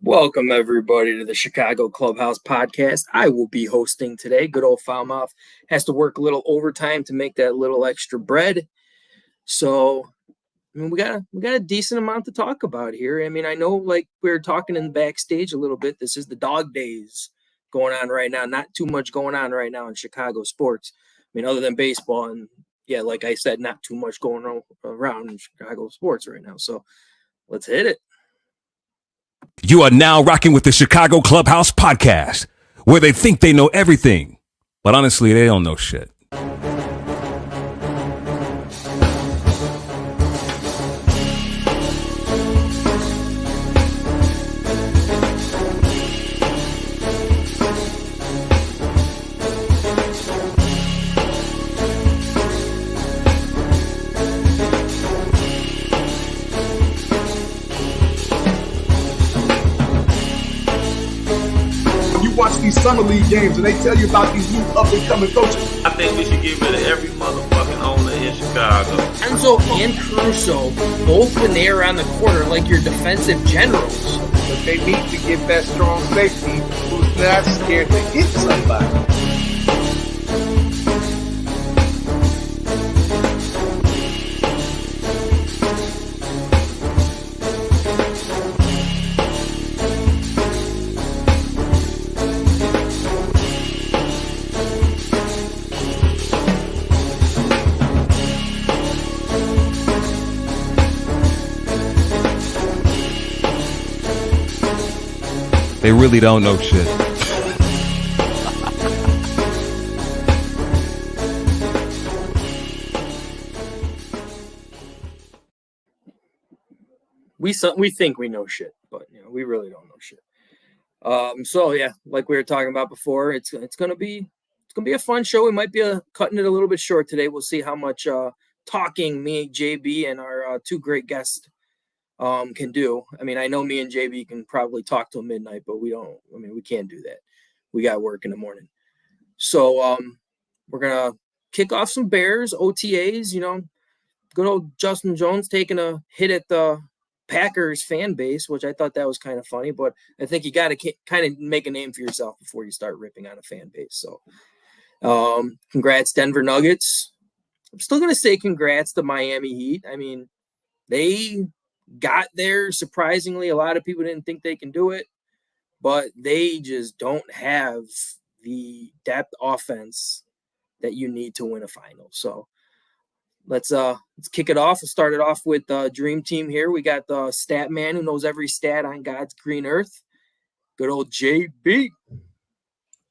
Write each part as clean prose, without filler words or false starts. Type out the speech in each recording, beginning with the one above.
Welcome, everybody, to the Chicago Clubhouse Podcast. I will be hosting today. Good old Foulmouth has to work a little overtime to make that little extra bread. So, I mean, we got a decent amount to talk about here. I mean, I know, like we were talking in the backstage a little bit, this is the dog days going on right now. Not too much going on right now in Chicago sports. I mean, other than baseball. And, yeah, like I said, not too much going around in Chicago sports right now. So, let's hit it. You are now rocking with the Chicago Clubhouse Podcast, where they think they know everything, but honestly, they don't know shit. These summer league games and they tell you about these new up-and-coming coaches. I think we should get rid of every motherfucking owner in Chicago. Enzo and Caruso, both when they are on the court, are like your defensive generals. But they need to get that strong safety who's not scared to hit somebody. They really don't know shit. We think we know shit, but we really don't know shit. So yeah, like we were talking about before, it's gonna be a fun show. We might be cutting it a little bit short today. We'll see how much talking me, JB, and our two great guests can do. I mean, I know me and JB can probably talk till midnight, but we can't do that. We got work in the morning. So we're gonna kick off some Bears OTAs. Good old Justin Jones taking a hit at the Packers fan base, which I thought that was kind of funny, but I think you got to kind of make a name for yourself before you start ripping on a fan base. So congrats, Denver Nuggets. I'm still gonna say congrats to Miami Heat. I mean, they got there surprisingly. A lot of people didn't think they can do it, but they just don't have the depth offense that you need to win a final. So let's kick it off. We'll start it off with the dream team here. We got the stat man who knows every stat on God's green earth. Good old JB.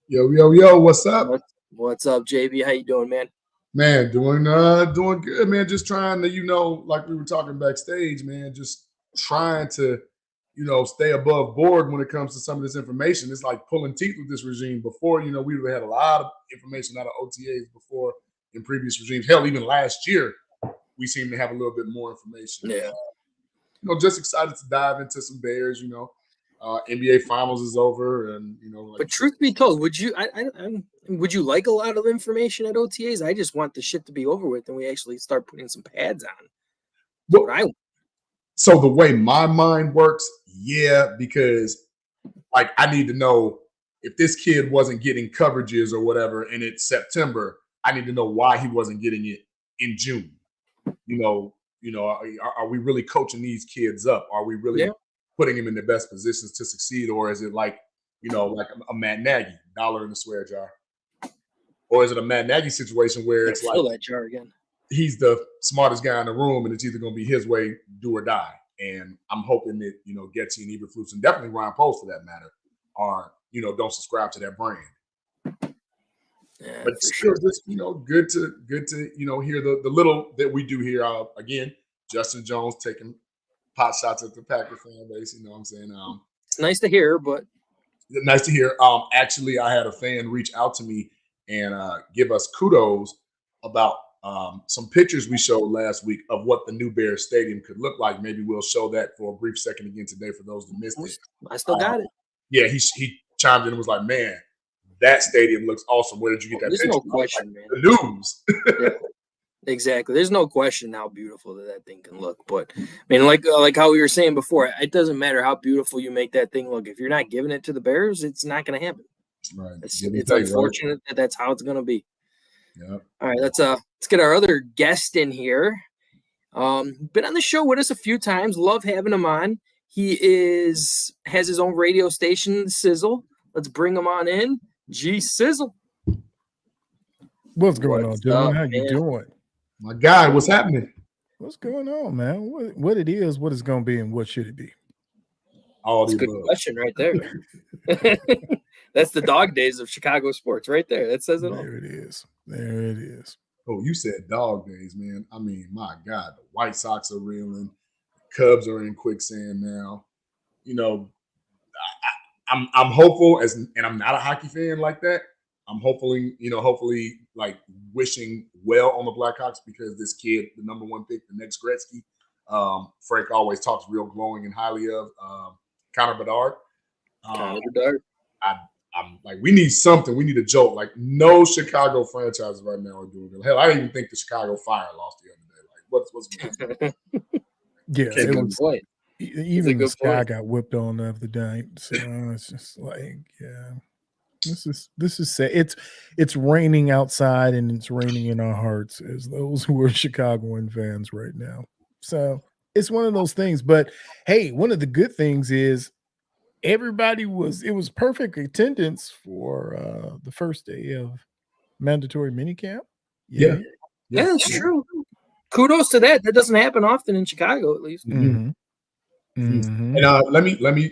Yo, what's up? What's up, JB? How you doing, man? Man, doing good, man. Just trying to, like we were talking backstage, man, just trying to, stay above board when it comes to some of this information. It's like pulling teeth with this regime. Before, we would have had a lot of information out of OTAs before in previous regimes. Hell, even last year, we seem to have a little bit more information. Yeah. Just excited to dive into some Bears, NBA Finals is over, and But truth be told, would you like a lot of information at OTAs? I just want the shit to be over with, and we actually start putting some pads on. Well, so the way my mind works, yeah, because like I need to know if this kid wasn't getting coverages or whatever, and it's September, I need to know why he wasn't getting it in June. Are we really coaching these kids up? Are we really putting them in the best positions to succeed, or is it like a Matt Nagy, dollar in the swear jar, or is it a Matt Nagy situation where it's like fill that jar again? He's the smartest guy in the room, and it's either going to be his way, do or die. And I'm hoping that Getty and Eberflus, and definitely Ryan Post for that matter, are don't subscribe to that brand. Yeah, but still, just good to hear the little that we do here. Again, Justin Jones taking pot shots at the Packer fan base. You know what I'm saying? It's nice to hear, but nice to hear. Actually, I had a fan reach out to me and give us kudos about some pictures we showed last week of what the new Bears Stadium could look like. Maybe we'll show that for a brief second again today for those that missed it. I still got it. Yeah, he chimed in and was like, "Man, that stadium looks awesome. Where did you get that There's picture?" no question, man. The news. Exactly. There's no question how beautiful that thing can look. But I mean, like how we were saying before, it doesn't matter how beautiful you make that thing look. If you're not giving it to the Bears, it's not going to happen. Right. It's unfortunate that that's how it's going to be. Yeah. All right, let's get our other guest in here. Been on the show with us a few times. Love having him on. He has his own radio station, Sizzle. Let's bring him on in. G Sizzle. What's going on, gentlemen? How you doing? My God, what's happening? What's going on, man? What it is, what it's going to be, and what should it be? That's a good question right there. That's the dog days of Chicago sports right there. That says it all. There it is. There it is. Oh, you said dog days, man. I mean, my God, the White Sox are reeling. Cubs are in quicksand now. You know, I'm hopeful, and I'm not a hockey fan like that. I'm hopefully like wishing well on the Blackhawks because this kid, the number one pick, the next Gretzky, Frank always talks real glowing and highly of Connor Bedard. I'm like, we need something. We need a jolt. Like, no Chicago franchises right now are doing it. Hell, I didn't even think the Chicago Fire lost the other day. Like, what's going on? Yeah, it was, even the Sky got whipped on the other day. So it's just like, yeah. This is sad. It's raining outside and it's raining in our hearts as those who are Chicagoan fans right now. So it's one of those things. But hey, one of the good things is it was perfect attendance for the first day of mandatory minicamp. Yeah, that's true. Kudos to that. That doesn't happen often in Chicago, at least. Mm-hmm. Mm-hmm. And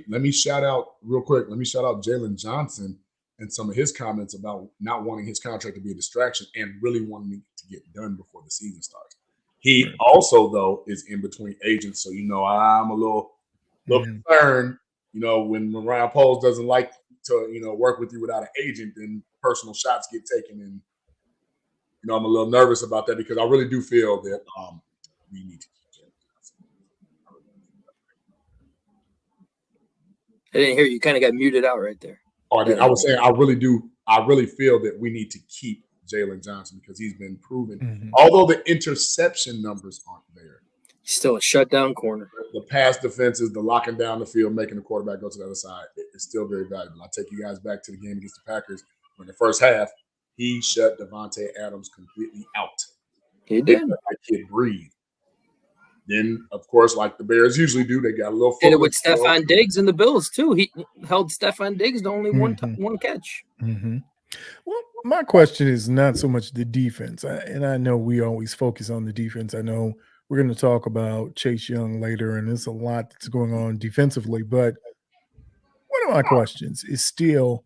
let me shout out real quick. Let me shout out Jalen Johnson and some of his comments about not wanting his contract to be a distraction and really wanting it to get done before the season starts. He also, though, is in between agents. So, I'm a little concerned, when Ryan Poles doesn't like to, work with you without an agent, then personal shots get taken. And, I'm a little nervous about that because I really do feel that we need to keep Jalen Johnson. I didn't hear you. Kind of got muted out right there. I was saying I really feel that we need to keep Jalen Johnson because he's been proven. Mm-hmm. Although the interception numbers aren't there. He's still a shutdown corner. The pass defenses, the locking down the field, making the quarterback go to the other side, it's still very valuable. I take you guys back to the game against the Packers. In the first half, he shut Devontae Adams completely out. He did. That kid breathed. Then, of course, like the Bears usually do, they got a little. Did it with Stephon Diggs and the Bills too. He held Stephon Diggs to only one catch. Mm-hmm. Well, my question is not so much the defense, and I know we always focus on the defense. I know we're going to talk about Chase Young later, and there's a lot that's going on defensively. But one of my questions is still,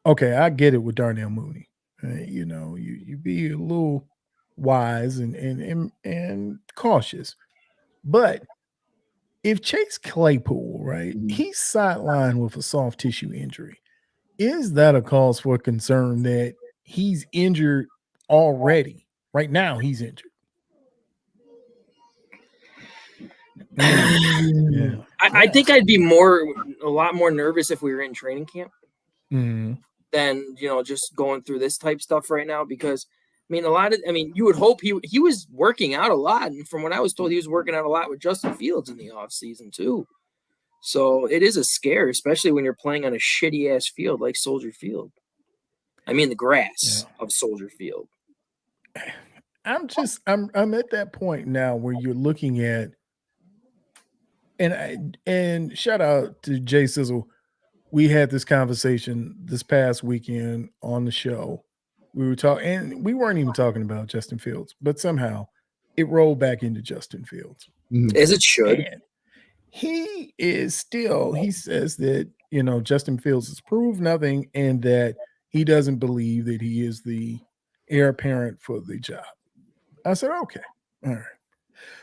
okay, I get it with Darnell Mooney. You be a little wise and cautious. But if Chase Claypool, right, he's sidelined with a soft tissue injury, is that a cause for concern that he's injured already? Right now, he's injured. Yeah. I think I'd be a lot more nervous if we were in training camp than, just going through this type stuff right now because you would hope he was working out a lot. And from what I was told, he was working out a lot with Justin Fields in the offseason too. So it is a scare, especially when you're playing on a shitty ass field like Soldier Field. The grass of Soldier Field. I'm at that point now where you're looking at, and shout out to Jay Sizzle. We had this conversation this past weekend on the show. We were talking, and we weren't even talking about Justin Fields, but somehow it rolled back into Justin Fields. As it should. And he says that, Justin Fields has proved nothing and that he doesn't believe that he is the heir apparent for the job. I said, okay, all right.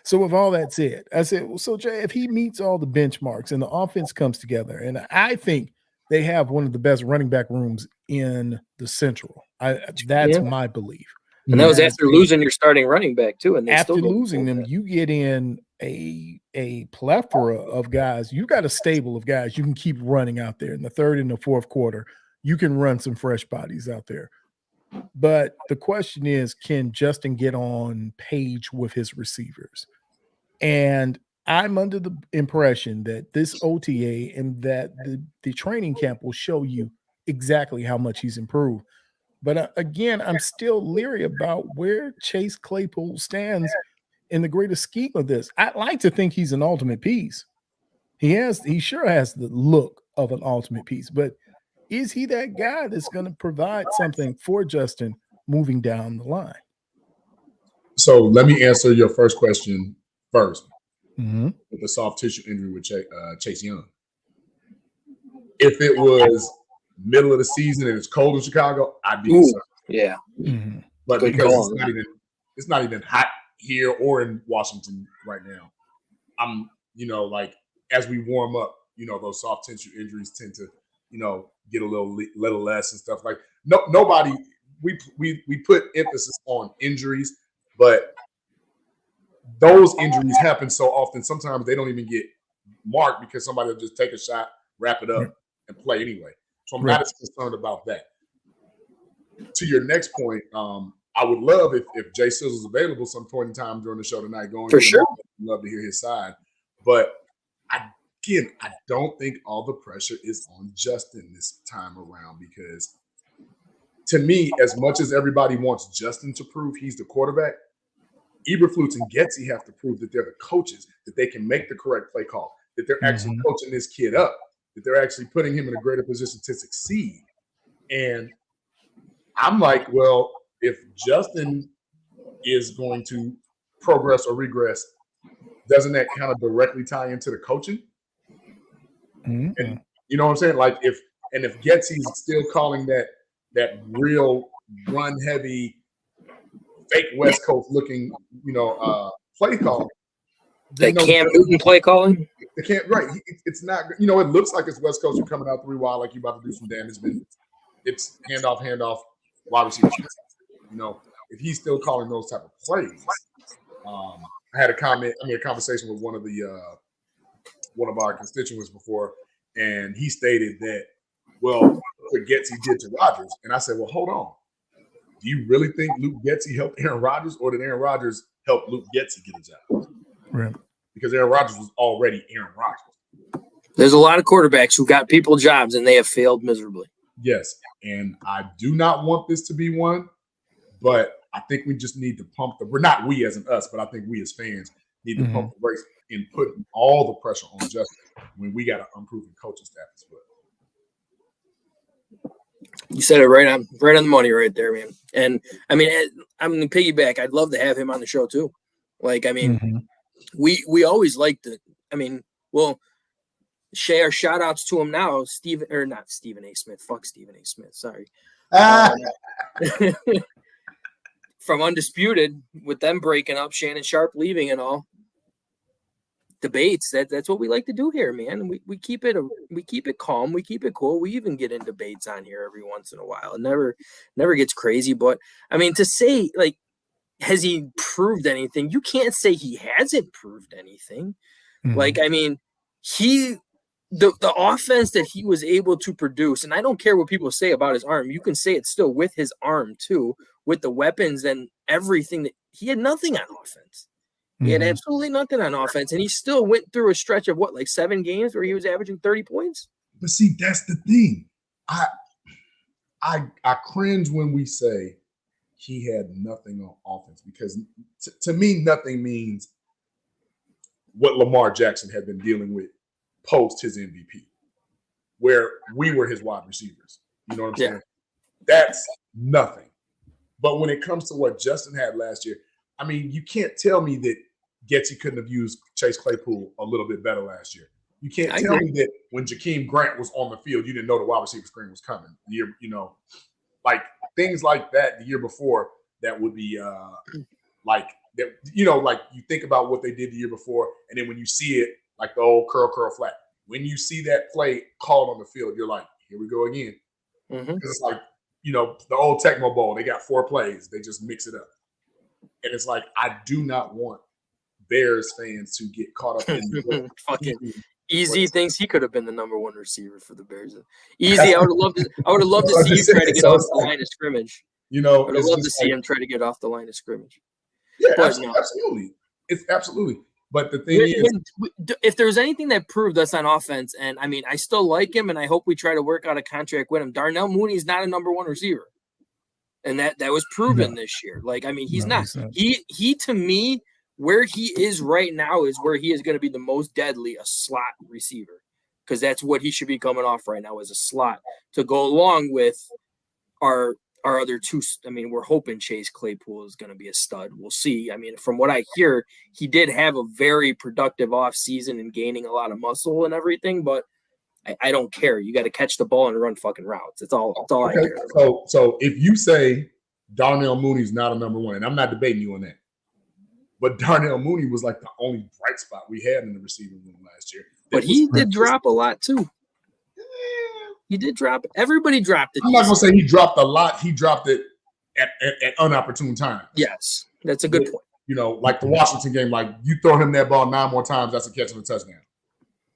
So with all that said, I said, well, so Jay, if he meets all the benchmarks and the offense comes together, and I think they have one of the best running back rooms in the Central. That's my belief. And that was after losing your starting running back too. And after losing them, you get in a plethora of guys. You got a stable of guys you can keep running out there in the third and the fourth quarter. You can run some fresh bodies out there. But the question is, can Justin get on page with his receivers? And I'm under the impression that this OTA and that the training camp will show you exactly how much he's improved. But again, I'm still leery about where Chase Claypool stands in the greater scheme of this. I'd like to think he's an ultimate piece. He sure has the look of an ultimate piece, but is he that guy that's going to provide something for Justin moving down the line? So let me answer your first question first. Mm-hmm. With the soft tissue injury with Chase Young. If it was middle of the season and it's cold in Chicago, I'd be concerned. Yeah. Mm-hmm. But Good because call. it's not even hot here or in Washington right now. I'm, like as we warm up, those soft tissue injuries tend to, get a little less and stuff like. Nobody. We put emphasis on injuries, but those injuries happen so often. Sometimes they don't even get marked because somebody will just take a shot, wrap it up, and play anyway. So I'm not as concerned about that. To your next point, I would love if Jay Sizzle's available some point in time during the show tonight. For sure. Love to hear his side. But I don't think all the pressure is on Justin this time around because to me, as much as everybody wants Justin to prove he's the quarterback, Eberflus and Getsy have to prove that they're the coaches, that they can make the correct play call, that they're actually coaching this kid up, that they're actually putting him in a greater position to succeed. And I'm like, well, if Justin is going to progress or regress, doesn't that kind of directly tie into the coaching? Mm-hmm. And you know what I'm saying? Like if Getsy's still calling that real run heavy, fake West Coast looking, play call. That Cam Newton play calling? They can't, right. It's not, it looks like it's West Coast. You're coming out 3 wide like you're about to do some damage, but it's handoff, wide receiver. If he's still calling those type of plays. I had a conversation with one of our constituents before, and he stated that, well, what Getsy did to Rodgers. And I said, well, hold on. Do you really think Luke Getsy helped Aaron Rodgers, or did Aaron Rodgers help Luke Getsy get a job? Right. Because Aaron Rodgers was already Aaron Rodgers. There's a lot of quarterbacks who got people jobs and they have failed miserably. Yes, and I do not want this to be one, but I think we just need to pump we're not we as in us, but I think we as fans need to pump the brakes and put all the pressure on Justin when we got an unproven coaching staff as well. You said it right on the money right there, man. And I'm going to piggyback. I'd love to have him on the show too. We always liked it. We'll share shout outs to him now. Not Stephen A. Smith. Fuck Stephen A. Smith. Sorry. From Undisputed, with them breaking up, Shannon Sharp leaving and all. Debates. That's what we like to do here, man. We keep it calm, we keep it cool. We even get in debates on here every once in a while. It never gets crazy. But to say has he proved anything? You can't say he hasn't proved anything. The offense that he was able to produce, and I don't care what people say about his arm. You can say it still with his arm too, with the weapons and everything. That he had nothing on offense. He had absolutely nothing on offense, and he still went through a stretch of 7 games where he was averaging 30 points. But see, that's the thing. I cringe when we say he had nothing on offense because to me, nothing means what Lamar Jackson had been dealing with post his MVP, where we were his wide receivers. You know what I'm saying? That's nothing. But when it comes to what Justin had last year, you can't tell me that Getsy couldn't have used Chase Claypool a little bit better last year. You can't tell me that when Jakeem Grant was on the field, you didn't know the wide receiver screen was coming. Things like that the year before that would be you think about what they did the year before, and then when you see it, like the old curl flat, when you see that play called on the field, you're like, here we go again. Because it's the old Tecmo Bowl, they got 4 plays, they just mix it up. And it's like, I do not want Bears fans to get caught up in the fucking Easy thinks he could have been the number 1 receiver for the Bears. Easy, I would have loved to see you try to get off the line of scrimmage. You know, I'd it's love to just see like, him try to get off the line of scrimmage. yeah, But no. absolutely. It's absolutely. But the thing is, If there's anything that proved us on offense, and I mean, I still like him, and I hope we try to work out a contract with him. Darnell Mooney's not a number one receiver, and that was proven this year. Like, I mean, he's not. He to me, where he is right now is where he is going to be the most deadly, a slot receiver, because that's what he should be coming off right now, as a slot to go along with our other two. I mean, we're hoping Chase Claypool is going to be a stud. We'll see. I mean, from what I hear, he did have a very productive offseason and gaining a lot of muscle and everything, but I don't care. You got to catch the ball and run fucking routes. It's all I care about. So if you say Darnell Mooney's not a number one, and I'm not debating you on that, but Darnell Mooney was like the only bright spot we had in the receiving room last year. But he did drop a lot too. He did drop. Everybody dropped it. I'm not going to say he dropped a lot. He dropped it at unopportune times. Yes, that's a good point. You know, like the Washington game, like you throw him that ball 9 more times, that's a catch and a touchdown.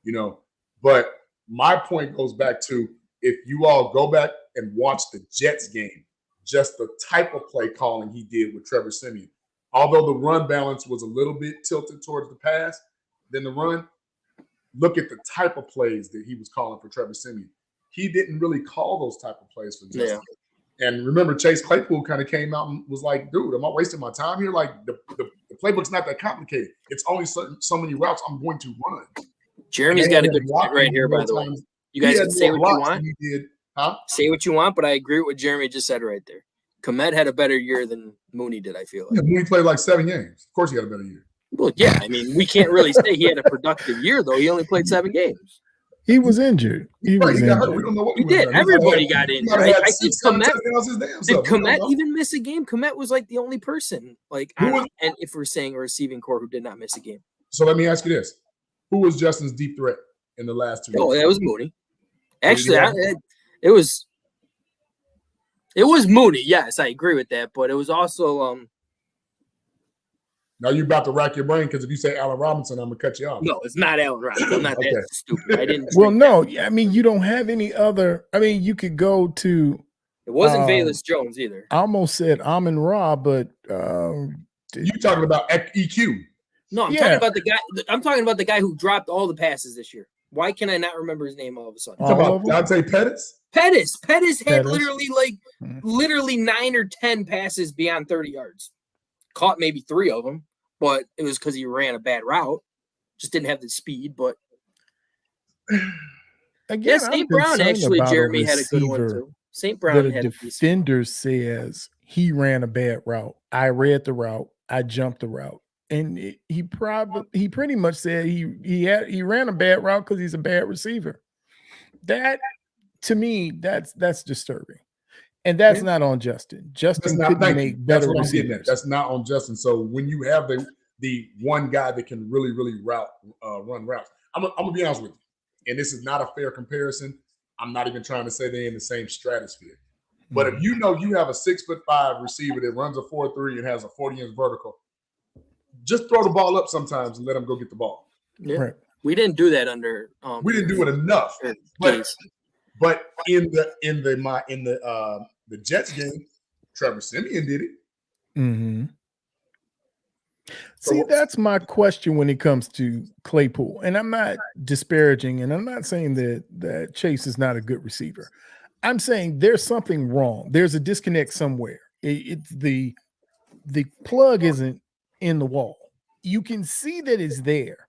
You know, but my point goes back to, if you all go back and watch the Jets game, just the type of play calling he did with Trevor Siemian. Although the run balance was a little bit tilted towards the pass than the run, look at the type of plays that he was calling for Trevor Siemian. He didn't really call those type of plays for Justin. Yeah. And remember, Chase Claypool kind of came out and was like, dude, am I wasting my time here? Like, the playbook's not that complicated. It's only so many routes I'm going to run. Jeremy's got a good point right here, by the way. You guys can say what you want. Say what you want, but I agree with what Jeremy just said right there. Komet had a better year than Mooney did, I feel like. Yeah, Mooney played like 7 games. Of course he had a better year. Well, yeah. I mean, we can't really say he had a productive year, though. He only played 7 games. He was injured. He got hurt. We don't know what he did. Everybody got injured. I think Komet did Komet even miss a game? Komet was like the only person, like, and if we're saying a receiving core who did not miss a game. So let me ask you this: who was Justin's deep threat in the last 2 years? Oh, that was Mooney. Actually, it was Mooney. Yes, I agree with that. But it was also Now you're about to rack your brain, because if you say Allen Robinson, I'm gonna cut you off. No, it's not Allen Robinson. I'm not that stupid. I didn't. Well, no, I mean, you don't have any other. I mean, you could go to. It wasn't Velus Jones either. I almost said Amon Ra, but you talking about EQ? No, I'm talking about the guy. I'm talking about the guy who dropped all the passes this year. Why can I not remember his name all of a sudden? About Dante Pettis? Pettis had literally 9 or 10 passes beyond 30 yards. Caught maybe 3 of them, but it was because he ran a bad route. Just didn't have the speed. But again, St. Brown actually, Jeremy had a good one too. St. Brown had a defender says he ran a bad route. I read the route. I jumped the route. And he pretty much said he ran a bad route because he's a bad receiver. That, to me, that's disturbing, and that's not on Justin. Justin could make better receivers. That's not on Justin. So when you have the one guy that can really run routes, I'm gonna be honest with you, and this is not a fair comparison. I'm not even trying to say they're in the same stratosphere. But if you know you have a 6'5" receiver that runs a 4.3 and has a 40-inch vertical, just throw the ball up sometimes and let him go get the ball. Yeah. Right. We didn't do that under. We didn't do it enough. But in the Jets game, Trevor Siemian did it. Mm-hmm. See, that's my question when it comes to Claypool, and I'm not disparaging, and I'm not saying that Chase is not a good receiver. I'm saying there's something wrong. There's a disconnect somewhere. It's the plug isn't in the wall. You can see that it's there,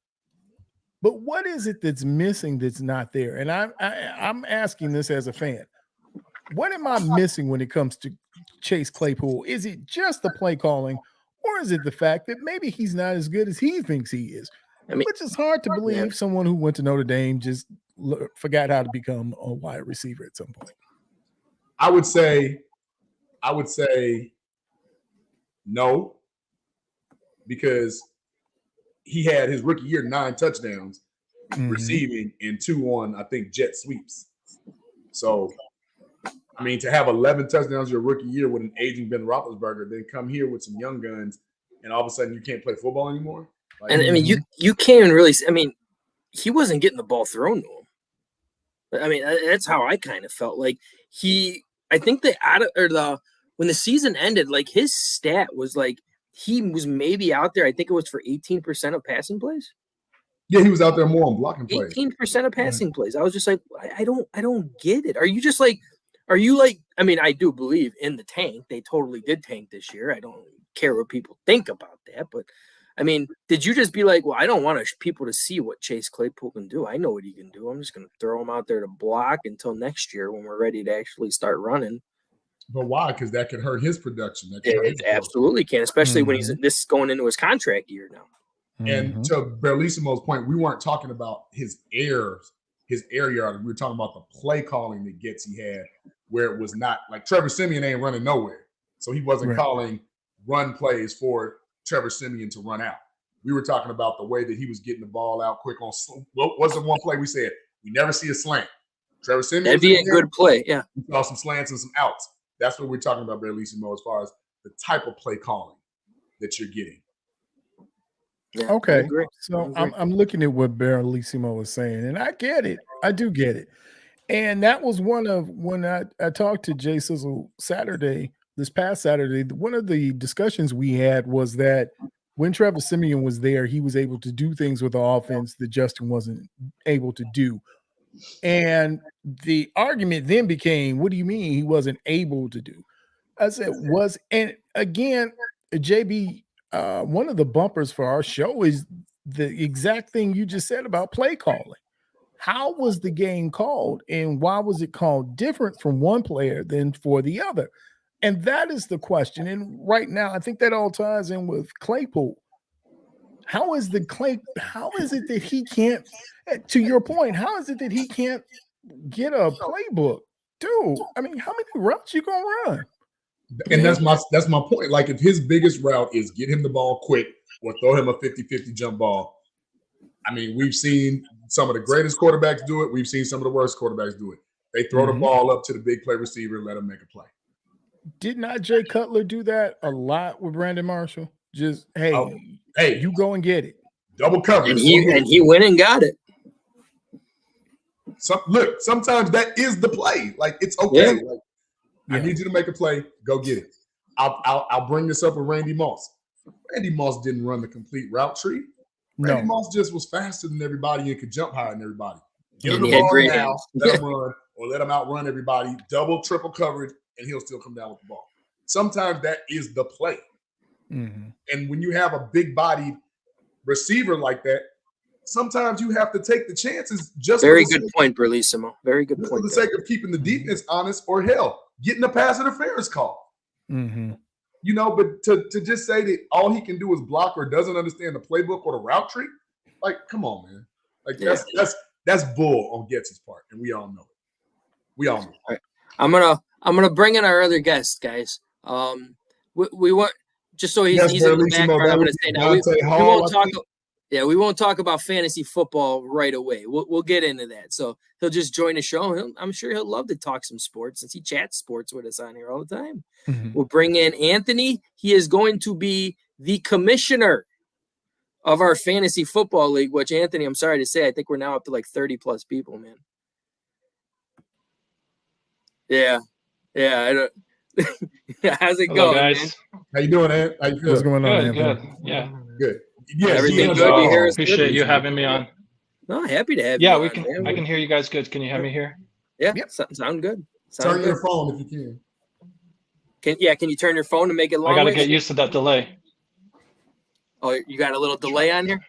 but what is it that's missing that's not there? And I'm asking this as a fan. What am I missing when it comes to Chase Claypool? Is it just the play calling, or is it the fact that maybe he's not as good as he thinks he is? Which is hard to believe. Someone who went to Notre Dame just forgot how to become a wide receiver at some point. I would say no, because he had his rookie year 9 touchdowns receiving and 2 on, I think, jet sweeps. So, I mean, to have 11 touchdowns your rookie year with an aging Ben Roethlisberger, then come here with some young guns, and all of a sudden you can't play football anymore. Like, and I mean, you can't even really. I mean, he wasn't getting the ball thrown to him. I mean, that's how I kind of felt. Like I think when the season ended, like his stat was like he was maybe out there. I think it was for 18% of passing plays. Yeah, he was out there more on blocking plays. 18% of passing plays. I was just like, I don't get it. Are you like, I mean, I do believe in the tank. They totally did tank this year. I don't care what people think about that. But I mean, did you just be like, well, I don't want people to see what Chase Claypool can do. I know what he can do. I'm just going to throw him out there to block until next year when we're ready to actually start running. But why? Because that could hurt his production. It absolutely can, especially when he's going into his contract year now. And to Bellissimo's point, we weren't talking about his air yard. We were talking about the play calling that he had, where it was not like Trevor Siemian ain't running nowhere. So he wasn't calling run plays for Trevor Siemian to run out. We were talking about the way that he was getting the ball out quick on. What was the one play we said? We never see a slant. Trevor Siemian. That'd be a good play. Yeah. We saw some slants and some outs. That's what we're talking about, Bellissimo, as far as the type of play calling that you're getting. Yeah, okay, so I'm looking at what Bellissimo was saying, and I get it. I do get it. And that was one of when I talked to Jay Sizzle this past Saturday, one of the discussions we had was that when Trevor Siemian was there, he was able to do things with the offense that Justin wasn't able to do. And the argument then became, what do you mean he wasn't able to do? I said, and again, JB, one of the bumpers for our show is the exact thing you just said about play calling. How was the game called, and why was it called different from one player than for the other? And that is the question. And right now, I think that all ties in with Claypool. How is it that he can't, to your point, how is it that he can't get a playbook? Dude, I mean, how many routes you gonna run? And that's my point. Like, if his biggest route is get him the ball quick or throw him a 50-50 jump ball, I mean, we've seen some of the greatest quarterbacks do it. We've seen some of the worst quarterbacks do it. They throw the ball up to the big play receiver and let him make a play. Did not Jay Cutler do that a lot with Brandon Marshall? Just, hey, you go and get it. Double coverage. And he went and got it. Look, sometimes that is the play. Like, it's okay. Yeah. Like, I need you to make a play. Go get it. I'll bring this up with Randy Moss. Randy Moss didn't run the complete route tree. Randy Moss just was faster than everybody and could jump higher than everybody. Give him the ball now, let him run, or let him outrun everybody. Double, triple coverage, and he'll still come down with the ball. Sometimes that is the play. Mm-hmm. And when you have a big-bodied receiver like that, sometimes you have to take the chances. Very good point, Bellissimo. Very good point. For the sake of keeping the defense honest, or hell, getting a pass interference call. Mm-hmm. You know, but to just say that all he can do is block or doesn't understand the playbook or the route tree, like, come on, man. Like, that's bull on Getz's part, and we all know it. We all know it. All right. I'm gonna bring in our other guest, guys. We want, just so he's in the background. I'm gonna say now we won't talk about fantasy football right away. We'll get into that. So he'll just join the show. I'm sure he'll love to talk some sports since he chats sports with us on here all the time. Mm-hmm. We'll bring in Anthony. He is going to be the commissioner of our fantasy football league, which, Anthony, I'm sorry to say, I think we're now up to like 30 plus people, man. Yeah. I don't. How's it going, guys? man? How you doing, Ant? How you feeling? What's going on, Good. Yeah. Good. Yeah, everything good. You hear us? Appreciate you having me on. No, happy to have you. Yeah, on, I can hear you guys good. Can you have me here? Yeah. Sound good. Turn your phone if you can. Can you turn your phone to make it long? I got to get used to that delay. Oh, you got a little delay on here?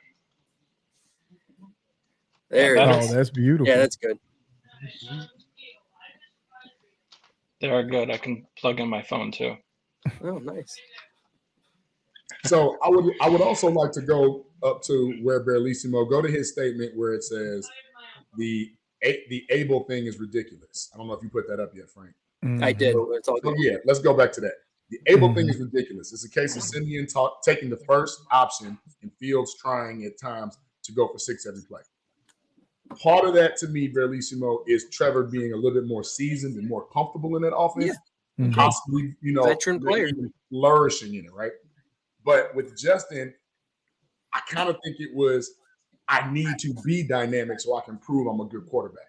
There it is. Oh, that's beautiful. Yeah, that's good. They are good. I can plug in my phone too. Oh, nice. So I would also like to go up to where Bellissimo, go to his statement where it says the able thing is ridiculous. I don't know if you put that up yet, Frank. Mm-hmm. I did. It's all good. Yeah, let's go back to that. The able thing is ridiculous. It's a case of Siemian taking the first option and Fields trying at times to go for 6 every play. Part of that, to me, Bellissimo, is Trevor being a little bit more seasoned and more comfortable in that offense. Yeah. Mm-hmm. Possibly, veteran player, flourishing in it, right? But with Justin, I kind of think it was, I need to be dynamic so I can prove I'm a good quarterback.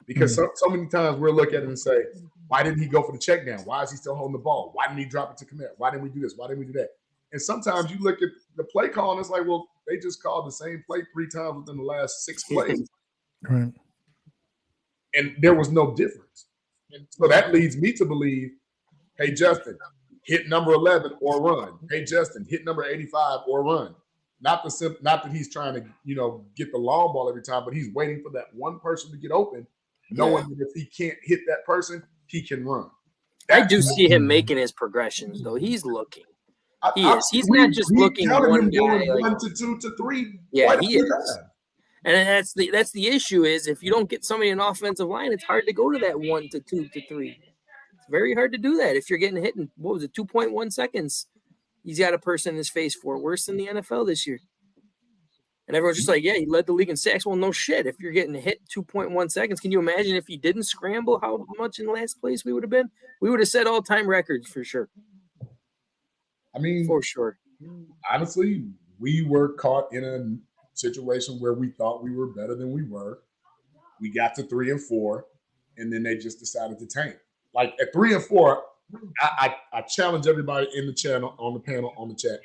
Because so many times we'll look at it and say, why didn't he go for the check down? Why is he still holding the ball? Why didn't he drop it to commit? Why didn't we do this? Why didn't we do that? And sometimes you look at the play call and it's like, well, they just called the same play 3 times within the last 6 plays. Right. And there was no difference. So that leads me to believe, hey, Justin, hit number 11 or run. Hey, Justin, hit number 85 or run. Not that he's trying to, get the long ball every time, but he's waiting for that one person to get open, knowing that if he can't hit that person, he can run. I do see him making his progressions, though. He's looking. He is. He's not just looking one guy. 1 to 2 to 3. Yeah, he is. And that's the issue is if you don't get somebody in offensive line, it's hard to go to that 1 to 2 to 3. It's very hard to do that if you're getting hit in, 2.1 seconds. He's got a person in his face for it, worse than the NFL this year. And everyone's just like, yeah, he led the league in sacks. Well, no shit. If you're getting hit 2.1 seconds, can you imagine if he didn't scramble, how much in last place we would have been? We would have set all-time records for sure. I mean, for sure. Honestly, we were caught in a situation where we thought we were better than we were. We got to 3 and 4, and then they just decided to tank. Like at 3 and 4, I challenge everybody in the channel, on the panel, on the chat.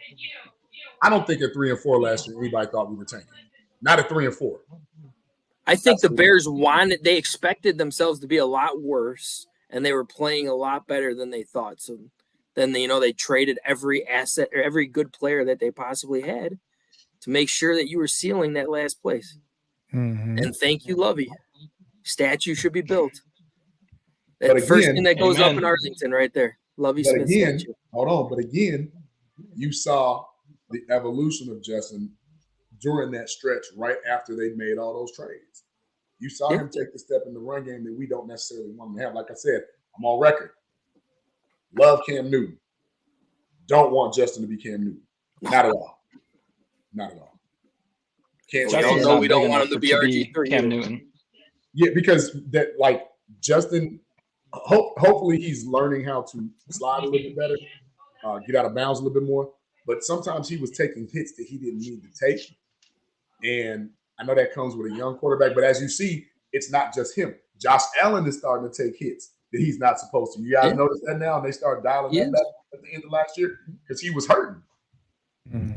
I don't think at 3 and 4 last year anybody thought we were tanking. Not at 3 and 4. I think the Bears they expected themselves to be a lot worse, and they were playing a lot better than they thought. So then they traded every asset or every good player that they possibly had to make sure that you were sealing that last place. Mm-hmm. And thank you, Lovey. Statue should be built. That first thing that goes up in Arlington right there. Lovey Smith statue. Hold on. But again, you saw the evolution of Justin during that stretch right after they made all those trades. You saw him take the step in the run game that we don't necessarily want him to have. Like I said, I'm on record. Love Cam Newton. Don't want Justin to be Cam Newton. Not at all. Not at all. We don't want him to be RG3. Cam Newton. Yeah, because Justin, hopefully he's learning how to slide a little bit better, get out of bounds a little bit more. But sometimes he was taking hits that he didn't need to take. And I know that comes with a young quarterback, but as you see, it's not just him. Josh Allen is starting to take hits that he's not supposed to. You guys notice that now, and they start dialing that back at the end of last year because he was hurting.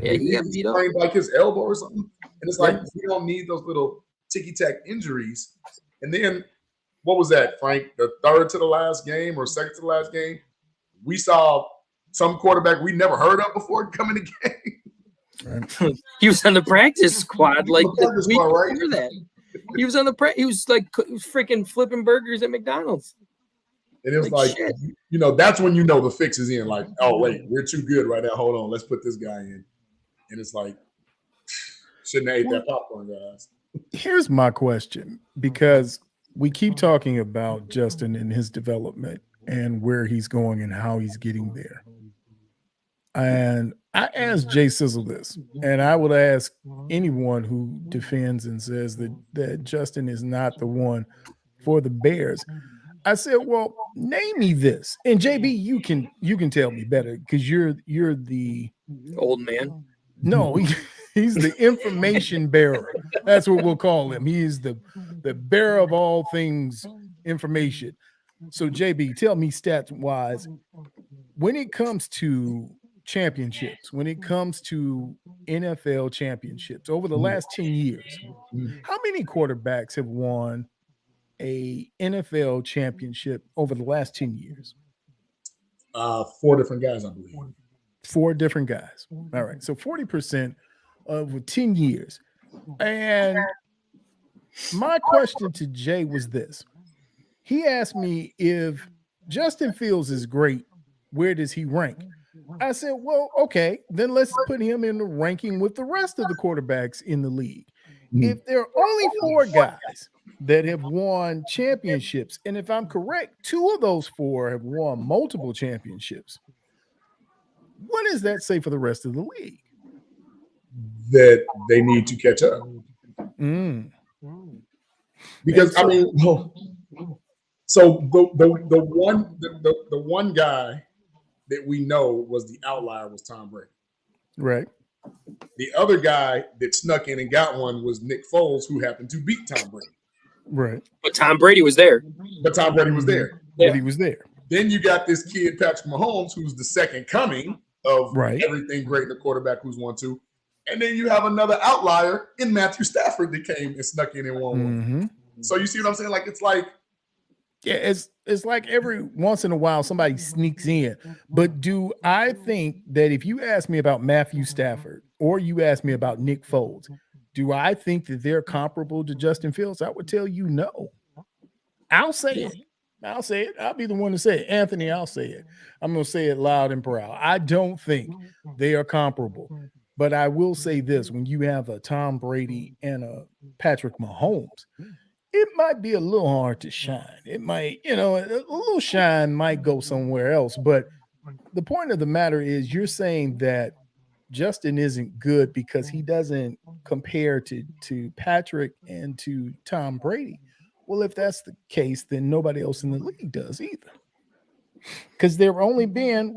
Yeah, he got beat up. Like his elbow or something. And it's like, we don't need those little ticky-tack injuries. And then, what was that, Frank? The third to the last game or second to the last game? We saw some quarterback we never heard of before come in the game. He was on the practice squad like the week before that. He was on the he was freaking flipping burgers at McDonald's. And it was like that's when the fix is in. Like, oh wait, we're too good right now. Hold on, let's put this guy in. And it's like, shouldn't have ate that popcorn, guys. Here's my question, because we keep talking about Justin and his development and where he's going and how he's getting there. And I asked Jay Sizzle this, and I would ask anyone who defends and says that Justin is not the one for the Bears. I said, well, name me this. And JB, you can tell me better because you're the old man. No, he's the information bearer. That's what we'll call him. He is the bearer of all things information. So JB, tell me stats wise, when it comes to championships, when it comes to NFL championships over the last 10 years, how many quarterbacks have won a NFL championship over the last 10 years? 4 different guys, I believe. 4 different guys. All right. So 40% over 10 years. And my question to Jay was this. He asked me, if Justin Fields is great, where does he rank? I said, well, okay, then let's put him in the ranking with the rest of the quarterbacks in the league. If there are only 4 guys that have won championships, and if I'm correct, 2 of those 4 have won multiple championships, what does that say for the rest of the league? That they need to catch up. Because I mean, so the one guy that we know was the outlier was Tom Brady. Right. The other guy that snuck in and got one was Nick Foles, who happened to beat Tom Brady. Right. But Tom Brady was there. But Tom Brady was there. But he was there. Then you got this kid, Patrick Mahomes, who's the second coming of everything great in the quarterback who's 1-2. And then you have another outlier in Matthew Stafford that came and snuck in 1-1. So you see what I'm saying? Like, it's like, yeah, it's like every once in a while somebody sneaks in. But do I think that if you ask me about Matthew Stafford or you ask me about Nick Foles, do I think that they're comparable to Justin Fields? I would tell you no. I'll say it. I'll say it. I'll be the one to say it. Anthony, I'll say it. I'm going to say it loud and proud. I don't think they are comparable. But I will say this. When you have a Tom Brady and a Patrick Mahomes, it might be a little hard to shine. It might, a little shine might go somewhere else. But the point of the matter is you're saying that Justin isn't good because he doesn't compare to Patrick and to Tom Brady. Well, if that's the case, then nobody else in the league does either. Because there have only been,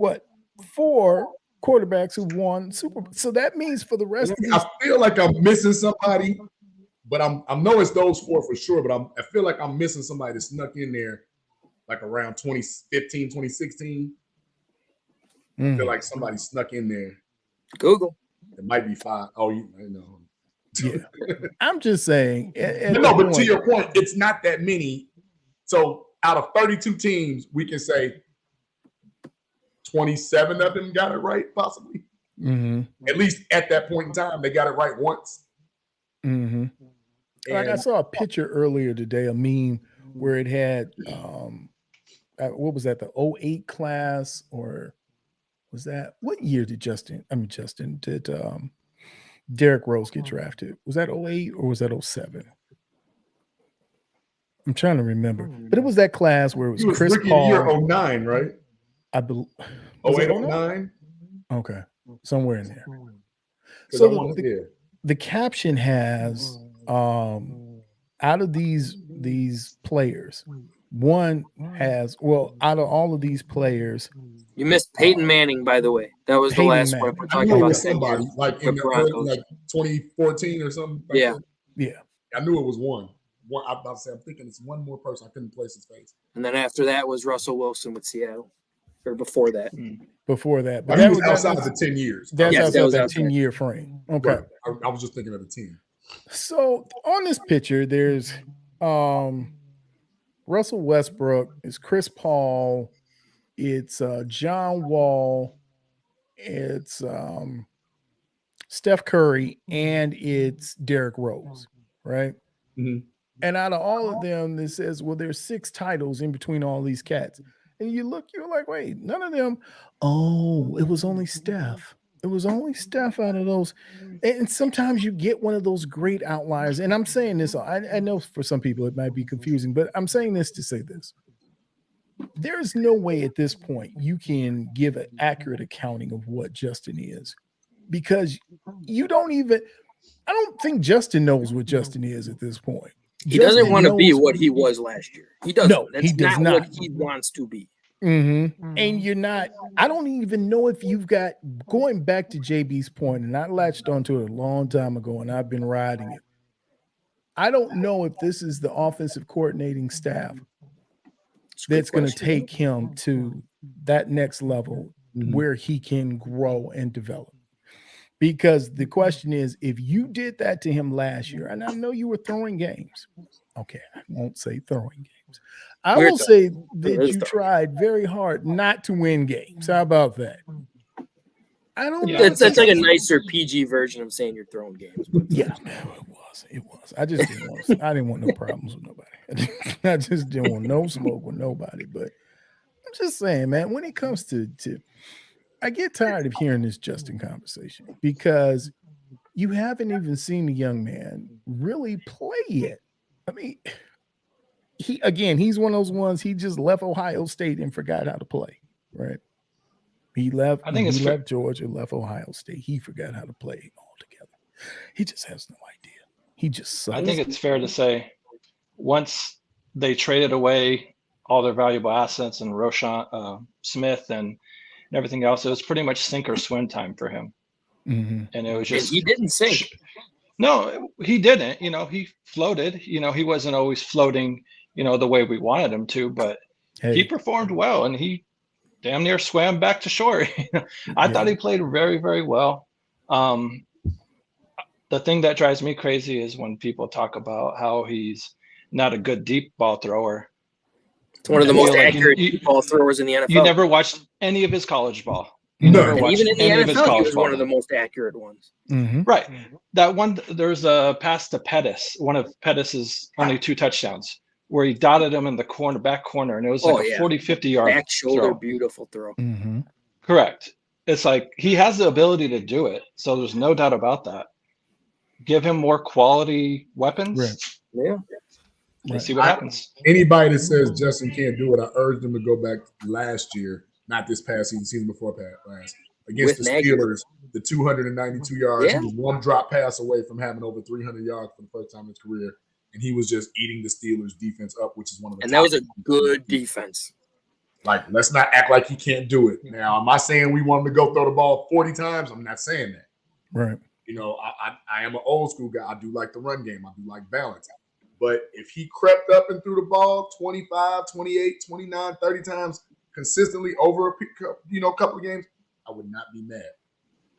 4 quarterbacks who won Super Bowl. So that means for the rest of these, I feel like I'm missing somebody. But I know it's those 4 for sure, but I feel like I'm missing somebody that snuck in there like around 2015, 2016. I feel like somebody snuck in there. Google. It might be 5. Oh, you know. Yeah. I'm just saying. But to your point, it's not that many. So out of 32 teams, we can say 27 of them got it right, possibly. At least at that point in time, they got it right once. Like I saw a picture earlier today, a meme where it had what was that, the 08 class, or was that what year did Derrick Rose get drafted? Was that 08 or was that 07? I'm trying to remember. But it was that class where it was Chris Paul. Year 09, right? I believe 08, 09? Okay. Somewhere in there. So the caption has out of these players, one has, out of all of these players, you missed Peyton Manning, by the way. That was Peyton the last Manning. one we're talking about. Somebody like in like 2014 or something. Yeah. I knew it was one. I'm about to say, I'm thinking it's one more person. I couldn't place his face. And then after that was Russell Wilson with Seattle. Or before that. Before that. But that was outside of the 10 years. That's outside of that 10-year frame. Okay. Right. I was just thinking of the 10. So on this picture, there's Russell Westbrook, it's Chris Paul, it's John Wall, it's Steph Curry, and it's Derrick Rose, right? And out of all of them, it says, well, there's 6 titles in between all these cats. And you look, you're like, wait, none of them. Oh, it was only Steph. It was only Steph out of those. And sometimes you get one of those great outliers. And I'm saying this, I know for some people it might be confusing, but I'm saying this to say this. There is no way at this point you can give an accurate accounting of what Justin is, because I don't think Justin knows what Justin is at this point. He doesn't want to be what he was last year. He doesn't. No, That's he does not not. what he wants to be. And you're not, I don't even know if you've got, going back to JB's point, and I latched onto it a long time ago and I've been riding it. I don't know if this is the offensive coordinating staff that's going to take him to that next level where he can grow and develop. Because the question is, if you did that to him last year, and I know you were throwing games. Okay, I won't say throwing games. I will say that you tried very hard not to win games. How about that? I don't. Yeah, that's like a nicer PG version of saying you're throwing games. Yeah, it was. I just didn't want. I didn't want no problems with nobody. I just didn't want no smoke with nobody. But I'm just saying, man. When it comes to I get tired of hearing this Justin conversation, because you haven't even seen the young man really play yet. I mean, he's one of those ones, he just left Ohio State and forgot how to play, right? He left Georgia, left Ohio State. He forgot how to play altogether. He just has no idea. He just sucks. I think it's fair to say once they traded away all their valuable assets and Roschon Smith and everything else, it was pretty much sink or swim time for him. And it was just, he didn't sink. No, he didn't. He floated. He wasn't always floating, the way we wanted him to, but he performed well, and he damn near swam back to shore. I thought he played very, very well. The thing that drives me crazy is when people talk about how he's not a good deep ball thrower. It's one of the most accurate deep ball throwers in the NFL. You never watched any of his college ball. No, even in the NFL, he was one of the most accurate ones. Mm-hmm. Right. That one, there's a pass to Pettis, one of Pettis's only 2 touchdowns, where he dotted him in the back corner, and it was like a 40, 50-yard back shoulder, throw. beautiful throw. Mm-hmm. Correct. It's like he has the ability to do it, so there's no doubt about that. Give him more quality weapons. Right. Yeah. Let's see what happens. Anybody that says Justin can't do it, I urge them to go back last year, not this past season before last, against the Steelers, the 292 yards. Yeah. He was one drop pass away from having over 300 yards for the first time in his career, and he was just eating the Steelers' defense up, which is one of the. And that was a good defense. Like, let's not act like he can't do it. Now, am I saying we want him to go throw the ball 40 times? I'm not saying that. Right. I am an old school guy. I do like the run game. I do like balance. But if he crept up and threw the ball 25, 28, 29, 30 times consistently over a couple of games, I would not be mad.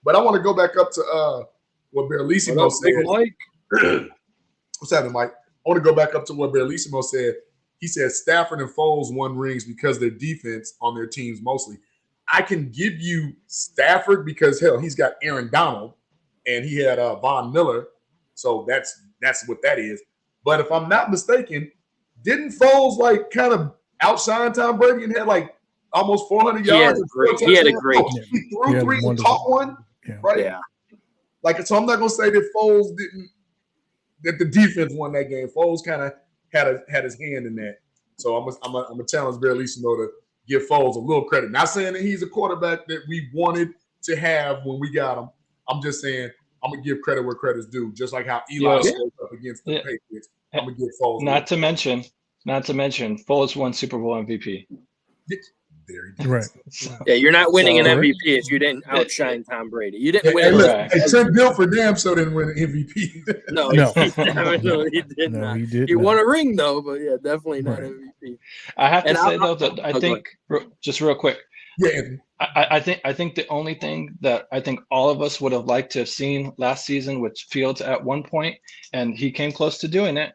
But I want to go back up to what Berlissimo said. What's happening, Mike? I want to go back up to what Berlissimo said. He said Stafford and Foles won rings because their defense on their teams mostly. I can give you Stafford because, hell, he's got Aaron Donald and he had Von Miller. So that's what that is. But if I'm not mistaken, didn't Foles kind of outshine Tom Brady and had almost 400 yards? He had a great game. He threw 3 and caught 1. Yeah. Right? Yeah. So I'm not going to say that Foles didn't, that the defense won that game. Foles kind of had his hand in that. So I'm gonna challenge Berlissimo to give Foles a little credit. Not saying that he's a quarterback that we wanted to have when we got him. I'm just saying I'm gonna give credit where credit's due. Just like how Eli spoke up against the Patriots, I'm gonna give Foles. Not to mention, Foles won Super Bowl MVP. Right. Yeah, you're not winning an MVP if you didn't outshine Tom Brady. You didn't win. Trent Dilfer damn sure didn't win an MVP. No, he did not. He won a ring though, but yeah, definitely not MVP. I have to say though that I think just real quick. Yeah, Anthony. I think the only thing that I think all of us would have liked to have seen last season with Fields at one point, and he came close to doing it,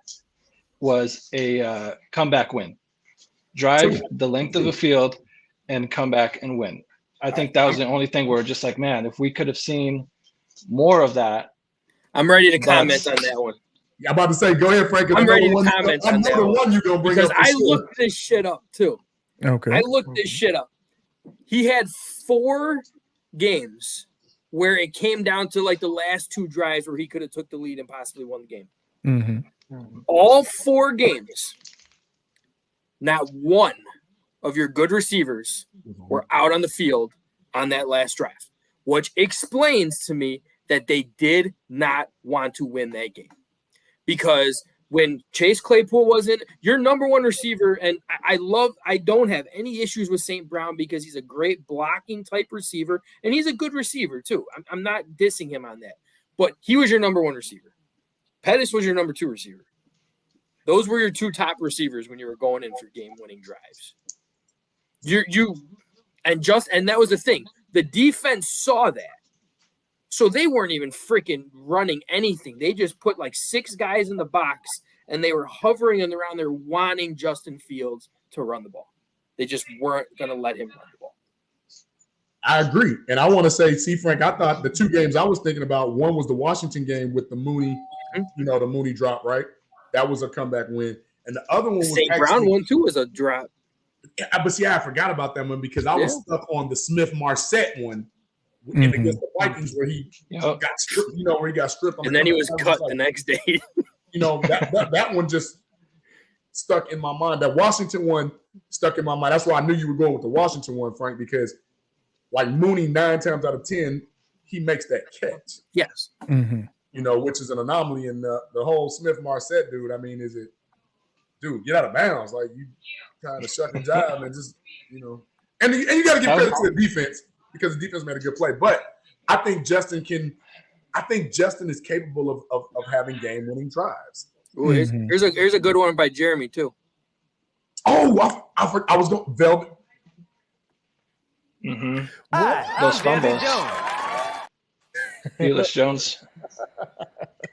was a comeback win. Drive the length of the field and come back and win. I think that was the only thing where we're just like, man, if we could have seen more of that. I'm ready to comment on that one. Yeah, I'm about to say, go ahead, Frank. I'm ready to comment on that one. You're gonna bring because up I looked this shit up too. Okay. I looked this shit up. He had 4 games where it came down to the last 2 drives where he could have took the lead and possibly won the game. Mm-hmm. All 4 games, not one of your good receivers were out on the field on that last drive, which explains to me that they did not want to win that game. Because when Chase Claypool wasn't your number 1 receiver, and I don't have any issues with St. Brown because he's a great blocking type receiver, and he's a good receiver too. I'm not dissing him on that, but he was your number 1 receiver. Pettis was your number 2 receiver. Those were your 2 top receivers when you were going in for game-winning drives. And that was the thing. The defense saw that. So they weren't even freaking running anything. They just put 6 guys in the box, and they were hovering around there wanting Justin Fields to run the ball. They just weren't going to let him run the ball. I agree. And I want to say, see, Frank, I thought the 2 games I was thinking about, one was the Washington game with the Mooney, the Mooney drop, right? That was a comeback win. And the other one was St. Brown one, too, was a drop. Yeah, but see, I forgot about that one because I was stuck on the Smith-Marset one against the Vikings where he got stripped, where he got stripped. And then he was cut the next day. That one just stuck in my mind. That Washington one stuck in my mind. That's why I knew you were going with the Washington one, Frank, because Mooney 9 times out of 10, he makes that catch. Yes. Mm-hmm. Which is an anomaly in the whole Smith-Marset dude. I mean, dude, get out of bounds. You kind of shuck and jive and just, and you got to give credit to the defense because the defense made a good play. But I think Justin can I think Justin is capable of having game-winning drives. Ooh, here's a good one by Jeremy too. Oh, I was going Velvet. Mm-hmm. Those fumbles. Felix Jones.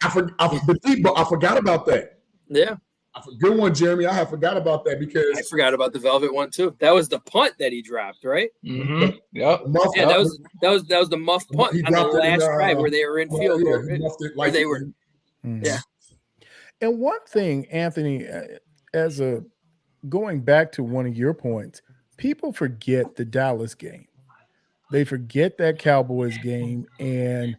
I forgot about that. Yeah. Good one, Jeremy. I have forgot about that because I forgot about the Velvet one too. That was the punt that he dropped, right? Mm-hmm. Yep. Yeah, that was the muff punt on the last drive where they were in field goal. He muffed it Where they were. Yeah. And one thing, Anthony, going back to one of your points, people forget the Dallas game. They forget that Cowboys game, and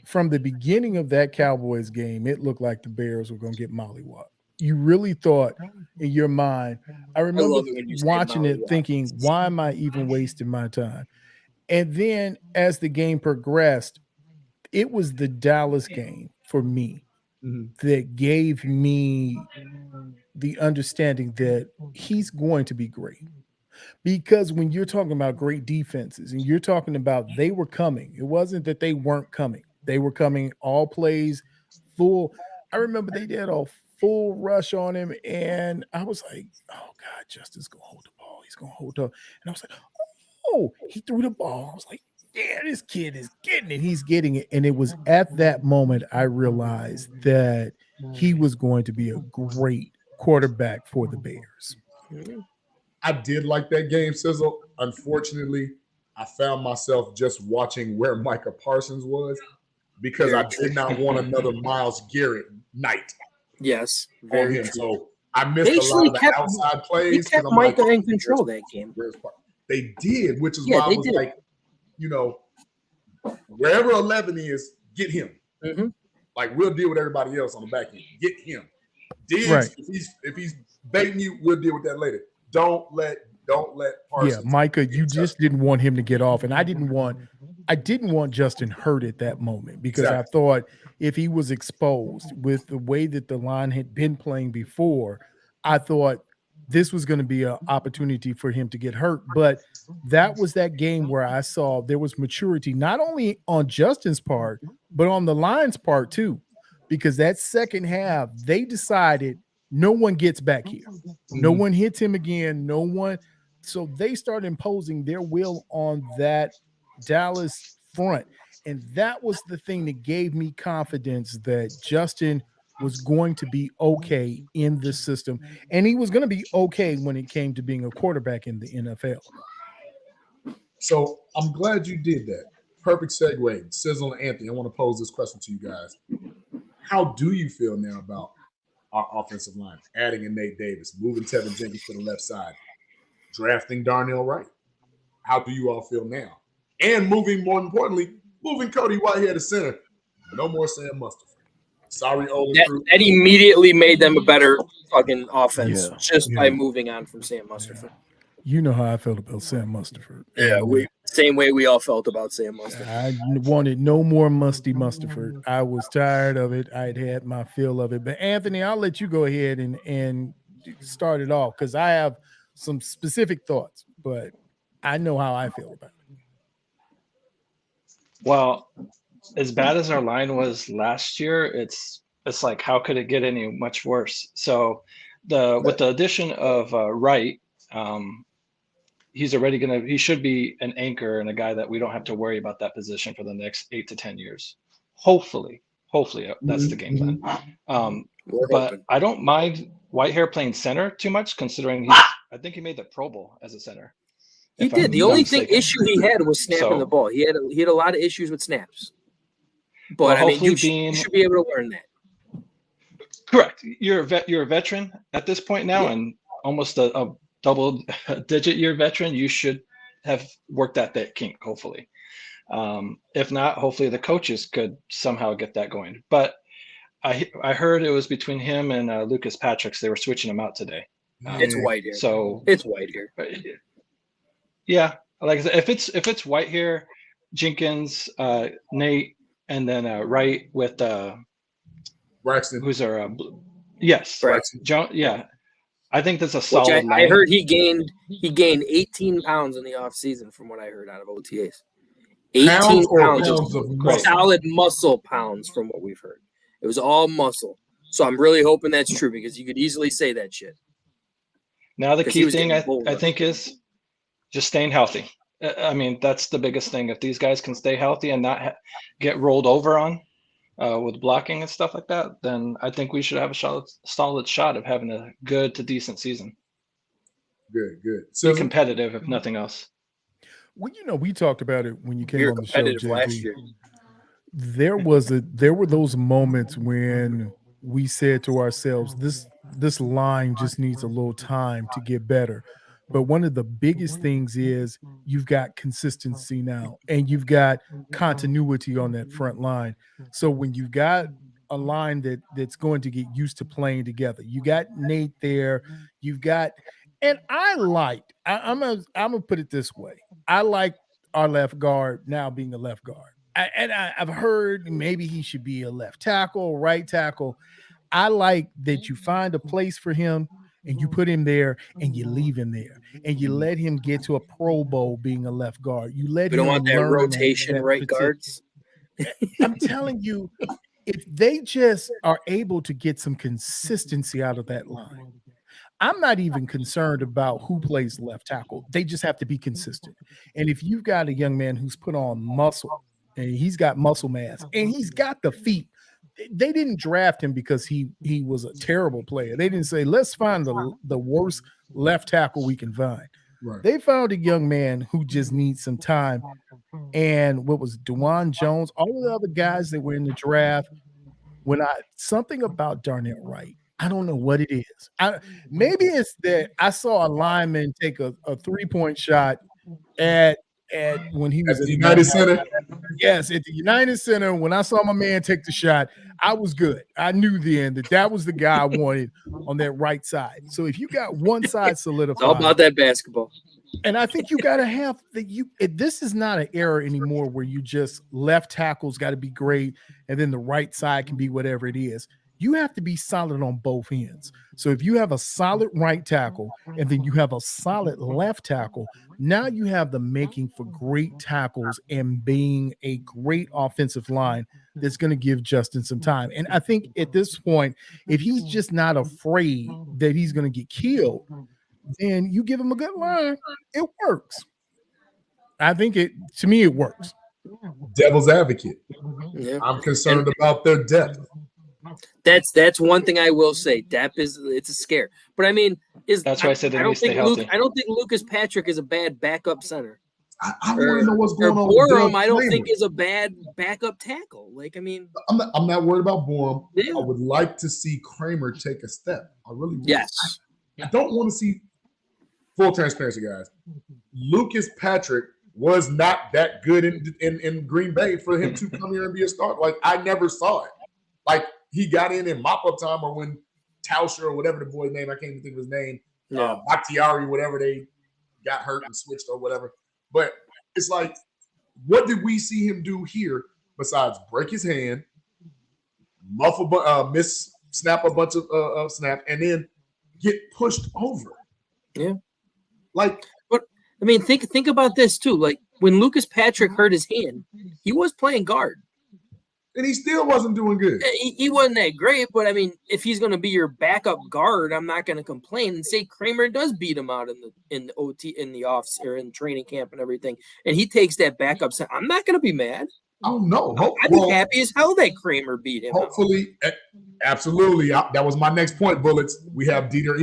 from the beginning of that Cowboys game, it looked like the Bears were going to get mollywopped. You really thought in your mind, I remember watching it thinking, why am I even wasting my time? And then as the game progressed, it was the Dallas game for me that gave me the understanding that he's going to be great. Because when you're talking about great defenses and you're talking about they were coming, it wasn't that they weren't coming. They were coming all plays full. I remember they did a full rush on him, and I was like, oh, God, Justin's going to hold the ball. He's going to hold up. And I was like, oh, he threw the ball. I was like, yeah, this kid is getting it. He's getting it. And it was at that moment I realized that he was going to be a great quarterback for the Bears. I did like that game, Sizzle. Unfortunately, I found myself just watching where Micah Parsons was because I did not want another Myles Garrett night. Yes, on him. So I missed a lot of the outside plays. They kept Micah in control that game. They did, which is why I was like, wherever 11 is, get him. Mm-hmm. Like, we'll deal with everybody else on the back end. Get him. Diggs, if he's baiting you, we'll deal with that later. Don't let Parsons. Yeah, Micah, you just didn't want him to get off, and I didn't want Justin hurt at that moment because I thought if he was exposed with the way that the line had been playing before, I thought this was going to be an opportunity for him to get hurt. But that was that game where I saw there was maturity, not only on Justin's part, but on the line's part too, because that second half, they decided no one gets back here. No one hits him again. No one. So they started imposing their will on that Dallas front. And that was the thing that gave me confidence that Justin was going to be okay in the system. And he was going to be okay when it came to being a quarterback in the NFL. So I'm glad you did that. Perfect segue. Sizzle and Anthony, I want to pose this question to you guys. How do you feel now about our offensive line? Adding in Nate Davis, moving Tevin Jenkins to the left side, drafting Darnell Wright. How do you all feel now? And more importantly, moving Cody Whitehead to center. No more Sam Mustipher. Sorry, Olin. That immediately made them a better fucking offense by moving on from Sam Mustipher. You know how I felt about Sam Mustipher. Yeah, same way we all felt about Sam Mustipher. I wanted no more Musty Mustipher. I was tired of it. I'd had my fill of it. But Anthony, I'll let you go ahead and start it off because I have some specific thoughts, but I know how I feel about it. Well, as bad as our line was last year, it's like, how could it get any much worse? So with the addition of Wright, he should be an anchor and a guy that we don't have to worry about that position for the next 8 to 10 years. Hopefully that's the game plan. But I don't mind Whitehair playing center too much, considering I think he made the Pro Bowl as a center. He did. The only issue he had was snapping the ball. He had a lot of issues with snaps. But you should be able to learn that. Correct. You're a veteran at this point now, and almost a double-digit year veteran. You should have worked that kink, hopefully. If not, hopefully the coaches could somehow get that going. But I heard it was between him and Lucas Patrick's. They were switching him out today. It's Whitehair. So it's Whitehair. Yeah, like I said, if it's Whitehair, Jenkins, Nate, and then Wright with Braxton, who's our Braxton. John. Yeah, I think that's a solid. I heard he gained 18 pounds in the off season from what I heard out of OTAs. 18 Pounds or pounds pounds of of muscle? solid muscle pounds from what we've heard. It was all muscle. So I'm really hoping that's true because you could easily say that shit. Now the 'Cause he key was thing getting bulldozed. I think is just staying healthy. I mean, that's the biggest thing. If these guys can stay healthy and not get rolled over on with blocking and stuff like that, then I think we should have a solid shot of having a good to decent season. Good. Be So competitive, if nothing else. Well, we talked about it when you came We were on the show, competitive last JB. year. There were those moments when we said to ourselves, this line just needs a little time to get better. But one of the biggest things is you've got consistency now and you've got continuity on that front line. So when you've got a line that's going to get used to playing together, you got Nate there, you've got, and I'm gonna put it this way. I like our left guard now being a left guard. I've heard maybe he should be a left tackle, right tackle. I like that you find a place for him and you put him there and you leave him there and you let him get to a Pro Bowl being a left guard. You let We him don't want that learn rotation that right position. guards. I'm telling you, if they just are able to get some consistency out of that line, I'm not even concerned about who plays left tackle. They just have to be consistent. And if you've got a young man who's put on muscle and he's got muscle mass and he's got the feet, they didn't draft him because he was a terrible player. They didn't say, let's find the worst left tackle we can find. right. They found a young man who just needs some time. And what was Dewan Jones, all of the other guys that were in the draft, something about Darnell Wright, I don't know what it is. Maybe it's that I saw a lineman take a 3-point shot at when he was At at the United Center. Yes, at the United Center. When I saw my man take the shot, I was good. I knew then that was the guy I wanted on that right side. So if you got one side It's all solidified, about that basketball. and I think you got to have this is not an era anymore where you just left tackle's got to be great and then the right side can be whatever it is. You have to be solid on both ends. So if you have a solid right tackle and then you have a solid left tackle, now you have the making for great tackles and being a great offensive line that's going to give Justin some time. And I think at this point, if he's just not afraid that he's going to get killed, then you give him a good line. It works. I think to me, it works. Devil's advocate. Yeah. I'm concerned about their depth. That's one thing I will say. Depth it's a scare. But I mean, That's why I said they need to stay healthy. I don't think Lucas Patrick is a bad backup center. I want to know what's Or going on. with Borum, Doug I don't Kramer. think is a bad backup tackle. Like, I mean, I'm not worried about Borum. Yeah. I would like to see Kramer take a step. I really would. yes. I don't want to see full transparency, guys. Lucas Patrick was not that good in Green Bay for him to come here and be a starter. Like, I never saw it. Like, he got in mop-up time or when Tauscher or whatever the boy's name, I can't even think of his name, Yeah. Bakhtiari, whatever, they got hurt and switched or whatever. But it's like, what did we see him do here besides break his hand, snap a bunch of snaps, and then get pushed over? Yeah. Like, I mean, think about this too. Like when Lucas Patrick hurt his hand, he was playing guard. and he still wasn't doing good. He wasn't that great, but I mean, if he's going to be your backup guard, I'm not going to complain. And say Kramer does beat him out in the OT in the offs or in training camp and everything, and he takes that backup. I'm not going to be mad. Oh no! I'd be happy as hell that Kramer beat him. Hopefully, absolutely. That was my next point. Bullets. We have Dieter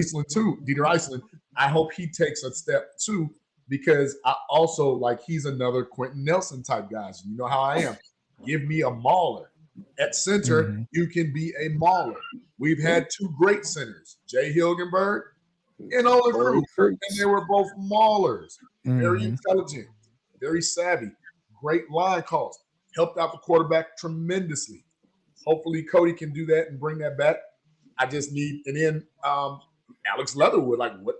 Iceland. I hope he takes a step too, because I also like he's another Quentin Nelson type guy. So you know how I am. Give me a mauler at center. Mm-hmm. You can be a mauler. We've had two great centers, Jay Hilgenberg and Oliver Fruits, and they were both maulers. Mm-hmm. Very intelligent, very savvy, great line calls. Helped out the quarterback tremendously. Hopefully Cody can do that and bring that back. I just need, and then Alex Leatherwood, like what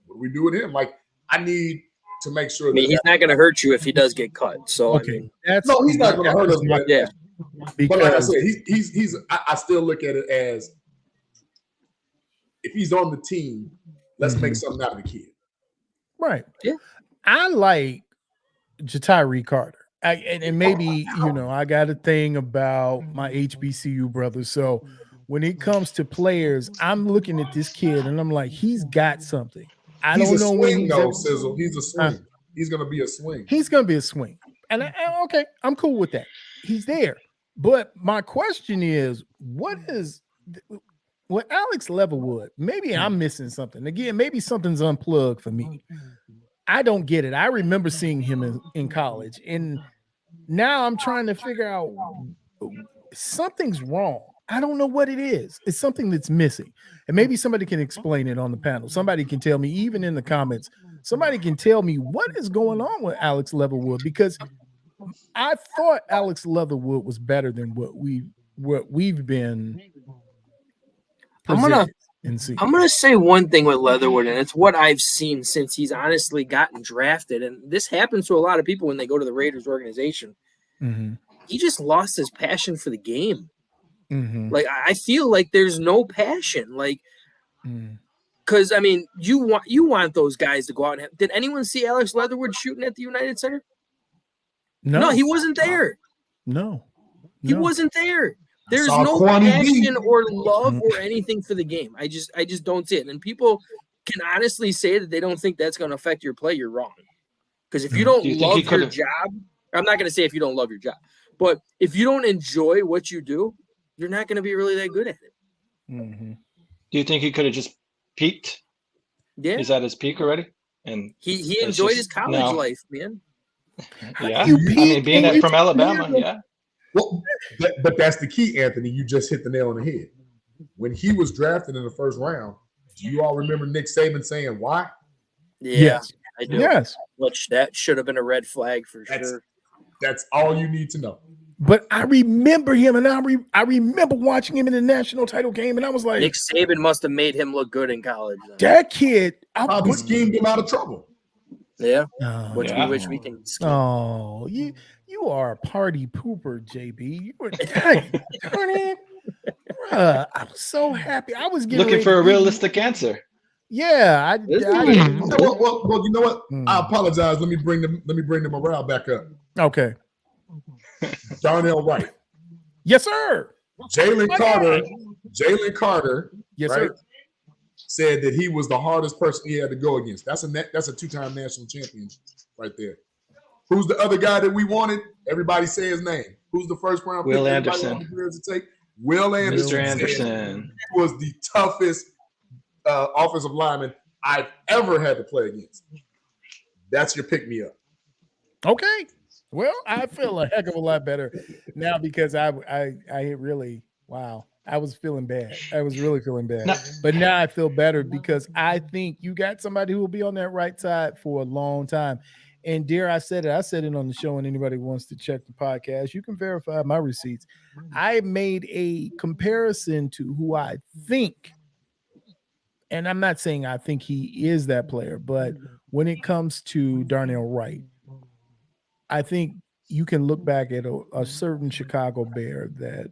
do we do with him? Like I need to make sure. I mean, he's not going to hurt you if he does get cut. So okay. I mean, he's not going to hurt us. But, yeah, but like I said, he's. I still look at it as if he's on the team, let's make something out of the kid. Right. Yeah. I like Jatari Carter. And maybe, I got a thing about my HBCU brothers. So when it comes to players, I'm looking at this kid and I'm like, he's got something. I He's don't a know when swing, he's though, ever, Sizzle. He's a swing. He's going to be a swing. he's going to be a swing. And okay, I'm cool with that. He's there. But my question is, what Alex Leatherwood, maybe I'm missing something. Again, maybe something's unplugged for me. I don't get it. I remember seeing him in college, and now I'm trying to figure out something's wrong. I don't know what it is. It's something that's missing. And maybe somebody can explain it on the panel. Somebody can tell me, even in the comments, somebody can tell me what is going on with Alex Leatherwood, because I thought Alex Leatherwood was better than what we've been presented. I'm gonna say one thing with Leatherwood, and it's what I've seen since he's honestly gotten drafted. And this happens to a lot of people when they go to the Raiders organization. Mm-hmm. He just lost his passion for the game. Mm-hmm. Like, I feel like there's no passion. Like, because I mean, you want those guys to go out and did anyone see Alex Leatherwood shooting at the United Center? No, he wasn't there. No. He wasn't there. There's no passion or love or anything for the game. I just don't see it. And people can honestly say that they don't think that's going to affect your play. You're wrong. Because if you don't love your job, I'm not going to say if you don't love your job, but if you don't enjoy what you do, you're not going to be really that good at it. Mm-hmm. Do you think he could have just peaked? Yeah. He's at his peak already? And he enjoyed his college life, man. Yeah. I mean, being from Alabama, yeah. Well, but that's the key, Anthony. You just hit the nail on the head. When he was drafted in the first round, do you all remember Nick Saban saying why? Yeah, yes. I do. Yes. Which that should have been a red flag for sure. That's all you need to know. But I remember him, and I remember watching him in the national title game, and I was like, Nick Saban must have made him look good in college. That kid probably schemed him out of trouble. Yeah. We wish we can scheme. Oh, you are a party pooper, JB. You were darn it. I'm so happy. I was looking for a realistic answer. Yeah, well, you know what? I apologize. Let me bring the morale back up. Okay. Darnell Wright. Yes, sir. Jalen Carter. Yes, right, sir. said that he was the hardest person he had to go against. That's a two-time national champion right there. Who's the other guy that we wanted? Everybody say his name. Who's the first round pick? Will Anderson. Will Anderson. Mr. Anderson. He was the toughest offensive lineman I've ever had to play against. That's your pick-me-up. Okay. Well, I feel a heck of a lot better now because I really, wow, I was feeling bad. I was really feeling bad. No. But now I feel better because I think you got somebody who will be on that right side for a long time. And dare I said it on the show, and anybody who wants to check the podcast, you can verify my receipts. I made a comparison to who I think, and I'm not saying I think he is that player, but when it comes to Darnell Wright, I think you can look back at a certain Chicago Bear that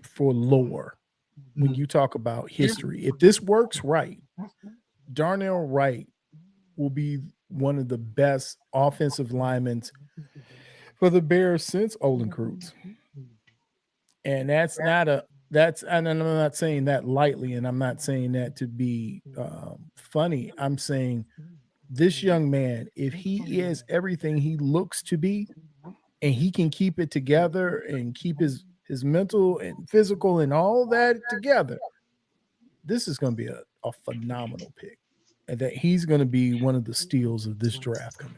for lore, when you talk about history, if this works right, Darnell Wright will be one of the best offensive linemen for the Bears since Olin Kreutz. And and I'm not saying that lightly, and I'm not saying that to be funny. I'm saying this young man, if he is everything he looks to be, and he can keep it together and keep his mental and physical and all that together, this is going to be a phenomenal pick. And that he's going to be one of the steals of this draft coming.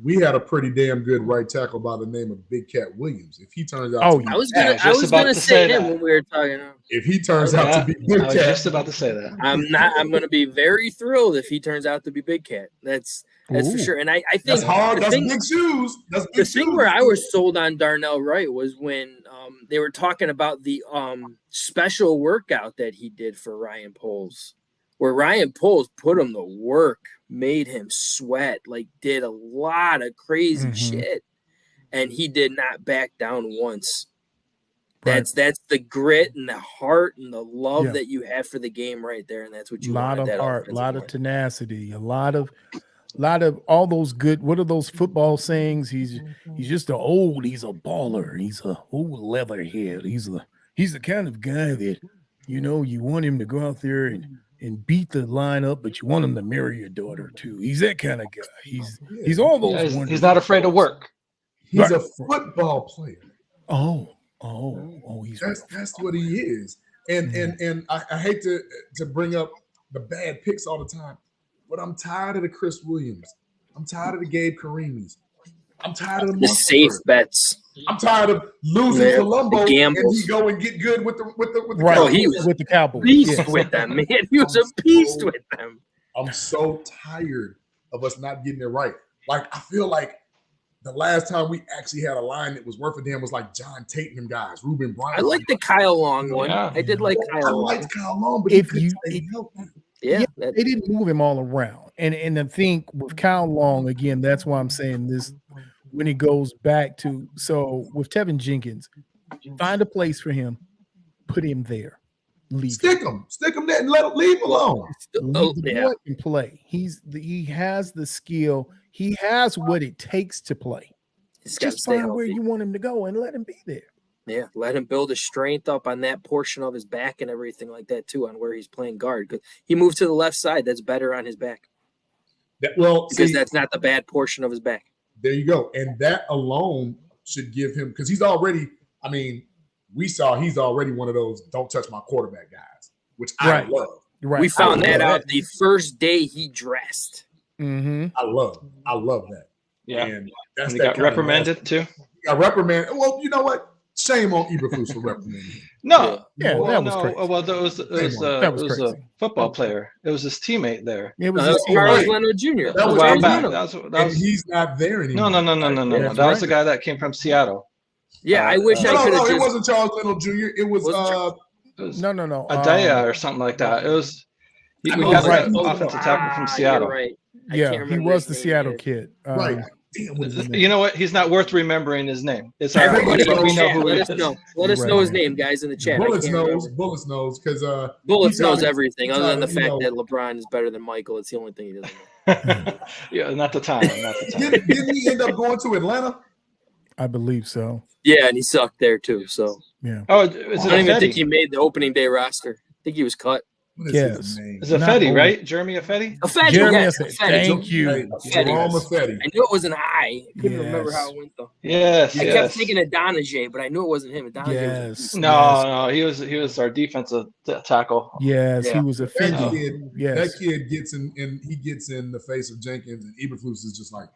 We had a pretty damn good right tackle by the name of Big Cat Williams. If he turns out I was gonna say him when we were talking. If he turns out to be Big Cat, I was just about to say that. I'm gonna be very thrilled if he turns out to be Big Cat. That's for sure. And I think that's hard. That's big shoes. That's big the thing where I was sold on Darnell Wright was when they were talking about the special workout that he did for Ryan Poles, where Ryan Poles put him to work, made him sweat, like did a lot of crazy shit, and he did not back down once. That's the grit and the heart and the love that you have for the game right there, and that's what you want. A lot of heart, a lot of tenacity, a lot of lot of all those good. What are those football sayings? He's just he's a baller. He's a old leatherhead. He's the kind of guy that you want him to go out there and beat the lineup, but you want him to marry your daughter too. He's that kind of guy. He's all those. He's not afraid to work. He's a football player. That's what he is. And I hate to bring up the bad picks all the time, but I'm tired of the Chris Williams. I'm tired of the Gabe Karemis. I'm tired of the safe bets. I'm tired of losing to Lumbo and he go and get good with the right. Cowboys. He was with the Cowboys. Beast with them, man. He was a beast with them. I'm so tired of us not getting it right. Like, I feel like the last time we actually had a line that was worth a damn was like John Tate and them guys, Ruben Bryant. I like the Kyle Long one. Yeah. I did like Kyle Long. I liked Kyle Long, but they didn't move him all around. And I think with Kyle Long, again, that's why I'm saying this when it goes back to, so with Tevin Jenkins, find a place for him, put him there. Stick him there and leave him alone. Leave the boy and play. He has the skill. He has what it takes to play. Just find where you want him to go and let him be there. Yeah, let him build his strength up on that portion of his back and everything like that too, on where he's playing guard. Because he moved to the left side, that's better on his back. Because that's not the bad portion of his back. There you go, and that alone should give him, because he's already. I mean, we saw he's already one of those don't touch my quarterback guys, which I love. Right. We found that out the first day he dressed. Mm-hmm. I love that. Yeah, and that's he got reprimanded too. He got reprimanded. Well, you know what? Shame on Eberflus for reprimanding him. No, that was crazy. Well, it was a football player. It was his teammate there. It was Carlos Leno Jr. That was a while back. That was he's not there anymore. No. That was the guy that came from Seattle. Yeah, I wish I could have. It wasn't Charles Leno Jr. It was no. Adaya or something like that. It was. We got right. an offensive tackle from Seattle. Right. Yeah, he was the Seattle kid. Right. You know what? He's not worth remembering his name. It's everybody in we the know chat. who Let he us is. know. Let us know his name, guys, in the chat. Bullets knows because Bullets knows everything, other than the fact that LeBron is better than Michael. It's the only thing he doesn't know. Yeah, not the time. Didn't he end up going to Atlanta? I believe so. Yeah, and he sucked there too. So yeah. Oh, I don't even think he made the opening day roster. I think he was cut. Yes. It's Affetti, right? Jeremy Affetti? Jeremy yes. Affetti. Thank you. Jerome Affetti. I knew it wasn't I. Couldn't remember how it went though. Yes. I kept thinking of Donajay, but I knew it wasn't him. Donajay was No, he was our defensive tackle. Yes, he was offended. That kid gets in, and he gets in the face of Jenkins, and Eberflus is just like,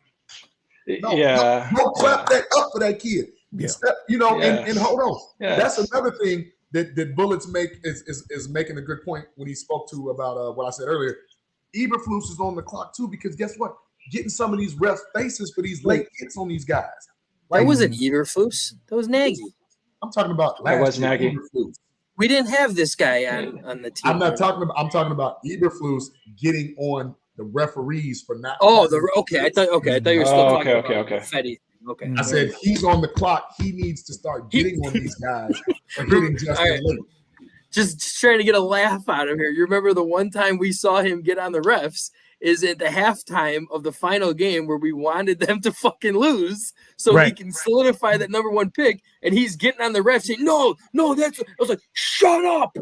don't clap that up for that kid. Yeah. And hold on. Yeah. That's another thing that Bullets make is making a good point when he spoke to about what I said earlier. Eberflus is on the clock too, because guess what? Getting some of these refs faces for these late hits on these guys. That wasn't Eberflus. That was Nagy. I'm talking about that was Nagy. Eberflus. We didn't have this guy on the team. I'm talking about Eberflus getting on the referees for not. Oh, I thought you were still talking about Affetti. Okay. I said he's on the clock. He needs to start getting on these guys and hitting Justin late. Just trying to get a laugh out of here. You remember the one time we saw him get on the refs is at the halftime of the final game where we wanted them to fucking lose so we can solidify that number one pick, and he's getting on the refs saying, no, that's. I was like, shut up.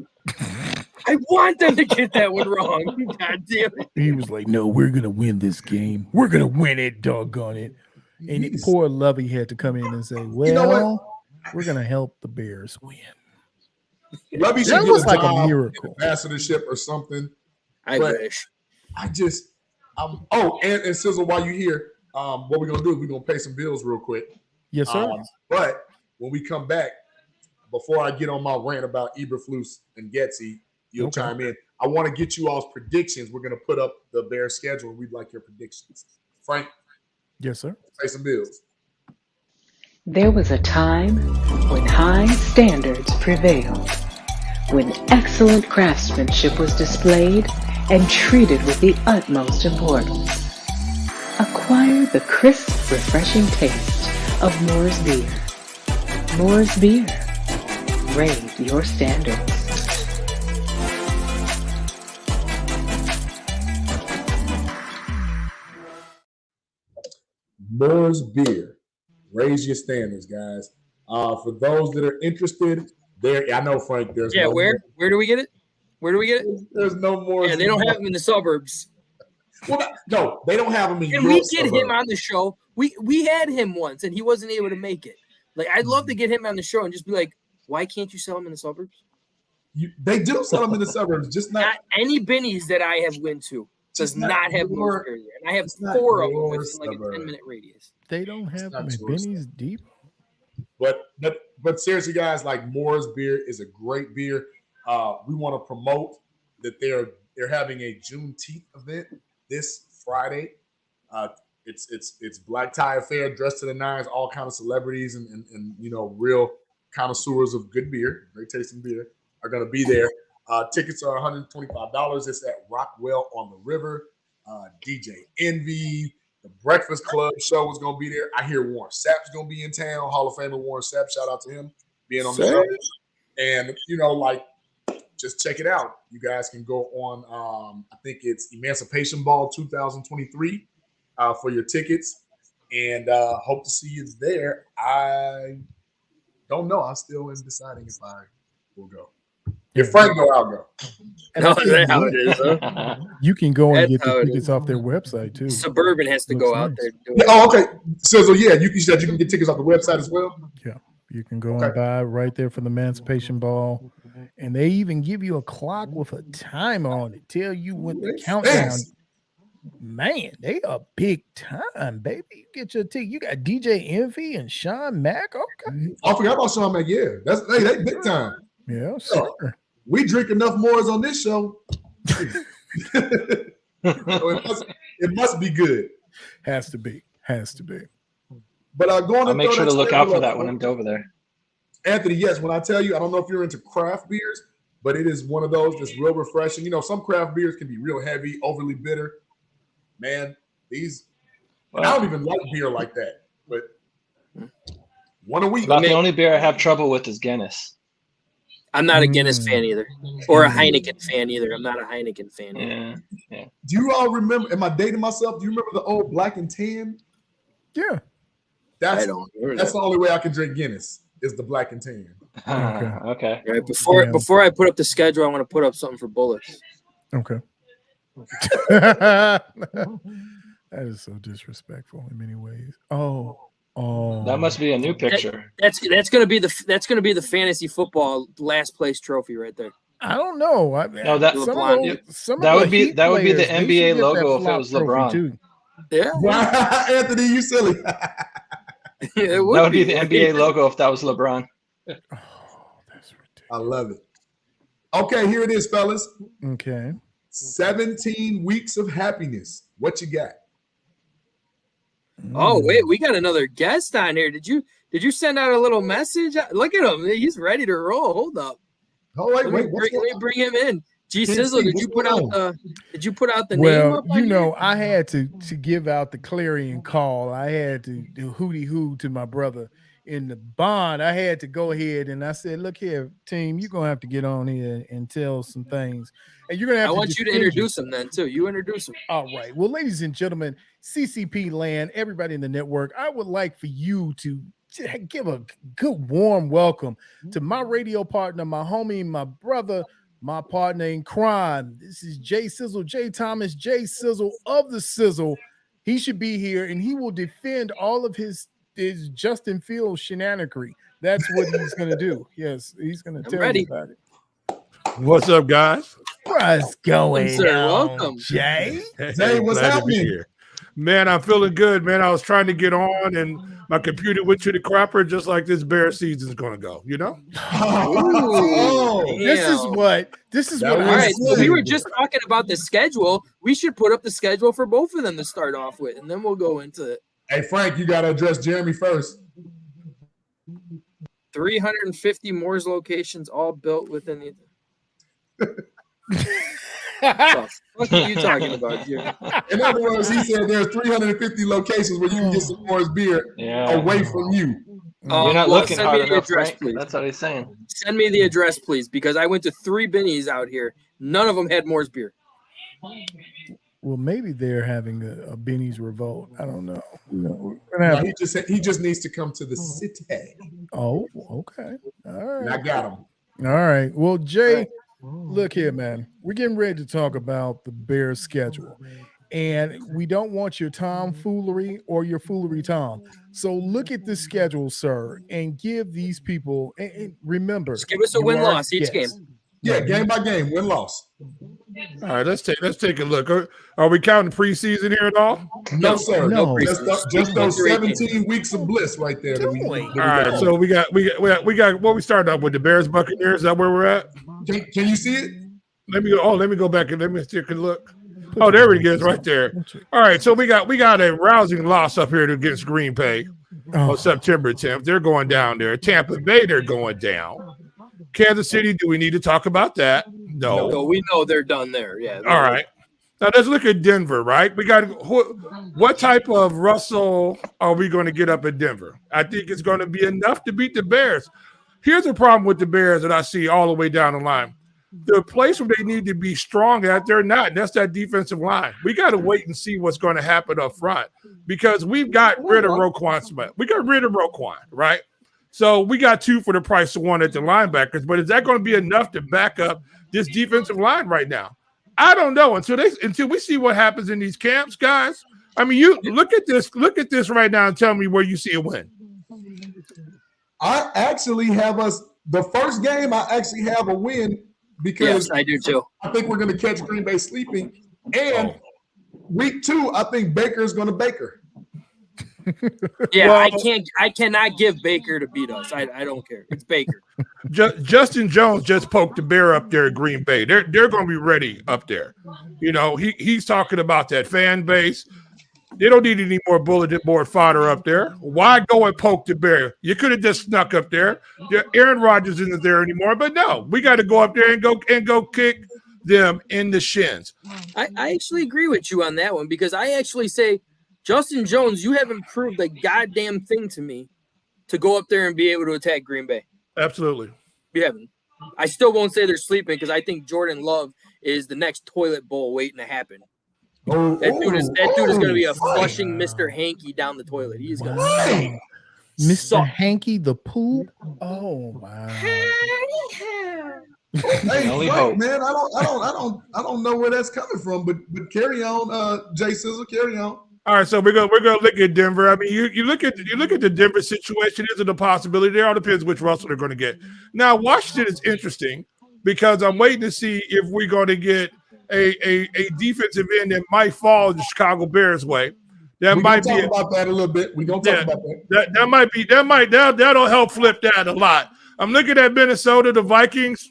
I want them to get that one wrong. God damn it. He was like, no, we're going to win this game. We're going to win it, doggone it. And poor Lovey had to come in and say, well, you know what? We're going to help the Bears win. Lovey should get like a miracle, ambassadorship or something. I wish. And Sizzle, while you're here, what we're going to do is we're going to pay some bills real quick. Yes, sir. But when we come back, before I get on my rant about Eberflus and Getsy, you'll chime in. I want to get you all's predictions. We're going to put up the Bears schedule. We'd like your predictions. Frank? Yes, sir. Pay some bills. There was a time when high standards prevailed, when excellent craftsmanship was displayed and treated with the utmost importance. Acquire the crisp, refreshing taste of Moore's Beer. Moore's Beer. Raise your standards. Moore's Beer. Raise your standards, guys. For those that are interested, I know, Frank, there's no where do we get it? Where do we get it? There's no more. Yeah, they don't have them in the suburbs. Well, no, they don't have them in. Can we get him on the show? We had him once, and he wasn't able to make it. Like, I'd love to get him on the show and just be like, why can't you sell them in the suburbs? They do sell them in the suburbs, just not any Binnies that I have went to does not have Moore's Beer there. And I have 4 of them within like a 10-minute radius. They don't have them in Binnies Deep. But seriously, guys, like Moore's Beer is a great beer. We want to promote that they're having a Juneteenth event this Friday. It's black tie affair, dressed to the nines, all kind of celebrities and real connoisseurs of good beer, great tasting beer, are going to be there. Tickets are $125. It's at Rockwell on the River. DJ Envy, the Breakfast Club show is going to be there. I hear Warren Sapp's going to be in town. Hall of Famer Warren Sapp, shout out to him being on the show. And just check it out. You guys can go on. I think it's Emancipation Ball 2023 for your tickets, and hope to see you there. I don't know. I still am deciding if I will go. If Frank go, I'll go. No, that's how it is. Huh? You can go and get the tickets off their website too. Suburban has to go out there. Oh, okay. So yeah, you said you can get tickets off the website as well. Yeah, you can go and buy right there for the Emancipation Ball, and they even give you a clock with a timer on it. Tell you when the countdown. Man, they are big time, baby. You get your ticket. You got DJ Envy and Sean Mack. Okay. I forgot about Sean Mack. Yeah, they big time. Yeah, sure. We drink enough Moors on this show. So it must be good. Has to be. But I'll make sure to look out for that when I'm over there. Anthony, yes, when I tell you, I don't know if you're into craft beers, but it is one of those that's real refreshing. Some craft beers can be real heavy, overly bitter. Man, I don't even like beer like that, but one a week. About the only beer I have trouble with is Guinness. I'm not a Guinness fan either, or a Heineken fan either. I'm not a Heineken fan either. Yeah. Do you all remember? Am I dating myself? Do you remember the old Black and Tan? Yeah. That's the only way I can drink Guinness is the Black and Tan. Okay. Right, before I put up the schedule, I want to put up something for Bullets. Okay. That is so disrespectful in many ways. Oh, that must be a new picture. That's gonna be the fantasy football last place trophy right there. I don't know. That would be the NBA logo if it was LeBron. Too. Yeah, Anthony, you silly. That would be the NBA logo if that was LeBron. Oh, that's ridiculous. I love it. Okay, here it is, fellas. Okay. 17 weeks of happiness. What you got? Oh, wait, we got another guest on here. Did you send out a little message? Look at him. He's ready to roll. Hold up. Oh, wait. Let me bring him in. G Sizzle, did you put out the name? Well, I had to give out the clarion call. I had to do hooty hoo to my brother in the bond. I had to go ahead and I said, look here, team, you're gonna have to get on here and tell some things. And you're gonna have I want you to introduce him then too. You introduce him. All right. Well, ladies and gentlemen, CCP land, everybody in the network, I would like for you to give a good warm welcome to my radio partner, my homie, my brother, my partner in crime. This is J Sizzle, J Thomas, J Sizzle of the Sizzle. He should be here and he will defend all of his Justin Fields shenanigans. That's what he's going to do. Yes, he's going to tell you about it. What's up, guys? What's going on, Welcome. Jay? Jay, what's happening? Man, I'm feeling good, man. I was trying to get on, and my computer went to the crapper just like this bear season's going to go, you know? This is what all right, so we were just talking about the schedule. We should put up the schedule for both of them to start off with, and then we'll go into it. Hey, Frank, you got to address Jeremy first. 350 Moore's locations, all built within the. What are you talking about, Jeremy? In other words, he said there's 350 locations where you can get some Moore's beer away from you. You're not looking hard enough, address, Frank. please. That's what he's saying. Send me the address, please, because I went to 3 Binnies out here. None of them had Moore's beer. Well, maybe they're having a Benny's revolt. I don't know. No, he just needs to come to the city. Oh, okay. All right. And I got him. All right. Well, Jay, look here, man. We're getting ready to talk about the Bears' schedule. And we don't want your tomfoolery or your foolery, Tom. So look at this schedule, sir, and give these people, and remember. Just give us a win-loss each game. Yeah, game by game, win-loss. All right, let's take a look. Are we counting preseason here at all? No, sir. No. Just those 17 weeks of bliss right there. All right, so we got what we started off with, the Bears Buccaneers. Is that where we're at? Can you see it? Let me go back and let me take a look. Oh, there it is, right there. All right, so we got a rousing loss up here against Green Bay on September 10th. They're going down there. Tampa Bay, they're going down. Kansas City, do we need to talk about that? No, we know they're done there. Yeah. All right. Now let's look at Denver, right? We got what type of Russell are we going to get up at Denver? I think it's going to be enough to beat the Bears. Here's the problem with the Bears that I see all the way down the line. The place where they need to be strong at, they're not. And that's that defensive line. We got to wait and see what's going to happen up front because we've got rid of Roquan Smith. We got rid of Roquan, right? So we got 2 for the price of 1 at the linebackers. But is that going to be enough to back up this defensive line right now? I don't know until we see what happens in these camps, guys. I mean, you look at this right now and tell me where you see a win. I actually have the first game. I actually have a win because yes, I do too. I think we're going to catch Green Bay sleeping, and week 2, I think Baker is going to Baker. Yeah, well, I cannot give Baker to beat us. I don't care. It's Baker. Justin Jones just poked the bear up there at Green Bay. They're going to be ready up there. You know, he's talking about that fan base. They don't need any more bulletin board fodder up there. Why go and poke the bear? You could have just snuck up there. Aaron Rodgers isn't there anymore, but no, we got to go up there and go kick them in the shins. I actually agree with you on that one because I actually say, Justin Jones, you haven't proved a goddamn thing to me to go up there and be able to attack Green Bay. Absolutely. You haven't. I still won't say they're sleeping because I think Jordan Love is the next toilet bowl waiting to happen. That dude is going to be a flushing Mr. Hanky down the toilet. He's going to Mr. Hanky the poop. Oh wow. Hey, fuck, man, I don't know where that's coming from, but carry on, Jay Sizzle, carry on. All right, so we're gonna look at Denver. I mean, you look at the Denver situation. Is it a possibility? There all depends which Russell they're going to get. Now, Washington is interesting because I'm waiting to see if we're going to get a defensive end that might fall the Chicago Bears way. That might be about that a little bit. We're gonna talk about that. That'll help flip that a lot. I'm looking at Minnesota, the Vikings.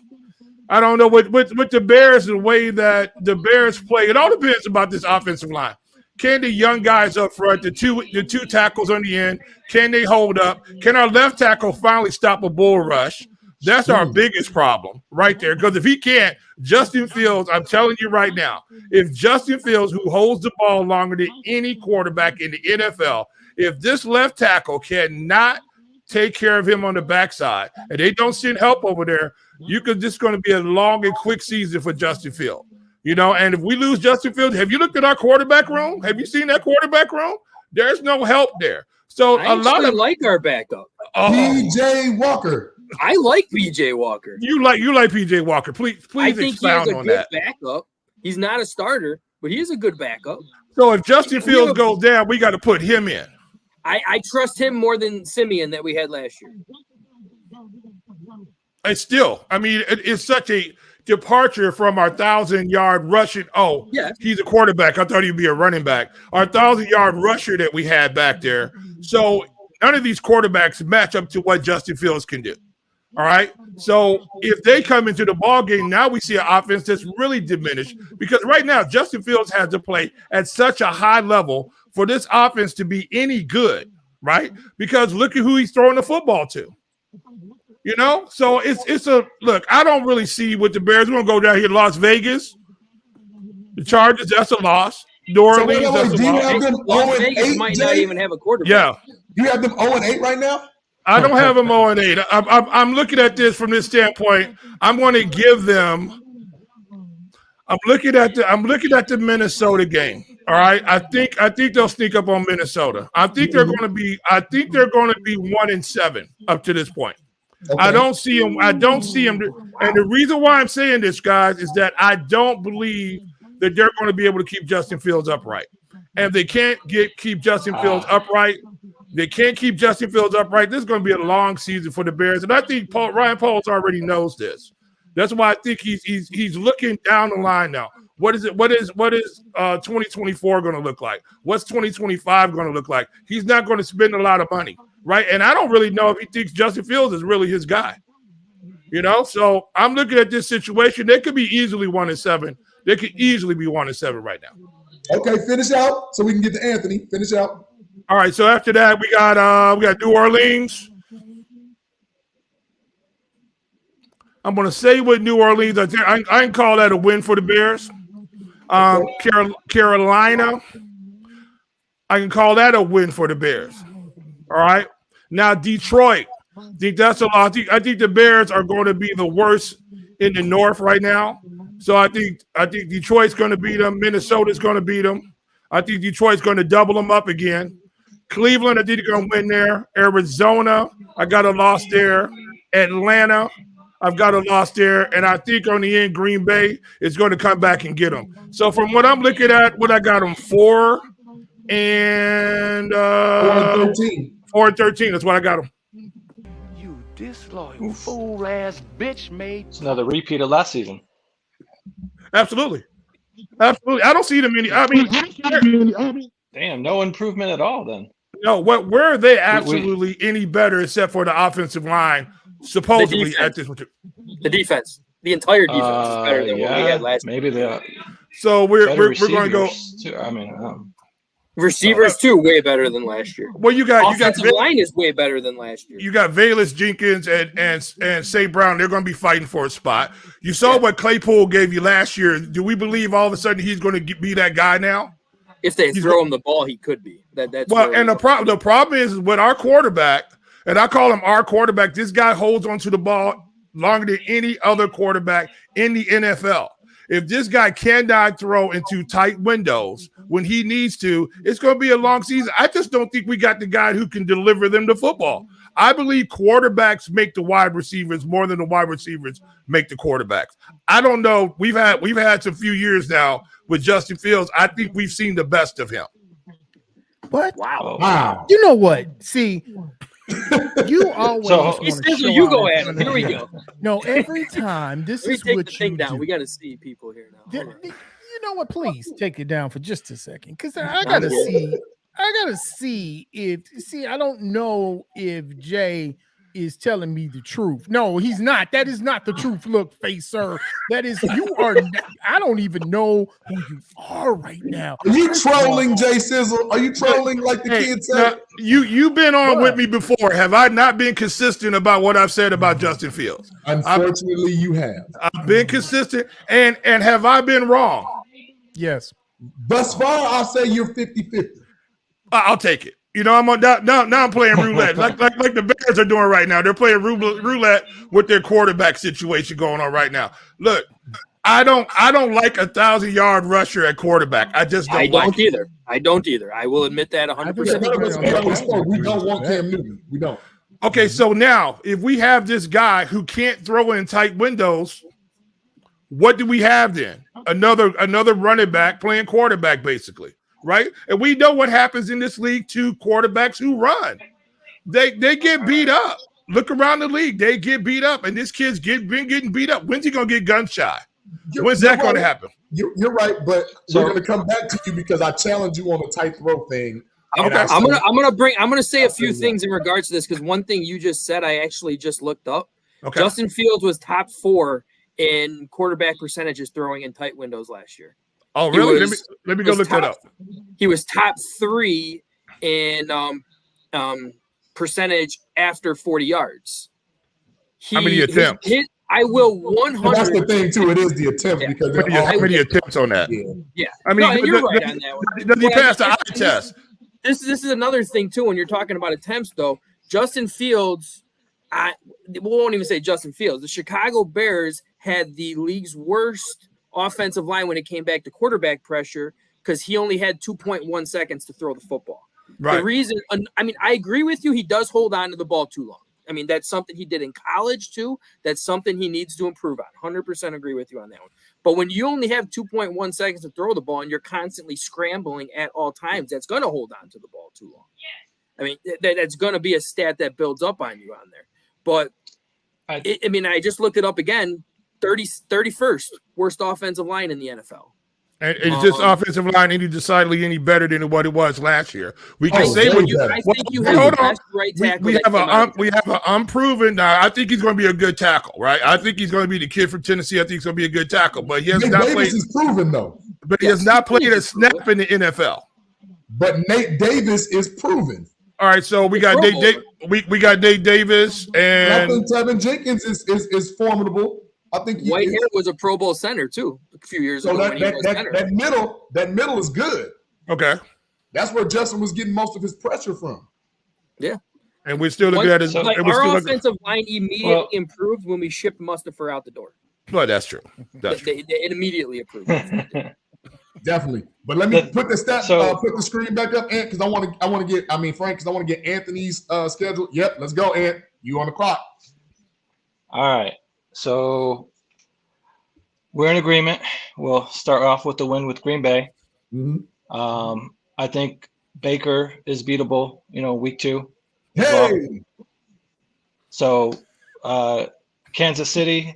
I don't know with the Bears, the way that the Bears play. It all depends about this offensive line. Can the young guys up front, the two tackles on the end, can they hold up? Can our left tackle finally stop a bull rush? That's our biggest problem right there. Because if he can't, Justin Fields, I'm telling you right now, if Justin Fields, who holds the ball longer than any quarterback in the NFL, if this left tackle cannot take care of him on the backside and they don't send help over there, this going to be a long and quick season for Justin Fields. You know, and if we lose Justin Fields, have you looked at our quarterback room? Have you seen that quarterback room? There's no help there. So I like our backup. PJ Walker. I like PJ Walker. You like PJ Walker. Please I think expound he has a on good that. Backup. He's not a starter, but he is a good backup. So if Justin Fields goes down, we got to put him in. I trust him more than Simeon that we had last year. It's still, I mean, it's such a departure from our 1,000-yard rushing. Oh, yeah, he's a quarterback. I thought he'd be a running back. Our 1,000-yard rusher that we had back there. So none of these quarterbacks match up to what Justin Fields can do. All right. So if they come into the ball game, now we see an offense that's really diminished because right now Justin Fields has to play at such a high level for this offense to be any good, right? Because look at who he's throwing the football to. You know, so it's a look. I don't really see what the Bears. We're gonna go down here to Las Vegas. The Chargers, that's a loss. New Orleans, that's a loss. Las Vegas might not even have a quarterback. Yeah, you have them 0-8 right now. I don't have them 0-8. I'm looking at this from this standpoint. I'm going to give them. I'm looking at the Minnesota game. All right, I think they'll sneak up on Minnesota. I think they're going to be 1-7 up to this point. Okay. I don't see them. And the reason why I'm saying this, guys, is that I don't believe that they're going to be able to keep Justin Fields upright. And if they can't keep Justin Fields upright, this is going to be a long season for the Bears. And I think Ryan Poles already knows this. That's why I think he's looking down the line now. What is 2024 going to look like? What's 2025 going to look like? He's not going to spend a lot of money, right? And I don't really know if he thinks Justin Fields is really his guy. So I'm looking at this situation. They could be easily 1-7. They could easily be 1-7 right now. Okay, finish out so we can get to Anthony. Finish out. All right. So after that, we got New Orleans. I'm going to say with New Orleans, I can call that a win for the Bears. Carolina, I can call that a win for the Bears. All right. Now Detroit, I think that's a lot. I think the Bears are going to be the worst in the North right now. So I think Detroit's going to beat them. Minnesota's going to beat them. I think Detroit's going to double them up again. Cleveland, I think they're going to win there. Arizona, I got a loss there. Atlanta, I've got a loss there. And I think on the end, Green Bay is going to come back and get them. So from what I'm looking at, what I got them 4 and 4-13. That's what I got them. You disloyal fool-ass bitch made. It's another repeat of last season. Absolutely. I don't see them any. I mean, damn, no improvement at all then. No, where are they absolutely any better except for the offensive line, supposedly at this? The defense. The entire defense is better than what we had last year. Maybe the So we're going to go. Too. I mean, receivers too, way better than last year. Well, you got line is way better than last year. You got Velus Jenkins and St. Brown. They're going to be fighting for a spot. You saw what Claypool gave you last year. Do we believe all of a sudden he's going to be that guy now? If they throw him the ball, he could be. That's well. And the problem is with our quarterback, and I call him our quarterback. This guy holds onto the ball longer than any other quarterback in the NFL. If this guy cannot throw into tight windows when he needs to, it's going to be a long season. I just don't think we got the guy who can deliver them the football. I believe quarterbacks make the wide receivers more than the wide receivers make the quarterbacks. I don't know. We've had some few years now with Justin Fields. I think we've seen the best of him. What? Wow. You know what? See, you always you go at him. Here we go. No, every time this is what you do. Down. We got to see people here now. You know what? Please take it down for just a second, because I gotta see if. See, I don't know if Jay is telling me the truth. No, he's not. That is not the truth. Look, face sir. That is you are. I don't even know who you are right now. Are you trolling, Jay Sizzle? Are you trolling like the kids say? You've been on with me before. Have I not been consistent about what I've said about Justin Fields? Unfortunately, you have. I've been consistent, and have I been wrong? Yes. Thus far, I'll say you're 50-50. I'll take it. You know, I'm playing roulette like the Bears are doing right now. They're playing roulette with their quarterback situation going on right now. Look, I don't like 1,000-yard rusher at quarterback. I just don't. I don't either. I will admit that 100%. We don't want Cam Newton. We don't. Okay, so now if we have this guy who can't throw in tight windows, what do we have then? Another running back playing quarterback, basically. Right? And we know what happens in this league to quarterbacks who run. They get beat up. Look around the league. They get beat up. And this kid's been getting beat up. When's he going to get gun shy? When's that going to happen? You're right, but we're going to come back to you because I challenge you on the tight throw thing. Okay. I'm gonna say a few things in regards to this, because one thing you just said I actually just looked up. Okay. Justin Fields was top 4 in quarterback percentages throwing in tight windows last year. Oh, really? Let me go look that up. He was top 3 in percentage after 40 yards. How many attempts? I will 100. That's the thing too. It is the attempt because how many attempts on that? Yeah. I mean, you're right on that one. Does he pass the eye test? This is another thing too. When you're talking about attempts, though, Justin Fields. We won't even say Justin Fields. The Chicago Bears had the league's worst offensive line when it came back to quarterback pressure because he only had 2.1 seconds to throw the football. Right. The reason, I mean, I agree with you. He does hold on to the ball too long. I mean, that's something he did in college too. That's something he needs to improve on. 100% agree with you on that one. But when you only have 2.1 seconds to throw the ball and you're constantly scrambling at all times, that's going to hold on to the ball too long. I mean, that's going to be a stat that builds up on you on there. But, I mean, I just looked it up again. 31st worst offensive line in the NFL. And is this offensive line any decidedly any better than what it was last year? We can say what you. I think you have the best right tackle. We have an unproven. Now, I think he's going to be a good tackle, right? I think he's going to be the kid from Tennessee. I think he's going to be a good tackle, but he has Nate not Davis played. is proven though. But he has not played a snap in the NFL. But Nate Davis is proven. All right, so we got we got Nate Davis, and I think Tevin Jenkins is formidable. I think Whitehead was a Pro Bowl center too a few years ago. That middle is good. Okay, that's where Justin was getting most of his pressure from. Yeah, and we're still looking at his. Our offensive line immediately improved when we shipped Mustafa out the door. Well, that's true. It immediately improved. Definitely, but let me put the put the screen back up, Ant, because I want to get. I mean, Frank, because I want to get Anthony's schedule. Yep, let's go, Ant. You on the clock? All right. So we're in agreement. We'll start off with the win with Green Bay. Mm-hmm. I think Baker is beatable, week 2. Hey. So Kansas City,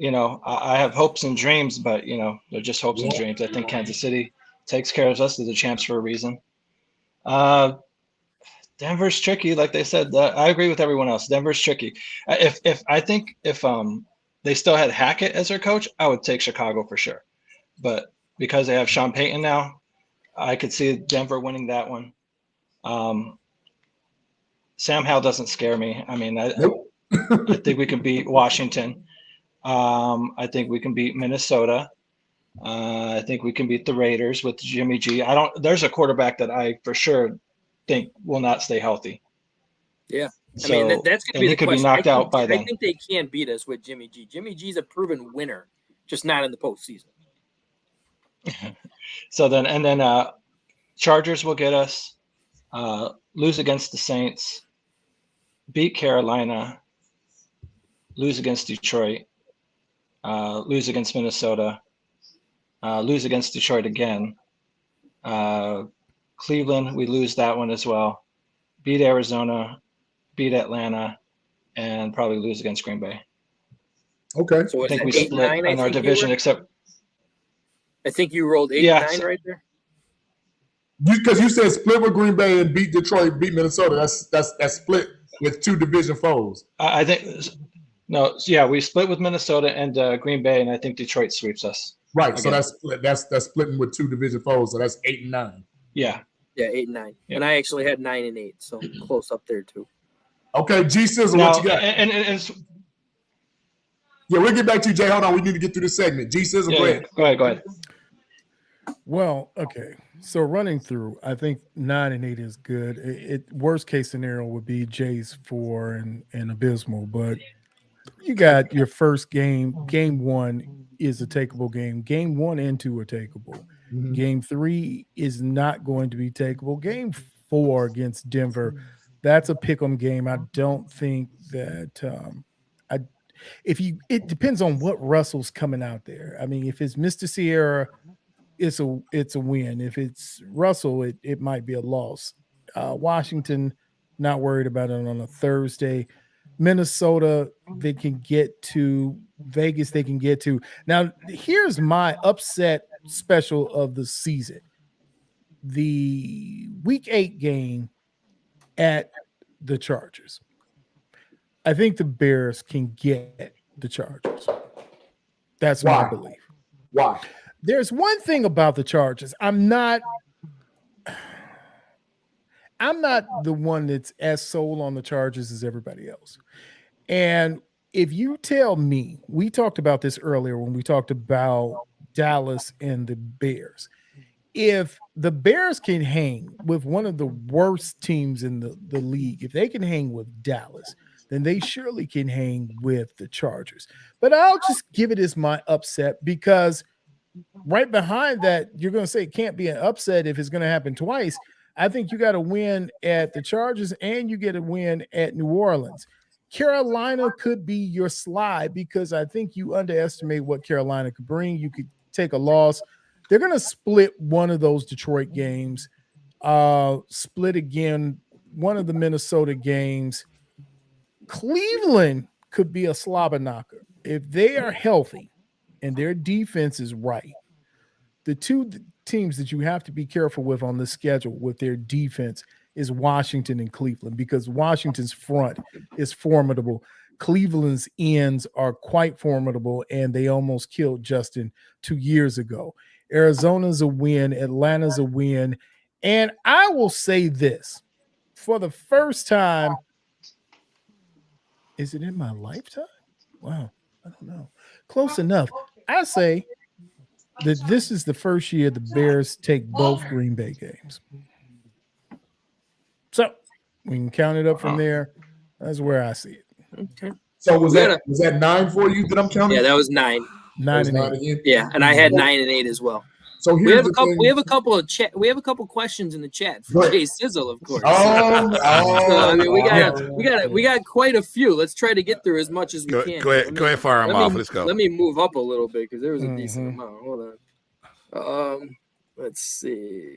I have hopes and dreams, but, they're just hopes and dreams. I think Kansas City takes care of us. They're the champs for a reason. Denver's tricky, like they said. I agree with everyone else. Denver's tricky. If they still had Hackett as their coach, I would take Chicago for sure. But because they have Sean Payton now, I could see Denver winning that one. Sam Howell doesn't scare me. I mean, I think we can beat Washington. I think we can beat Minnesota. I think we can beat the Raiders with Jimmy G. There's a quarterback that I for sure think will not stay healthy. Yeah. So, I mean, that's going to be the could question. Be knocked out by then. I think they can beat us with Jimmy G. Jimmy G's a proven winner, just not in the postseason. So then Chargers will get us, lose against the Saints, beat Carolina, lose against Detroit, lose against Minnesota, lose against Detroit again. Cleveland, we lose that one as well. Beat Arizona, beat Atlanta, and probably lose against Green Bay. Okay. So I think we split in our division, except I think you rolled 8 and 9 right there. Because you said split with Green Bay and beat Detroit, beat Minnesota. That's split with 2 division foes. I think we split with Minnesota and Green Bay, and I think Detroit sweeps us. Right. Again. So that's splitting with 2 division foes. So that's 8 and 9. Yeah. Yeah, 8 and 9. Yeah. And I actually had 9 and 8, so close up there too. Okay, G Sizzle, what you got? And yeah, we'll get back to you, Jay. Hold on, we need to get through this segment. G Sizzle, go ahead. Go ahead. Well, okay. So running through, I think 9 and 8 is good. Worst case scenario would be Jay's 4 and abysmal, but you got your first game. Game 1 is a takeable game. Game 1 and 2 are takeable. Mm-hmm. Game 3 is not going to be takeable. Game 4 against Denver, that's a pick'em game. I don't think that it depends on what Russell's coming out there. I mean, if it's Mr. Sierra, it's a win. If it's Russell, it might be a loss. Washington, not worried about it on a Thursday. Minnesota, they can get to. Vegas, they can get to. Now, here's my upset special of the season. The Week 8 game at the Chargers. I think the Bears can get the Chargers. That's my belief. Why? There's one thing about the Chargers. I'm not the one that's as sold on the Chargers as everybody else. And if you tell me, we talked about this earlier when we talked about Dallas and the Bears. If the Bears can hang with one of the worst teams in the league, if they can hang with Dallas, then they surely can hang with the Chargers. But I'll just give it as my upset because right behind that, you're going to say it can't be an upset if it's going to happen twice. I think you got to win at the Chargers and you get a win at New Orleans. Carolina could be your slide because I think you underestimate what Carolina could bring. You could take a loss. They're going to split one of those Detroit games, split again one of the Minnesota games. Cleveland could be a slobber knocker. If they are healthy and their defense is right, the two teams that you have to be careful with on the schedule with their defense is Washington and Cleveland, because Washington's front is formidable. Cleveland's ends are quite formidable, and they almost killed Justin 2 years ago. Arizona's a win. Atlanta's a win. And I will say this, for the first time, is it in my lifetime? Wow, I don't know. Close enough. I say that this is the first year the Bears take both Green Bay games. So we can count it up from there. That's where I see it. Okay. So was that 9 for you that I'm counting? Yeah, that was 9. 9 and 8. Again? Yeah, and I had 9 and 8 as well. So we have a couple. We have a couple of chat. We have a couple questions in the chat for Jay Sizzle, of course. So, I mean, we got quite a few. Let's try to get through as much as we can. Go ahead, fire them off. Let's go. Let me move up a little bit because there was a decent amount. Hold on. Let's see.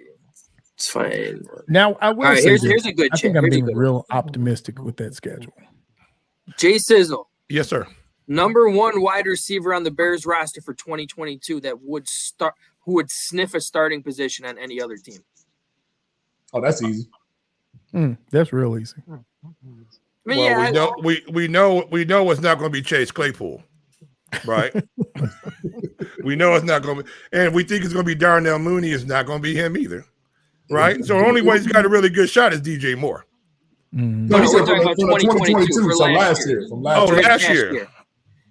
It's fine. Now I will say here's a good. I think I'm being real optimistic with that schedule. Jay Sizzle. Yes, sir. Number 1 wide receiver on the Bears roster for 2022 that would start, who would sniff a starting position on any other team. Oh, that's easy. That's real easy. I mean, we know it's not going to be Chase Claypool, right? We know it's not going to be, and we think it's going to be Darnell Mooney. It's not going to be him either, right? So the only way he's got a really good shot is DJ Moore. No, he's talking about 2022, so last year. From last year.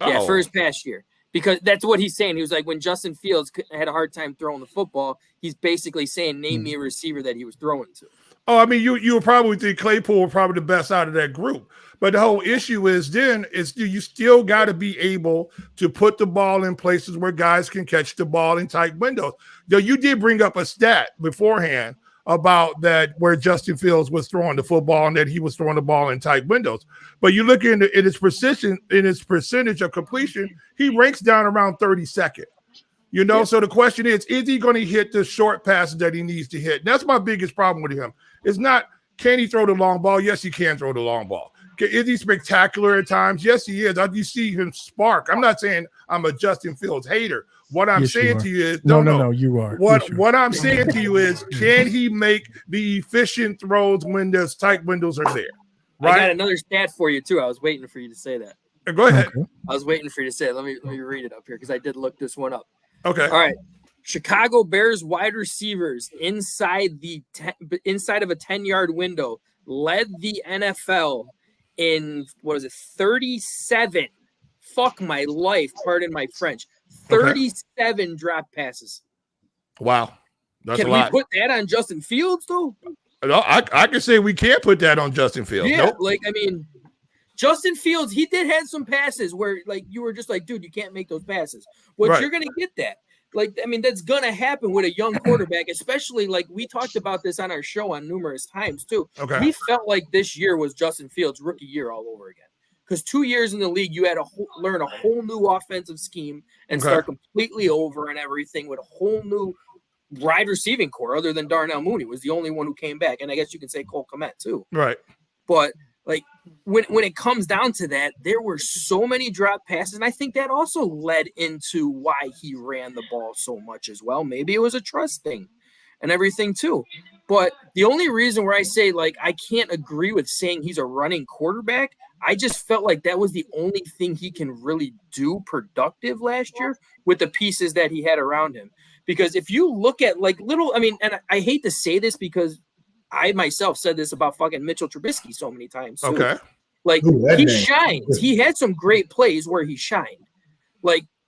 Yeah, for his past year. Because that's what he's saying. He was like, when Justin Fields had a hard time throwing the football, he's basically saying, name me a receiver that he was throwing to. Oh, I mean, you would probably think Claypool was probably the best out of that group. But the whole issue is you still got to be able to put the ball in places where guys can catch the ball in tight windows. Though you did bring up a stat beforehand about that where Justin Fields was throwing the football and that he was throwing the ball in tight windows. But you look in his precision, in his percentage of completion, he ranks down around 32nd. You know, so the question is he going to hit the short passes that he needs to hit? And that's my biggest problem with him. It's not, can he throw the long ball? Yes, he can throw the long ball. Is he spectacular at times? Yes, he is. You see him spark. I'm not saying I'm a Justin Fields hater. What I'm saying to you is no, you are. What I'm saying to you is, can he make the efficient throws when those tight windows are there? Right? I got another stat for you too. I was waiting for you to say that. Go ahead. Okay. I was waiting for you to say it. Let me read it up here because I did look this one up. Okay. All right. Chicago Bears wide receivers inside of a 10-yard window led the NFL in 37. Fuck my life. Pardon my French. 37 drop passes. Wow. That's Can a lot. we put that on Justin Fields though? No, I can say we can't put that on Justin Fields. Yeah, Nope. Justin Fields, he did have some passes where you were just like, dude, you can't make those passes. You're gonna get that. That's gonna happen with a young quarterback, especially we talked about this on our show on numerous times too. Okay. We felt like this year was Justin Fields' rookie year all over again. Because 2 years in the league, you had to learn a whole new offensive scheme and start completely over and everything with a whole new wide receiving core other than Darnell Mooney was the only one who came back. And I guess you can say Cole Kmet too. Right. But when it comes down to that, there were so many drop passes. And I think that also led into why he ran the ball so much as well. Maybe it was a trust thing and everything too. But the only reason where I say I can't agree with saying he's a running quarterback, I just felt like that was the only thing he can really do productive last year with the pieces that he had around him. Because if you look at and I hate to say this because I myself said this about fucking Mitchell Trubisky so many times. Too. Okay. He shines. He had some great plays where he shined.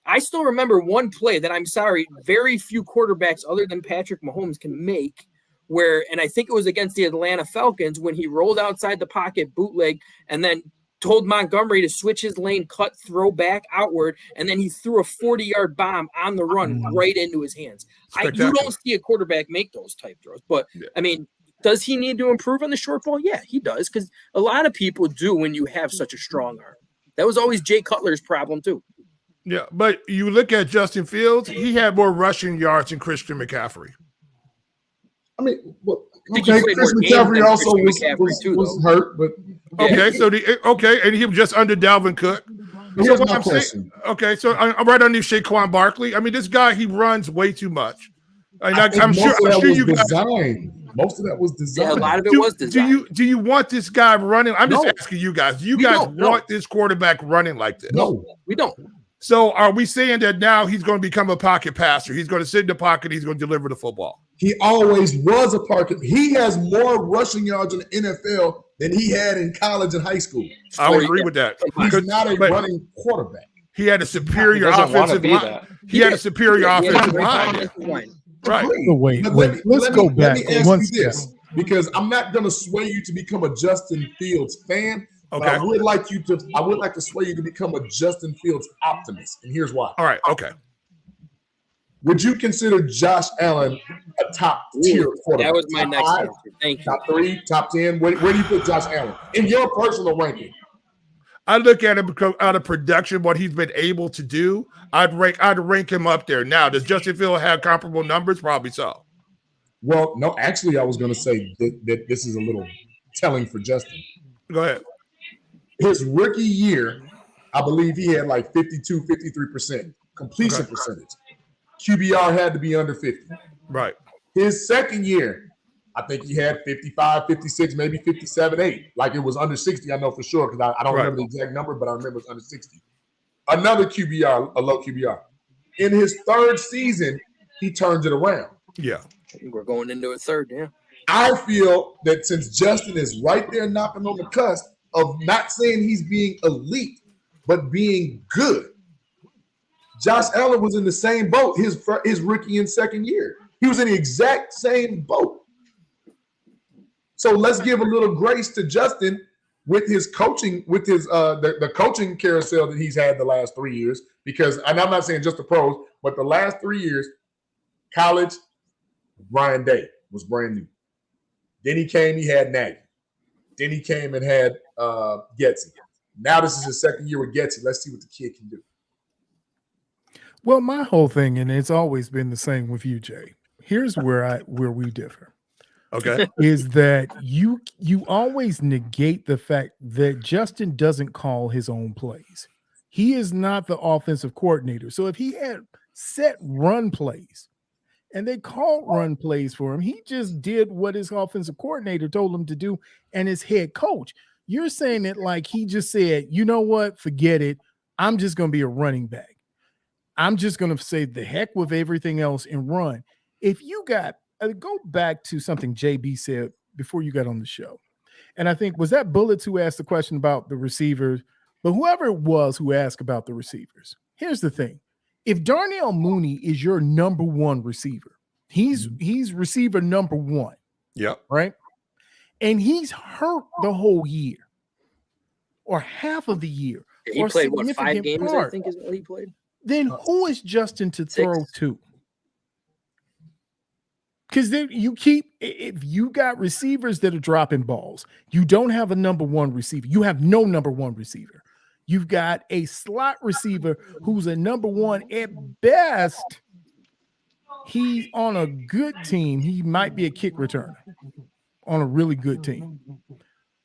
I still remember one play that I'm sorry, very few quarterbacks other than Patrick Mahomes can make and I think it was against the Atlanta Falcons when he rolled outside the pocket, bootleg, and then told Montgomery to switch his lane, cut, throw back outward, and then he threw a 40-yard bomb on the run right into his hands. You don't see a quarterback make those type throws. But, I mean, does he need to improve on the short ball? Yeah, he does, because a lot of people do when you have such a strong arm. That was always Jay Cutler's problem, too. Yeah, but you look at Justin Fields, he had more rushing yards than Christian McCaffrey. I mean, well, okay, Chris McCaffrey also was hurt, but and he was just under Dalvin Cook. Here's my question. Okay, so I'm right underneath Saquon Barkley. I mean, this guy, he runs way too much. I'm sure you guys. Most of that was designed. Yeah, a lot of it was designed. Do you want this guy running? I'm just asking you guys. Do you guys want this quarterback running like this? No, we don't. So are we saying that now he's going to become a pocket passer? He's going to sit in the pocket. He's going to deliver the football. He always was a pocket. He has more rushing yards in the NFL than he had in college and high school. I would agree with that. He's not a running quarterback. He had a superior offensive line. He had a superior offensive line. Right. Wait. Let's go back. Because I'm not going to sway you to become a Justin Fields fan. Okay. But I would like to sway you to become a Justin Fields optimist. And here's why. All right. Okay. Would you consider Josh Allen a top tier quarterback? That was my next answer. Thank you. Top 3, top 10. Where do you put Josh Allen in your personal ranking? I look at him out of production, what he's been able to do. I'd rank him up there. Now, does Justin Fields have comparable numbers? Probably so. Well, no, actually, I was going to say that this is a little telling for Justin. Go ahead. His rookie year, I believe he had like 52, 53% completion percentage. QBR had to be under 50. Right. His second year, I think he had 55, 56, maybe 57, 8. Like it was under 60, I know for sure, because I don't remember the exact number, but I remember it was under 60. Another QBR, a low QBR. In his third season, he turns it around. Yeah. We're going into a third, yeah. I feel that since Justin is right there knocking on the cusp of not saying he's being elite, but being good, Josh Allen was in the same boat his rookie and second year. He was in the exact same boat. So let's give a little grace to Justin with his coaching, with his the coaching carousel that he's had the last 3 years. Because, and I'm not saying just the pros, but the last 3 years, college, Brian Day was brand new. Then he came, he had Nagy. Then he came and had Getsy. Now this is his second year with Getsy. Let's see what the kid can do. Well, my whole thing, and it's always been the same with you, Jay. Here's where we differ. Okay. Is that you always negate the fact that Justin doesn't call his own plays. He is not the offensive coordinator. So if he had set run plays and they called run plays for him, he just did what his offensive coordinator told him to do and his head coach. You're saying it like he just said, you know what, forget it. I'm just going to be a running back. I'm just going to say the heck with everything else and run. If you got go back to something JB said before you got on the show. And I think, was that Bullets who asked the question about the receivers? But whoever it was who asked about the receivers, here's the thing. If Darnell Mooney is your number one receiver, he's receiver number one. Yep. Right? And he's hurt the whole year or half of the year. He played, 5 games, I think is what he played? Then who is Justin to throw to? Because then if you got receivers that are dropping balls, you don't have a number one receiver. You have no number one receiver. You've got a slot receiver who's a number one at best. He's on a good team. He might be a kick returner on a really good team.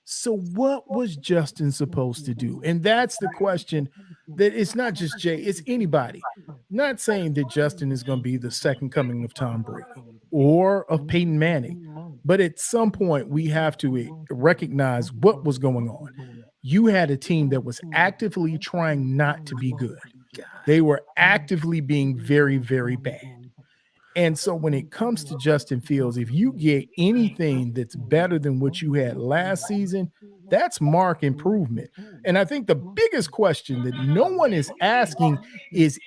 So what was Justin supposed to do? And that's the question that it's not just Jay, it's anybody. Not saying that Justin is going to be the second coming of Tom Brady or of Peyton Manning, but at some point we have to recognize what was going on. You had a team that was actively trying not to be good. They were actively being very, very bad. And so when it comes to Justin Fields, if you get anything that's better than what you had last season, that's marked improvement. And I think the biggest question that no one is asking is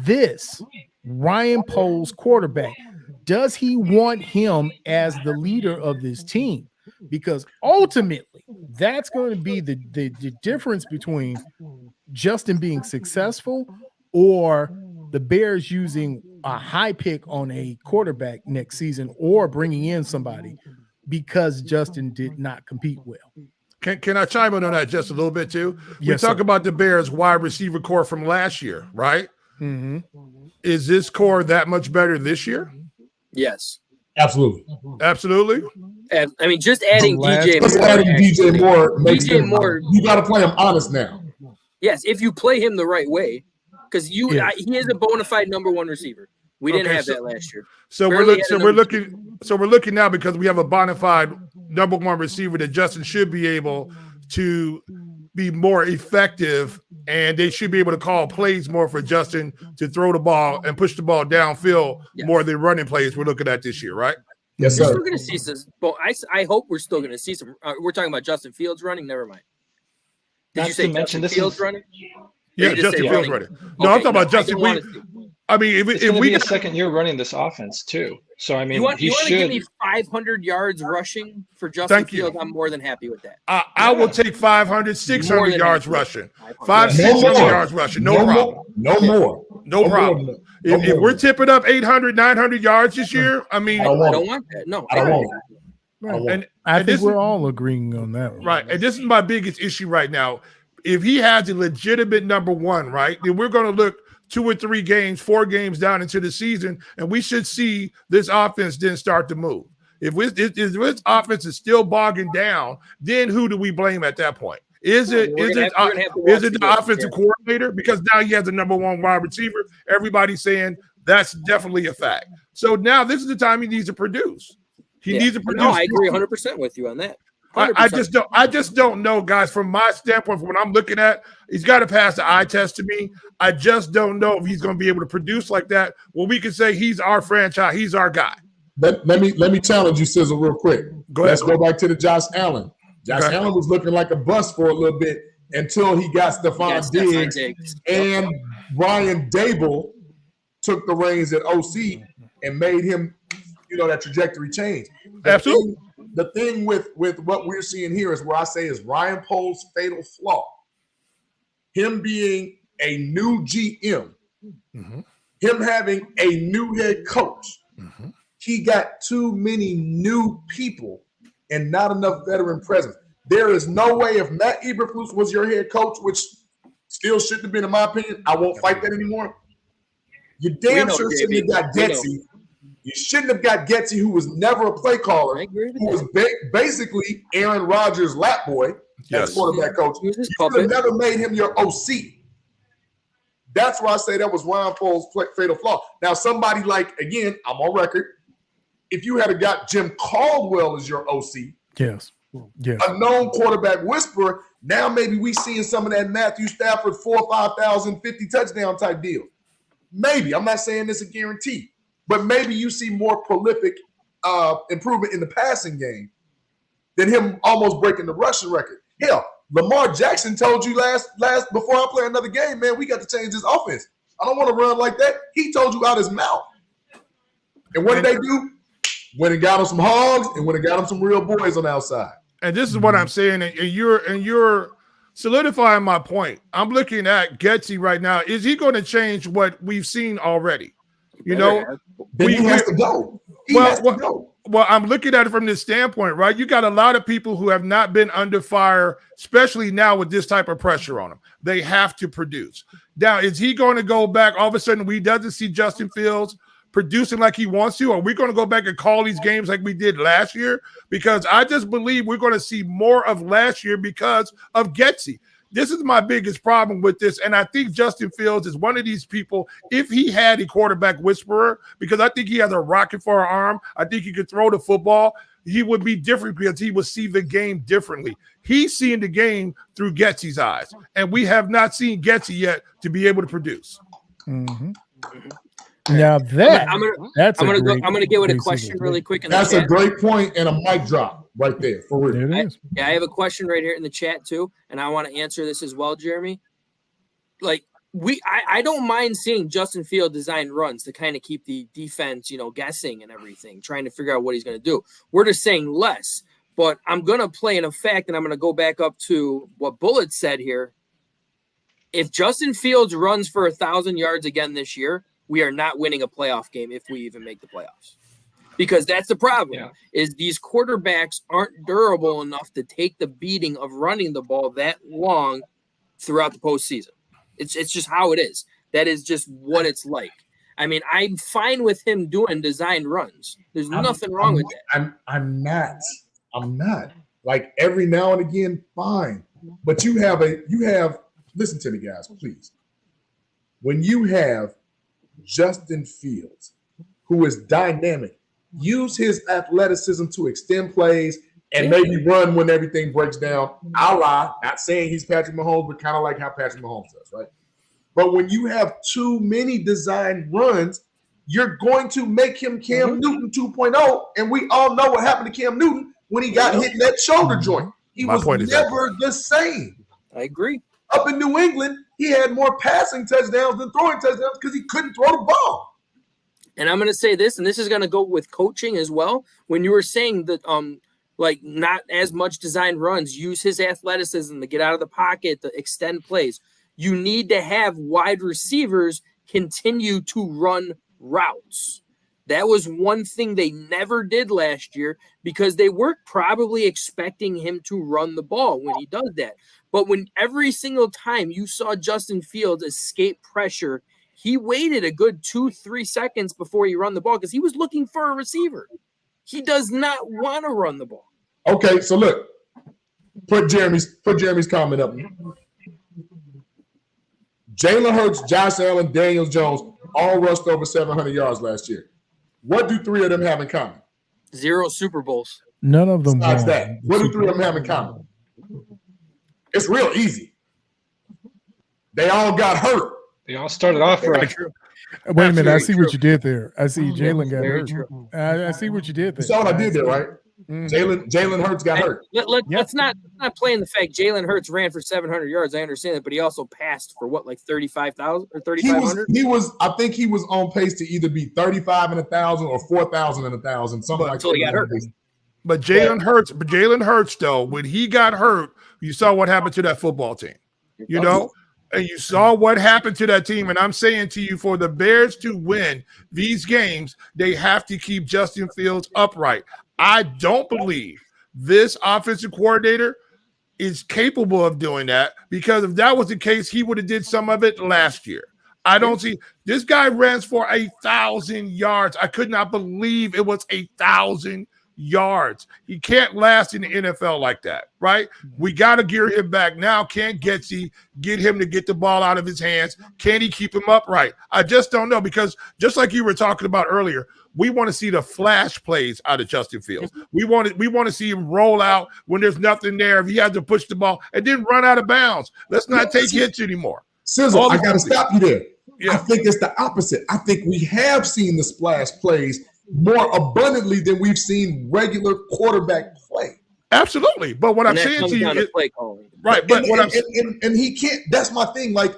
this Ryan Poles quarterback? Does he want him as the leader of this team? Because ultimately, that's going to be the difference between Justin being successful or the Bears using a high pick on a quarterback next season or bringing in somebody because Justin did not compete well. Can I chime in on that just a little bit too? Yes, we talk sir. about the Bears wide receiver core from last year, right? Mm-hmm. Is this core that much better this year? Yes. Absolutely. Absolutely. I mean, just adding DJ Just Moore. adding DJ Moore makes DJ him, Moore. you got to play him honest now. Yes, if you play him the right way, because he is a bona fide number one receiver. We didn't have that last year. So we're looking now because we have a bona fide number one receiver that Justin should be able to be more effective, and they should be able to call plays more for Justin to throw the ball and push the ball downfield more than running plays we're looking at this year, right? Yes, We're sir. still going to see this. But I hope we're still going to see some. We're talking about Justin Fields running. Never mind. Did you say Justin Fields running? Yeah, Justin Fields running. No, I'm talking about Justin. I mean, it's going to be a second year running this offense too. So I mean, you want to should give me 500 yards rushing for Justin Fields? I'm more than happy with that. I will take 500, 600 yards rushing. 600 yards rushing. No problem. No more. No problem. If we're tipping up 800, 900 yards this year, I mean, I don't want that. No, I don't want that. Right. I think we're all agreeing on that one. Right. And this is my biggest issue right now. If he has a legitimate number one, right, then we're going to look 2 or 3 games, 4 games down into the season, and we should see this offense then start to move. If this offense is still bogging down, then who do we blame at that point? Is it the offensive coordinator? Because now he has the number one wide receiver. Everybody's saying that's definitely a fact. So now this is the time he needs to produce. He needs to produce. No, I agree 100% with you on that. I just don't know, guys. From my standpoint, from what I'm looking at, he's got to pass the eye test to me. I just don't know if he's going to be able to produce like that. Well, we can say he's our franchise, he's our guy. Let me challenge you, Sizzle, real quick. Let's go back to the Josh Allen. Josh Allen was looking like a bust for a little bit until he got Stephon Diggs and Brian Dable took the reins at OC and made him, that trajectory change. Absolutely. The thing with what we're seeing here is where I say is Ryan Pohl's fatal flaw. Him being a new GM, him having a new head coach, he got too many new people and not enough veteran presence. There is no way if Matt Eberflus was your head coach, which still shouldn't have been, in my opinion, I won't fight that anymore. You damn sure shouldn't have got Getsy. You shouldn't have got Getsy, who was never a play caller, who was basically Aaron Rodgers' lap boy as quarterback coach. You should have never made him your OC. That's why I say that was Ryan Pohl's fatal flaw. Now, somebody like, again, I'm on record, if you had got Jim Caldwell as your OC, a known quarterback whisperer, now maybe we seeing some of that Matthew Stafford 4,000 or 5,000, 50 touchdown type deal. Maybe. I'm not saying this a guarantee. But maybe you see more prolific improvement in the passing game than him almost breaking the rushing record. Hell, Lamar Jackson told you last before I play another game, man, we got to change this offense. I don't want to run like that. He told you out his mouth. And what did they do? Went and got him some hogs and went and got him some real boys on the outside. And this is what I'm saying, and you're solidifying my point. I'm looking at Getsy right now. Is he going to change what we've seen already? Then he has to go. Well, I'm looking at it from this standpoint, right? You got a lot of people who have not been under fire, especially now with this type of pressure on them. They have to produce. Now, is he going to go back? All of a sudden, we doesn't see Justin Fields producing like he wants to? Are we going to go back and call these games like we did last year? Because I just believe we're going to see more of last year because of Getsy. This is my biggest problem with this, and I think Justin Fields is one of these people, if he had a quarterback whisperer, because I think he has a rocket for an arm, I think he could throw the football, he would be different because he would see the game differently. He's seeing the game through Getsy's eyes, and we have not seen Getsy yet to be able to produce. Now I'm gonna get with a question really quick. That's a great point and a mic drop right there for real. I have a question right here in the chat too, and I want to answer this as well, Jeremy. Like I don't mind seeing Justin Field design runs to kind of keep the defense, guessing and everything, trying to figure out what he's going to do. We're just saying less. But I'm going to play in effect, and I'm going to go back up to what Bullet said here. If Justin Fields runs for 1,000 yards again this year, we are not winning a playoff game if we even make the playoffs. Because that's the problem, is these quarterbacks aren't durable enough to take the beating of running the ball that long throughout the postseason. It's just how it is. That is just what it's like. I mean, I'm fine with him doing design runs. There's nothing wrong with that. I'm not. Like every now and again, fine. But you have listen to me, guys, please. When you have Justin Fields, who is dynamic, use his athleticism to extend plays and maybe run when everything breaks down. Not saying he's Patrick Mahomes, but kind of like how Patrick Mahomes does, right? But when you have too many design runs, you're going to make him Cam Newton 2.0, and we all know what happened to Cam Newton when he got hit in that shoulder joint. He was never the same. I agree. Up in New England, he had more passing touchdowns than throwing touchdowns because he couldn't throw the ball. And I'm going to say this, and this is going to go with coaching as well. When you were saying that, like not as much design runs, use his athleticism to get out of the pocket, to extend plays. You need to have wide receivers continue to run routes. That was one thing they never did last year because they were probably expecting him to run the ball when he does that. But when every single time you saw Justin Fields escape pressure, he waited a good 2-3 seconds before he run the ball because he was looking for a receiver. He does not want to run the ball. Okay, so look, put Jeremy's comment up. Jalen Hurts, Josh Allen, Daniel Jones all rushed over 700 yards last year. What do three of them have in common? 0 Super Bowls. None of them. Besides that, what do three of them have in common? It's real easy. They all got hurt. They all started off right. Wait a minute. I see what you did there. I see Jalen got hurt. I see what you did there. You saw what I did there, right? Jalen Hurts got hurt. Let's not play in the fact Jalen Hurts ran for 700 yards. I understand that, but he also passed for what, like 35,000 or 3,500? I think he was on pace to either be 35 and 1,000 or 4,000 and 1,000, something like that. Until he got hurt. But Jalen Hurts, though, when he got hurt, you saw what happened to that football team. You know? And you saw what happened to that team. And I'm saying to you, for the Bears to win these games, they have to keep Justin Fields upright. I don't believe this offensive coordinator is capable of doing that, because if that was the case, he would have did some of it last year. I don't see this guy runs for 1,000 yards. I could not believe it was 1,000 yards. He can't last in the NFL like that, right? We got to gear him back now. Can Getsy get him to get the ball out of his hands? Can he keep him upright? I just don't know, because just like you were talking about earlier, we want to see the flash plays out of Justin Fields. We want to see him roll out when there's nothing there. If he has to push the ball and then run out of bounds, let's not take hits anymore. Sizzle, I got to stop you there. Yeah. I think it's the opposite. I think we have seen the splash plays more abundantly than we've seen regular quarterback play. Absolutely. But what I'm saying to you is play calling. Right. But and he can't, that's my thing. Like,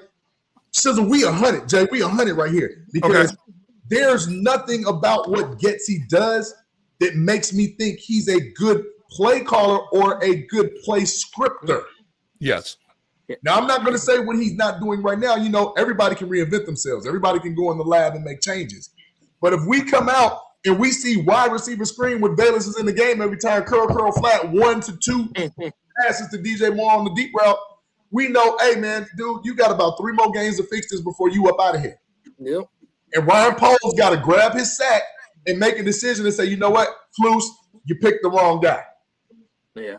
Sizzle, we 100, Jay. We 100 right here. Because there's nothing about what Getsy does that makes me think he's a good play caller or a good play scripter. Yes. Now, I'm not going to say what he's not doing right now. You know, everybody can reinvent themselves. Everybody can go in the lab and make changes. But if we come out and we see wide receiver screen with Bayless is in the game every time, curl flat, 1 to 2 passes to DJ Moore on the deep route, we know, hey, man, dude, you got about 3 more games to fix this before you up out of here. Yep. And Ryan Poles got to grab his sack and make a decision and say, you know what, Flus, you picked the wrong guy. Yeah.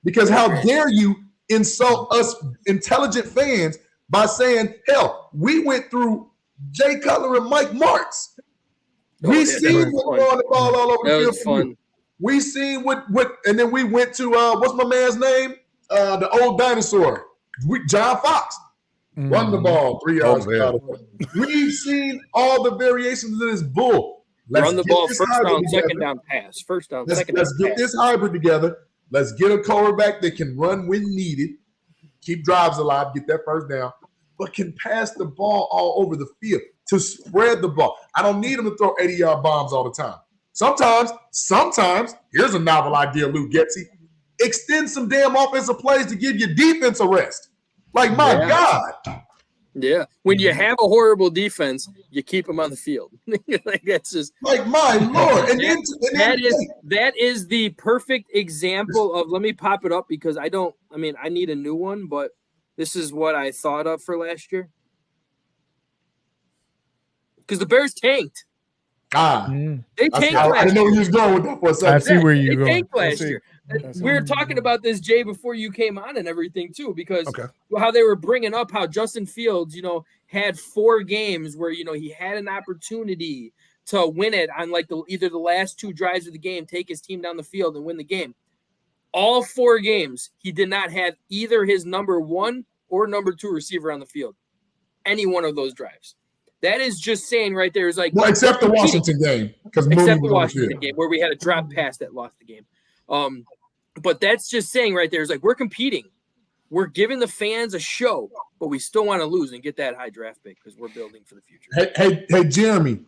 Because how dare you insult us intelligent fans by saying, hell, we went through Jay Cutler and Mike Martz. We seen what throwing the ball all over the field. Fun. We seen what, and then we went to what's my man's name? The old dinosaur, John Fox. Run the ball 3 yards. We've seen all the variations of this bull. Run the ball, first down, second down pass. First down, second down pass. Let's get this hybrid together. Let's get a quarterback that can run when needed, keep drives alive, get that first down, but can pass the ball all over the field to spread the ball. I don't need him to throw 80-yard bombs all the time. Sometimes, here's a novel idea, Lou Getzey. Extend some damn offensive plays to give your defense a rest. Like, my God. Yeah. When you have a horrible defense, you keep them on the field. Like, that's just like, my Lord. And that is the perfect example of, let me pop it up because I need a new one, but this is what I thought of for last year. Because the Bears tanked. They tanked last year. I didn't know where you was going with that for a second. I see where you're going. They tanked last year. We were talking about this, Jay, before you came on and everything, too, because how they were bringing up how Justin Fields, had 4 games where, he had an opportunity to win it on like either the last 2 drives of the game, take his team down the field and win the game. All 4 games, he did not have either his number 1 or number 2 receiver on the field. Any one of those drives. That is just saying right there is like, well, except the Washington game, except the Washington game where we had a drop pass that lost the game. But that's just saying right there is like, we're competing, we're giving the fans a show, but we still want to lose and get that high draft pick because we're building for the future. Hey, Jeremy,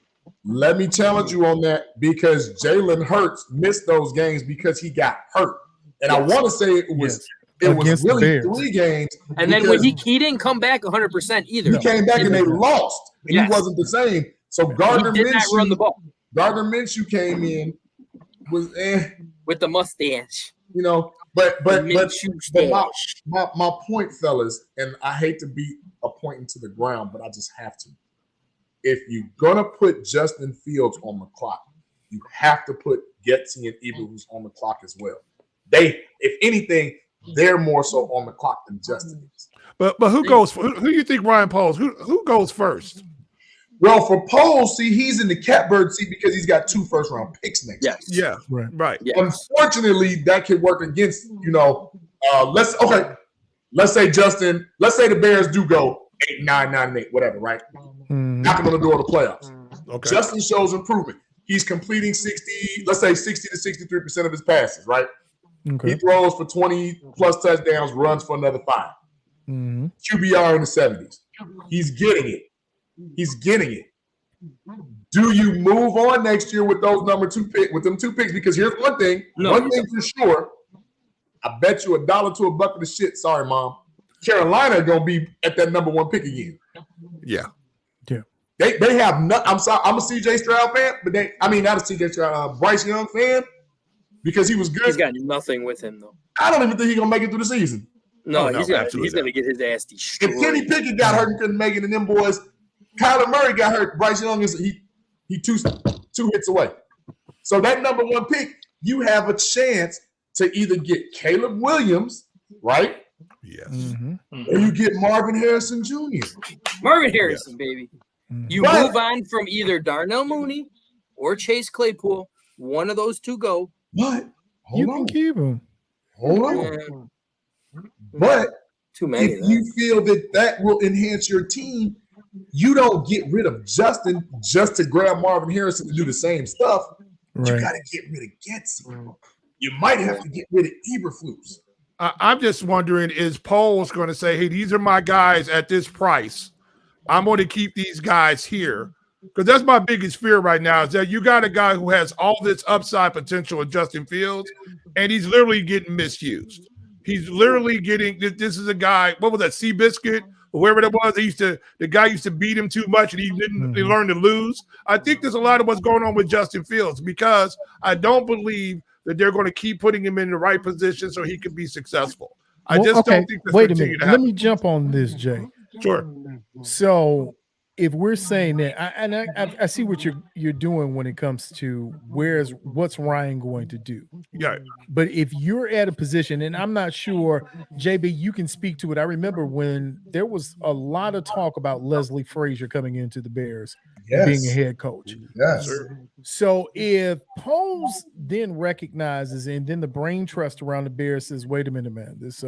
let me challenge you on that because Jalen Hurts missed those games because he got hurt, and I want to say it was really 3 games. And then when he didn't come back 100% either. He came back and they lost. And he wasn't the same. So Gardner Minshew run the ball. Gardner Minshew came in with the mustache. But my point, fellas, and I hate to beat a point into the ground, but I just have to. If you're gonna put Justin Fields on the clock, you have to put Getsy and Eberflus on the clock as well. If anything, they're more so on the clock than Justin is. But who goes? Who do you think Ryan Poles? Who goes first? Well, for Poles, see, he's in the catbird seat because he's got 2 first-round picks next year. Yeah, right. Yeah. Unfortunately, that could work against, let's say the Bears do go 8, 9, 9, and 8, whatever, right? Knocking on the door of the playoffs. Okay. Justin shows improvement. He's completing 60 to 63% of his passes, right? Okay. He throws for 20-plus touchdowns, runs for another 5. QBR in the 70s. He's getting it. Do you move on next year with those them 2 picks? Because here's one thing. One thing for sure. I bet you $1 to a bucket of shit. Sorry, Mom. Carolina gonna be at that number 1 pick again. Yeah. They have I'm sorry. I'm a CJ Stroud fan, but not a CJ Stroud. Bryce Young fan because he was good. He's got nothing with him though. I don't even think he's gonna make it through the season. No, he's gonna get his ass destroyed. If Kenny Pickett got hurt and couldn't make it, and them boys. Kyler Murray got hurt. Bryce Young is he 2 hits away. So that number 1 pick, you have a chance to either get Caleb Williams, right? Yes. Or you get Marvin Harrison Jr. Marvin Harrison, baby. You move on from either Darnell Mooney or Chase Claypool. One of those 2 go. But you can keep him. Hold on. But too many. If you feel that will enhance your team, you don't get rid of Justin just to grab Marvin Harrison to do the same stuff. Right. You got to get rid of Getsy. You might have to get rid of Eberflus. I'm just wondering, is Poles going to say, hey, these are my guys at this price. I'm going to keep these guys here. Because that's my biggest fear right now is that you got a guy who has all this upside potential in Justin Fields, and he's literally getting misused. He's literally getting – this is a guy – what was that, Seabiscuit? Whoever that was, the guy used to beat him too much, and he learned to lose. I think there's a lot of what's going on with Justin Fields because I don't believe that they're going to keep putting him in the right position so he can be successful. I don't think that's wait a minute. Let me jump on this, Jay. Sure. So if we're saying that, I see what you're doing when it comes to what's Ryan going to do. Yeah. But if you're at a position, and I'm not sure, JB, you can speak to it. I remember when there was a lot of talk about Leslie Frazier coming into the Bears, being a head coach. Yes. So if Poles then recognizes, and then the brain trust around the Bears says, wait a minute, man, this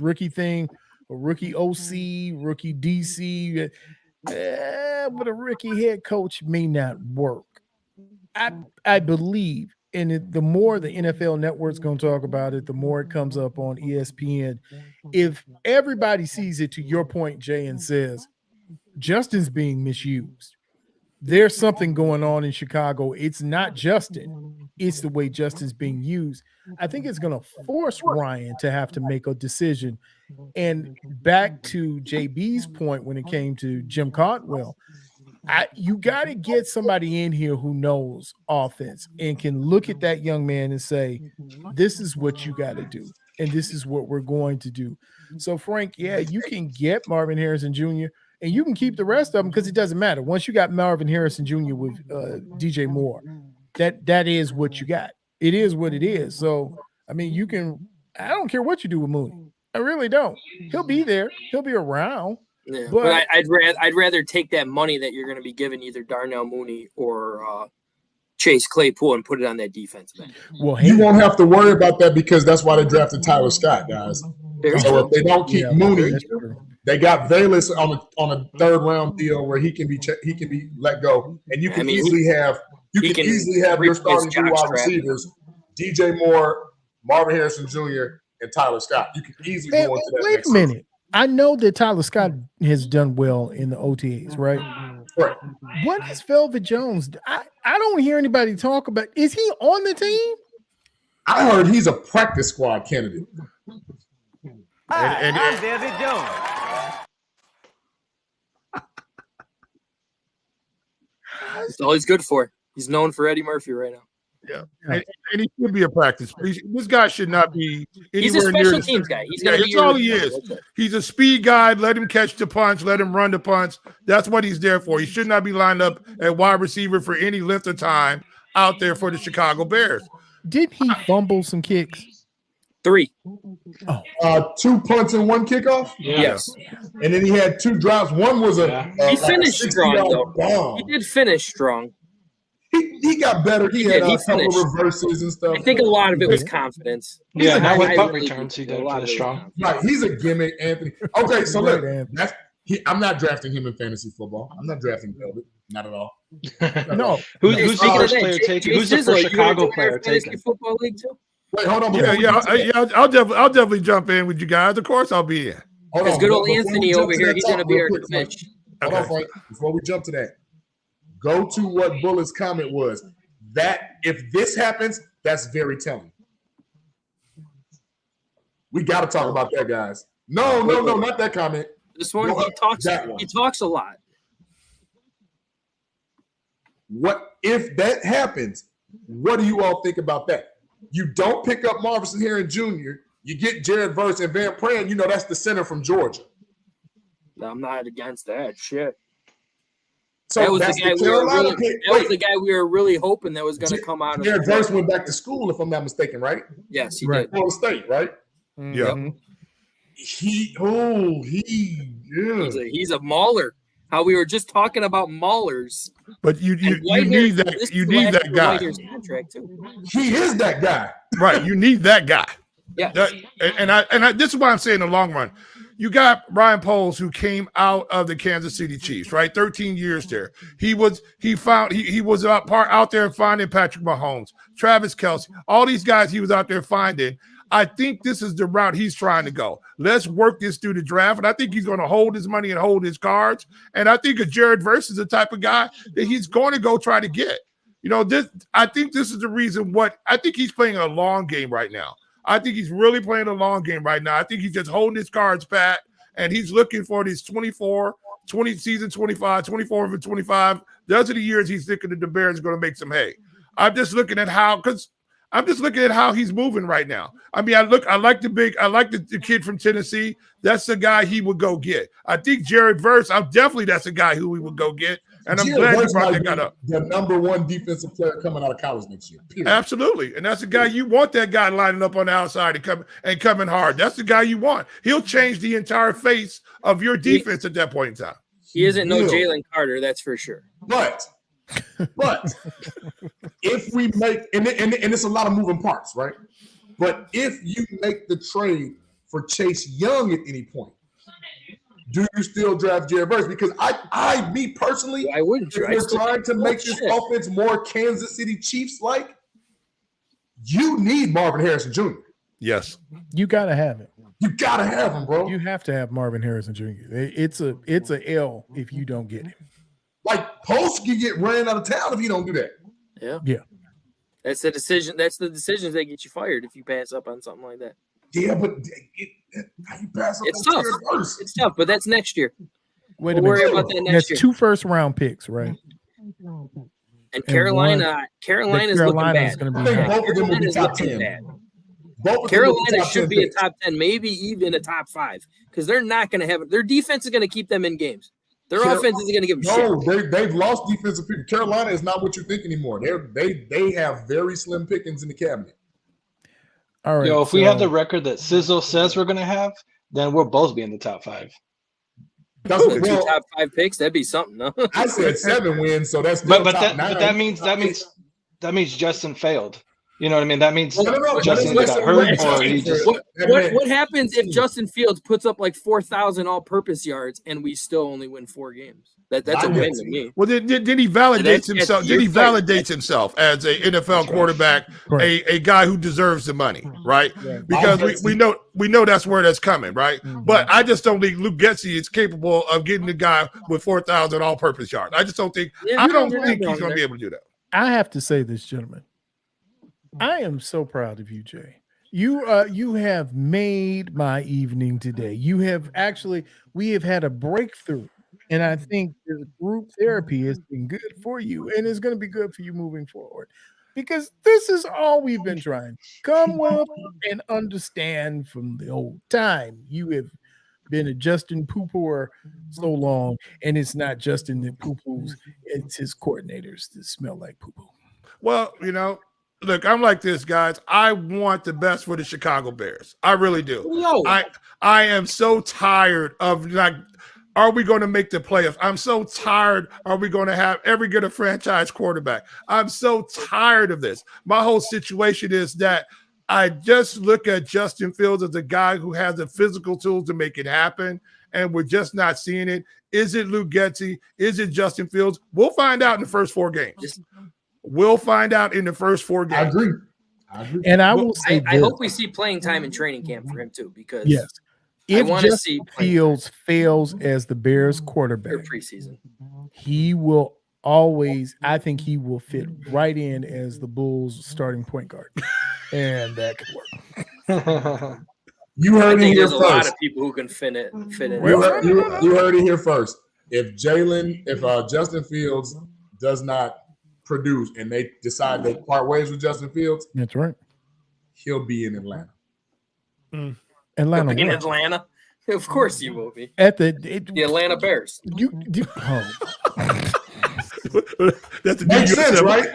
rookie thing, a rookie OC, rookie DC, but a rookie head coach may not work. I believe, and the more the NFL Network's going to talk about it, the more it comes up on ESPN. If everybody sees it, to your point, Jay, and says Justin's being misused, there's something going on in Chicago. It's not Justin. It's the way Justin's being used. I think it's going to force Ryan to have to make a decision. And back to JB's point when it came to Jim Caldwell, you got to get somebody in here who knows offense and can look at that young man and say, this is what you got to do. And this is what we're going to do. So, Frank, yeah, you can get Marvin Harrison Jr., and you can keep the rest of them because it doesn't matter. Once you got Marvin Harrison Jr. with DJ Moore, that is what you got. It is what it is. So, I mean, you can – I don't care what you do with Mooney. I really don't. He'll be there. He'll be around. Yeah, but I'd rather take that money that you're going to be giving either Darnell Mooney or Chase Claypool and put it on that defensive end. Well, you won't have to worry about that because that's why they drafted Tyler Scott, guys. So if they don't keep Mooney, they got Valus on a third round deal where he can be let go, and you can easily have your starting two wide receivers, DJ Moore, Marvin Harrison Jr., and Tyler Scott. You can easily go into that. Wait a minute. I know that Tyler Scott has done well in the OTAs, right? Right. What is Velvet Jones? I don't hear anybody talk about. Is he on the team? I heard he's a practice squad candidate. I'm Velvet Jones. That's all he's good for. He's known for Eddie Murphy right now. Yeah, and he should be a practice. This guy should not be anywhere He's a near special teams guy. That's all he is. He's a speed guy. Let him catch the punch. Let him run the punch. That's what he's there for. He should not be lined up at wide receiver for any length of time out there for the Chicago Bears. Did he fumble some kicks? 3. 2 punts and 1 kickoff? Yes. And then he had 2 drops. One was he finished strong, though. Bomb. He did finish strong. He got better. He had a couple finished. Reverses and stuff. I think a lot of it was confidence. Yeah, now with punt returns, he did a lot of strong. Right, he's a gimmick, Anthony. Okay, so look, I'm not drafting him in fantasy football. I'm not drafting Velvet. Not at all. No. Who's the first player taken? Who's the first Chicago player taken? Football league too? Wait, hold on. I'll definitely jump in with you guys. Of course, I'll be in. Because good old Anthony over here, he's going to be our coach. Hold on, Frank. Before we jump to that, go to what Bullett's comment was. That if this happens, that's very telling. We got to talk about that, guys. No, not that comment. This one, he talks a lot. What if that happens? What do you all think about that? You don't pick up Marvin Harrison Jr. You get Jared Verse and Van Pran. You know that's the center from Georgia. I'm not against that shit. So that was that's the guy the guy we were really hoping that was going to come out. Jared Verse went back to school, if I'm not mistaken, right? Yes, he did. Florida State, right? Yeah. He's a mauler. How we were just talking about maulers. But you need that. You need that guy. He is that guy. Right. You need that guy. Yeah. And this is why I'm saying in the long run. You got Ryan Poles, who came out of the Kansas City Chiefs, right? 13 years there. He was out there finding Patrick Mahomes, Travis Kelce, all these guys he was out there finding. I think this is the route he's trying to go. Let's work this through the draft. And I think he's going to hold his money and hold his cards. And I think a Jared Verse is the type of guy that he's going to go try to get. I think this is the reason I think he's playing a long game right now. I think he's really playing a long game right now. I think he's just holding his cards pat, and he's looking for these 24, 20 season 25, 24 of 25. Those are the years he's thinking that the Bears are going to make some hay. I'm just looking at how he's moving right now. I mean, I like the kid from Tennessee. That's the guy he would go get. I think Jared Verse, that's a guy who we would go get. And I'm glad you brought that guy up. The number one defensive player coming out of college next year. Period. Absolutely. And that's the guy you want, that guy lining up on the outside and coming hard. That's the guy you want. He'll change the entire face of your defense at that point in time. He isn't no Jalen Carter, that's for sure. But if we make and it's a lot of moving parts, right? But if you make the trade for Chase Young at any point, do you still draft Jared Verse? Because me personally, I wouldn't. If we're trying to make this offense more Kansas City Chiefs-like, you need Marvin Harrison Jr. Yes, you gotta have it. You gotta have him, bro. You have to have Marvin Harrison Jr. It's a L if you don't get him. Like Post can get ran out of town if you don't do that. Yeah. That's the decision. That's the decisions that get you fired if you pass up on something like that. Yeah, but how you pass up It's on tough. Terry Burst? It's tough, but that's next year. Wait We'll a minute. worry about that next That's year. 2 first-round picks, right? And Carolina's looking bad. Going to I be think hot. both of them will be Carolina's top looking 10. bad. Both of them will Carolina top should 10 be a picks. top 10, maybe even a top 5, because they're not going to have it. Their defense is going to keep them in games. Their offense isn't going to give them shit. They've lost defensive people. Carolina is not what you think anymore. They have very slim pickings in the cabinet. All right. Yo, if we have the record that Sizzle says we're gonna have, then we'll both be in the top 5. That's Two top 5 picks, that'd be something, no? I said 7 wins, so that's still But top 9. that means Justin failed. You know what I mean? That means No. Justin But got hurt, or he just. What happens if Justin Fields puts up like 4,000 all-purpose yards and we still only win 4 games? That's a win to me. Well, then he validates himself. Then he you're right. validates himself as a NFL quarterback, a guy who deserves the money, right? Because we know that's where that's coming, right? But I just don't think Luke Getsy is capable of getting the guy with 4,000 all-purpose yards. I just don't think. I don't think he's going to be able to do that. I have to say this, gentlemen. I am so proud of you, Jay. You have made my evening today. We have had a breakthrough, and I think the group therapy has been good for you, and it's going to be good for you moving forward, because this is all we've been trying. Come up and understand from the old time. You have been a Justin poo-pooer so long, and it's not Justin that poo-poos, it's his coordinators that smell like poo-poo. Well, look, I'm like this, guys. I want the best for the Chicago Bears. I really do. No. I am so tired of are we going to make the playoffs? I'm so tired. Are we going to get a franchise quarterback? I'm so tired of this. My whole situation is that I just look at Justin Fields as a guy who has the physical tools to make it happen, and we're just not seeing it. Is it Luke Getsy? Is it Justin Fields? We'll find out in the first 4 games. We'll find out in the first 4 games. I agree. And I will say I hope we see playing time in training camp for him too, because if want to Justin see Fields fails as the Bears quarterback, preseason, he will always. I think he will fit right in as the Bulls' starting point guard, and that could work. You heard it here there's first. a lot of people who can fit in. You heard it here first. If Justin Fields does not produce and they decide they part ways with Justin Fields, that's right, he'll be in Atlanta. Atlanta, in Atlanta, of course you will be at the Atlanta Bears. That's Makes sense, right?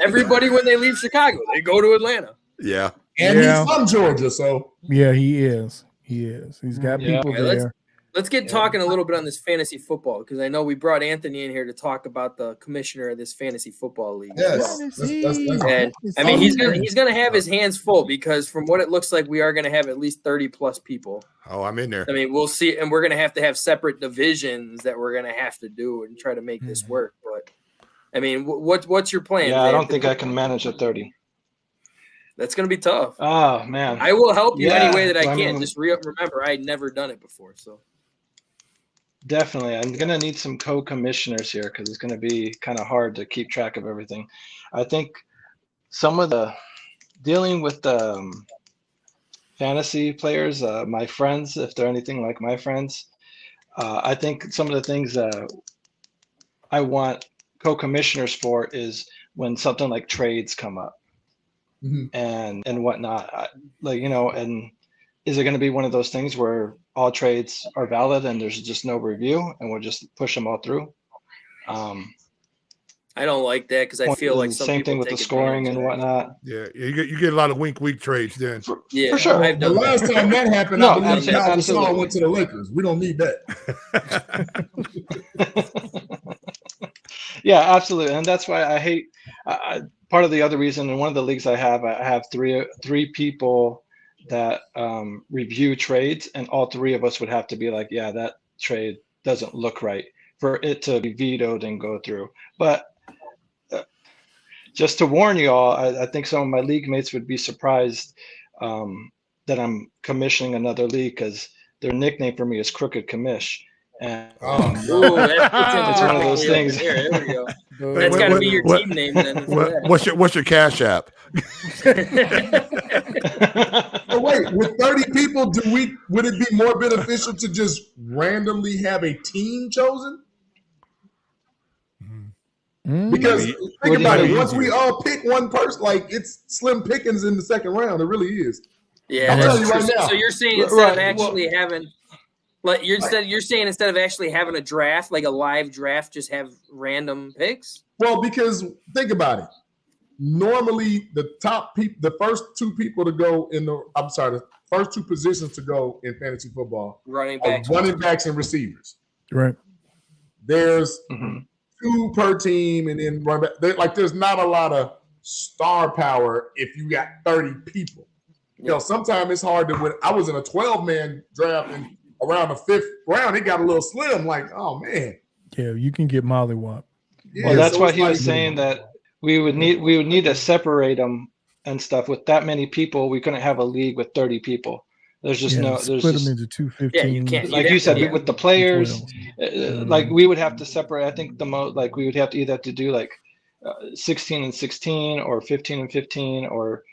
Everybody when they leave Chicago, they go to Atlanta. Yeah, and he's from Georgia, so yeah, he is. He's got people there. Let's get talking a little bit on this fantasy football, because I know we brought Anthony in here to talk about the commissioner of this fantasy football league. Yes. And I mean, he's gonna have his hands full, because from what it looks like, we are gonna have at least 30 plus people. Oh, I'm in there. I mean, we'll see, and we're gonna have to have separate divisions that we're gonna have to do and try to make this work. But I mean, what's your plan? Yeah, I don't think I can manage a 30. That's gonna be tough. Oh man, I will help you any way that I I can. mean, Just remember, I had never done it before, so. definitely. I'm going to need some co-commissioners here, because it's going to be kind of hard to keep track of everything. I think some of the dealing with the fantasy players, my friends, if they're anything like my friends, I think some of the things I want co-commissioners for is when something like trades come up and whatnot, and is it going to be one of those things where all trades are valid and there's just no review and we'll just push them all through? I don't like that, because I feel like same thing with the scoring and whatnot. Yeah, you get a lot of wink trades then. For sure. The last time that happened, I believe Cal Gasol went to the Lakers. We don't need that. Yeah, absolutely, and that's why I hate. Part of the other reason, in one of the leagues I have three people that review trades, and all 3 of us would have to be like, yeah, that trade doesn't look right for it to be vetoed and go through. But just to warn you all, I think some of my league mates would be surprised that I'm commissioning another league, because their nickname for me is Crooked Commish, And Ooh, it's one of those things. There we go. That's got to be your team name then. What's your Cash App? But wait, with 30 people, would it be more beneficial to just randomly have a team chosen? Because think about it, once we all pick one person, like it's slim pickings in the second round. It really is. Yeah, that's true. right now. So you're saying instead of actually having, like you're saying instead of actually having a draft, like a live draft, just have random picks? Well, because think about it. Normally, the first two people to go the first two positions to go in fantasy football, running backs and receivers. Right. There's 2 per team, and then run back. There's not a lot of star power if you got 30 people. You know, sometimes it's hard to win. I was in a 12-man draft, and around the 5th round, it got a little slim. Like, oh man. Yeah, you can get mollywop. Yeah, well, that's why he was saying that we would need to separate them and stuff. With that many people, we couldn't have a league with 30 people. There's just split them into 215. Yeah, you can't. Like you said, with the players, like we would have to separate. I think the most, like we would have to either have to do like 16 and 16 or 15 and 15 or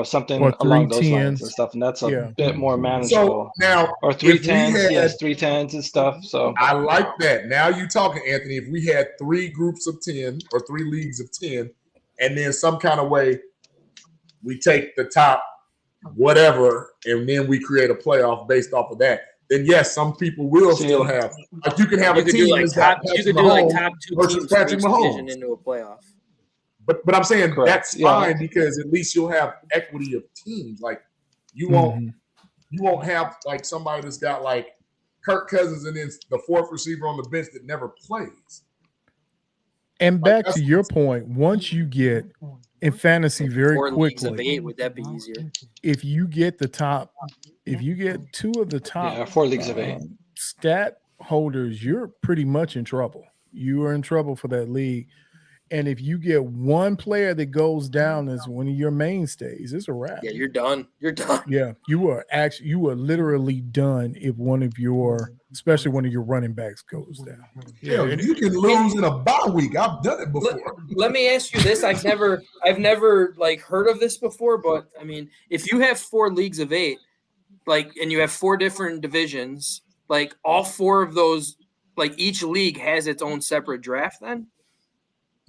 something along those lines and stuff. And that's a bit more manageable. So now, or 310s, 310s and stuff. So I like that. Now you talking, Anthony. If we had 3 groups of 10 or 3 leagues of 10, and then some kind of way we take the top whatever, and then we create a playoff based off of that, then yes, some people will still have. Like you can have a team that's got Patrick Mahomes versus Patrick Mahomes into a playoff. But I'm saying that's fine because at least you'll have equity of teams. Like you won't have like somebody that's got like Kirk Cousins and then the 4th receiver on the bench that never plays. And back to your point, once you get in fantasy very quickly, 8, would that be easier? If you get 2 of the top 4 leagues of 8 stat holders, you're pretty much in trouble. You are in trouble for that league. And if you get one player that goes down as one of your mainstays, it's a wrap. Yeah, you're done. You're done. Yeah, you are literally done if especially one of your running backs goes down. Yeah, you can lose in a bye week. I've done it before. Let me ask you this: I've never like heard of this before, but I mean, if you have 4 leagues of 8, like, and you have 4 different divisions, like all 4 of those, like each league has its own separate draft, then.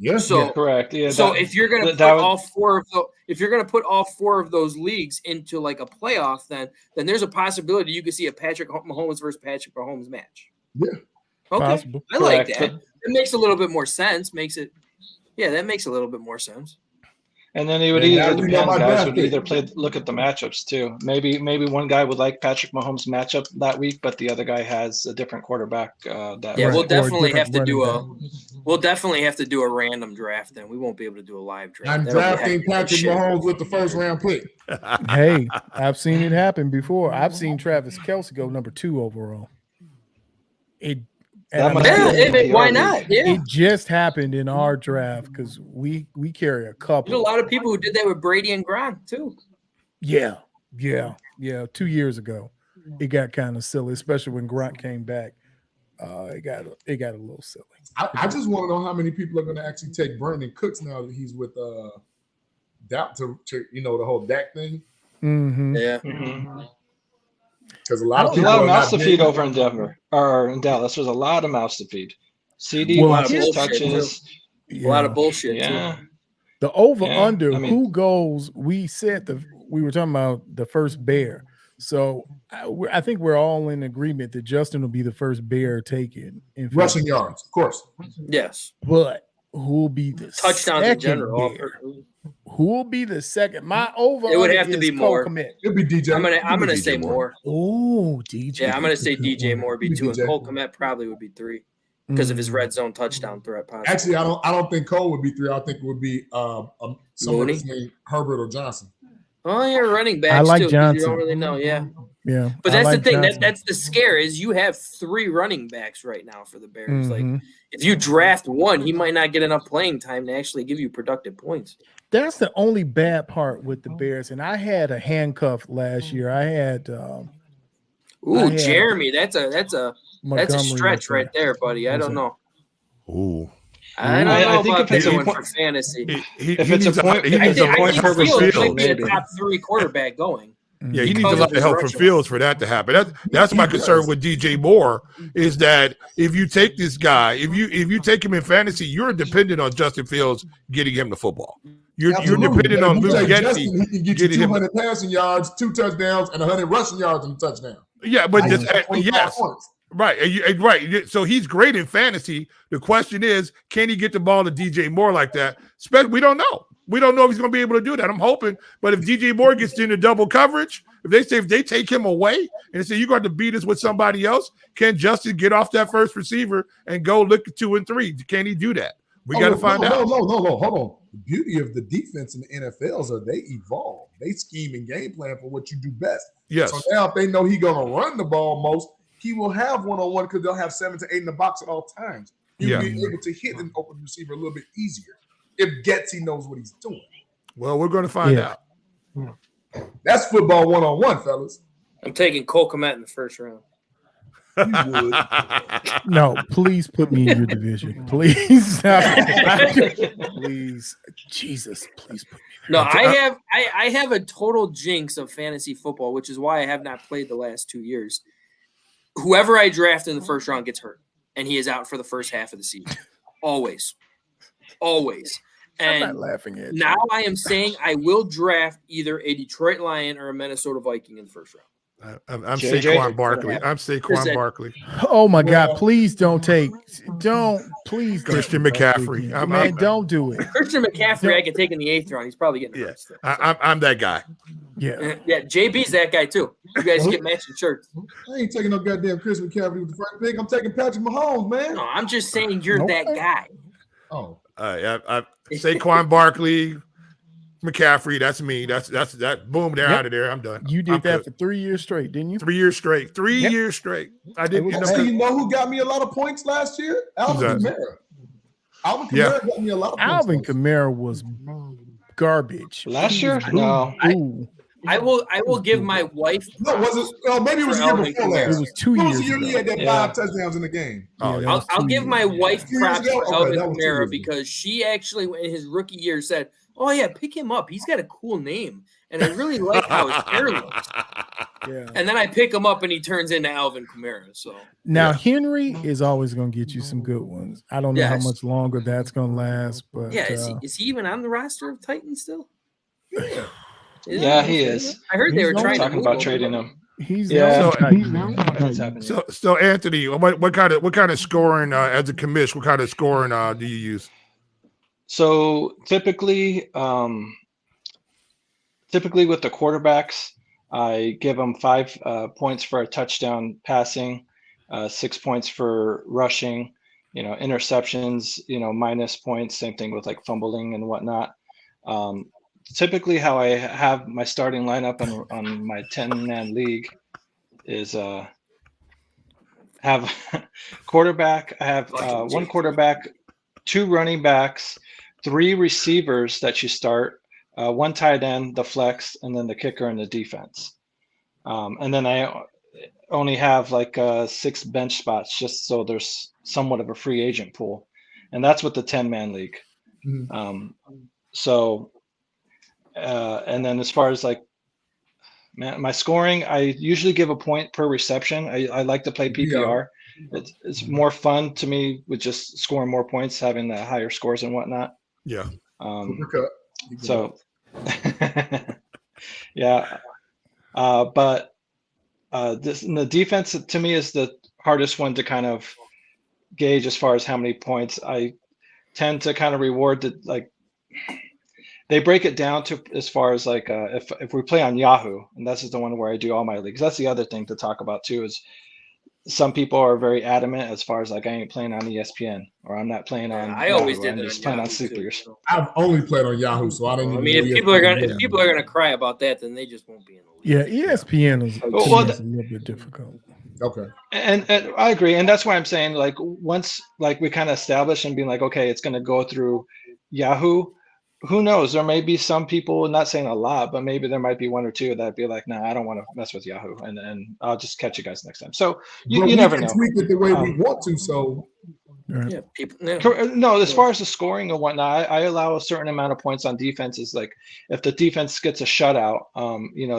Yes, correct. Yeah. So if you're going to put all 4 of those leagues into like a playoff, then there's a possibility you could see a Patrick Mahomes versus Patrick Mahomes match. Yeah. Okay. Possible. I like that. It makes a little bit more sense. That makes a little bit more sense. And then it would guys would either look at the matchups too. Maybe one guy would like Patrick Mahomes matchup that week, but the other guy has a different quarterback. We'll definitely have to do a random draft. Then we won't be able to do a live draft. I'm drafting Patrick Mahomes with the 1st round pick. Hey, I've seen it happen before. I've seen Travis Kelce go number 2 overall. Why not? Yeah. It just happened in our draft because we carry a couple. There's a lot of people who did that with Brady and Gronk too. Yeah. 2 years ago, it got kind of silly, especially when Gronk came back. It got a little silly. I just want to know how many people are going to actually take Brandon Cooks now that he's with Dak to the whole Dak thing. Mm-hmm. Yeah. Mm-hmm. Because a lot of mouths to feed over in Denver or in Dallas. There's a lot of mouths to feed. CD, touches. A lot of bullshit. Yeah. Too. The over/under. Who goes? We were talking about the first Bear. So I think we're all in agreement that Justin will be the first Bear taken in rushing yards, of course. Yes. But who will be the touchdowns in general? Who will be the second? My over. It would have to be more. It'll be DJ. I'm gonna say more. Oh, DJ. Yeah, I'm gonna say DJ Moore would be 2, and Cole Kmet probably would be 3 because of his red zone touchdown threat. Possibly. Actually, I don't think Cole would be 3. I think it would be somebody named Herbert or Johnson. Oh, you're running back. I like too, Johnson. You don't really know, yeah. But that's like the thing. Johnson. That's the scare is you have 3 running backs right now for the Bears. Mm-hmm. Like if you draft one, he might not get enough playing time to actually give you productive points. That's the only bad part with the Bears. And I had a handcuff last year. I had Ooh, Jeremy, that's a stretch right there, buddy. I don't know. Ooh. I don't know think about if it's that a one point- for fantasy. If it's a point, I think Herbert Fields Fields. might be a maybe. top 3 quarterback going. Yeah, he needs Because a lot of of his help from rushing. Fields for that to happen. That's my concern with DJ Moore is that if you take this guy, if you take him in fantasy, you're dependent on Justin Fields getting him the football. You're dependent on Luke Justin, Getsy he can get you getting him. 200 passing yards, 2 touchdowns, and 100 rushing yards and a touchdown. Yeah, but Like, 25 yes, points. right, right. So he's great in fantasy. The question is, can he get the ball to DJ Moore like that? We don't know. We don't know if he's going to be able to do that. I'm hoping, but if DJ Moore gets into double coverage, if they take him away and say you're going to beat us with somebody else, can Justin get off that first receiver and go look at 2 and 3? Can he do that? We got to find out. No, hold on. The beauty of the defense in the NFL is that they evolve. They scheme and game plan for what you do best. Yes. So now if they know he's going to run the ball most, he will have one-on-one because they'll have 7 to 8 in the box at all times. He'll be able to hit an open receiver a little bit easier if Getsy knows what he's doing. Well, we're going to find out. That's football one-on-one, fellas. I'm taking Cole Kmet in the first round. No, please put me in your division. Please. Please. Jesus, please put me No, I have a total jinx of fantasy football, which is why I have not played the last 2 years. Whoever I draft in the first round gets hurt, and he is out for the first half of the season. Always. And I'm not laughing at you. now I am saying I will draft either a Detroit Lion or a Minnesota Viking in the first round. I'm JJ? Saquon Barkley. Oh my God! Please don't please Christian McCaffrey. Don't do it. Christian McCaffrey, I can take in the 8th round. He's probably getting hurt still. I'm that guy. Yeah. Yeah, JB's that guy too. You guys get matching shirts. I ain't taking no goddamn Chris McCaffrey with the first pick. I'm taking Patrick Mahomes, man. No, I'm just saying you're that guy. Oh. Saquon Barkley, McCaffrey. That's me. That's that. Boom, they're out of there. I'm done. You did I'm that good. for 3 years straight, didn't you? 3 years straight. 3 years straight. I didn't. So you know who got me a lot of points last year? Alvin Kamara. Alvin Kamara got me a lot of points. Alvin Kamara was garbage. Last year? No. I will give my wife. No, was it? Oh, maybe it was the year before last. It was 2 It years was the year ago. he had that 5 touchdowns in the game. I'll give my wife props ago? for Okay, Alvin that was 2 Kamara years because she actually, in his rookie year, said, "Oh yeah, pick him up. He's got a cool name, and I really like how his hair looks." Yeah. And then I pick him up, and he turns into Alvin Kamara. So Now Henry is always going to get you some good ones. I don't know Yes. how much longer that's going to last, but yeah, is he even on the roster of Titans still? Yeah, he is. I heard they were He's trying to Talking move about him. trading him. he's Yeah. he's So Anthony, what kind of scoring as a commish? What kind of scoring do you use? So typically with the quarterbacks, I give them 5 points for a touchdown passing, 6 points for rushing, interceptions, minus points, same thing with like fumbling and whatnot. Typically how I have my starting lineup on my 10-man league is have quarterback. I have 1 quarterback, 2 running backs, 3 receivers that you start, 1 tight end, the flex, and then the kicker and the defense. And then I only have like 6 bench spots just so there's somewhat of a free agent pool. And that's with the 10-man league. Mhm. And then as far as like my scoring, I usually give a point per reception. I like to play PPR. It's more fun to me with just scoring more points, having the higher scores and whatnot. Yeah. So, yeah. But the defense to me is the hardest one to kind of gauge as far as how many points. I tend to kind of reward they break it down to as far as like if we play on Yahoo, and this is the one where I do all my leagues. That's the other thing to talk about too, is some people are very adamant as far as like I ain't playing on ESPN or I'm not playing on. I always Yahoo, did I'm that. just playing on Sleepers. I've only played on Yahoo, so I don't. I mean, if people are gonna cry about that, then they just won't be in the league. Yeah, ESPN is a little bit difficult. Okay. And I agree, and that's why I'm saying like once like we kind of establish and being like, okay, it's going to go through Yahoo. who knows? There may be some people, not saying a lot, but maybe there might be one or two that'd be like, nah, I don't want to mess with Yahoo, and I'll just catch you guys next time. So you never know. Tweak it the way we want to. So Yeah, people. Yeah. No, as far as the scoring and whatnot, I allow a certain amount of points on defenses. Like if the defense gets a shutout,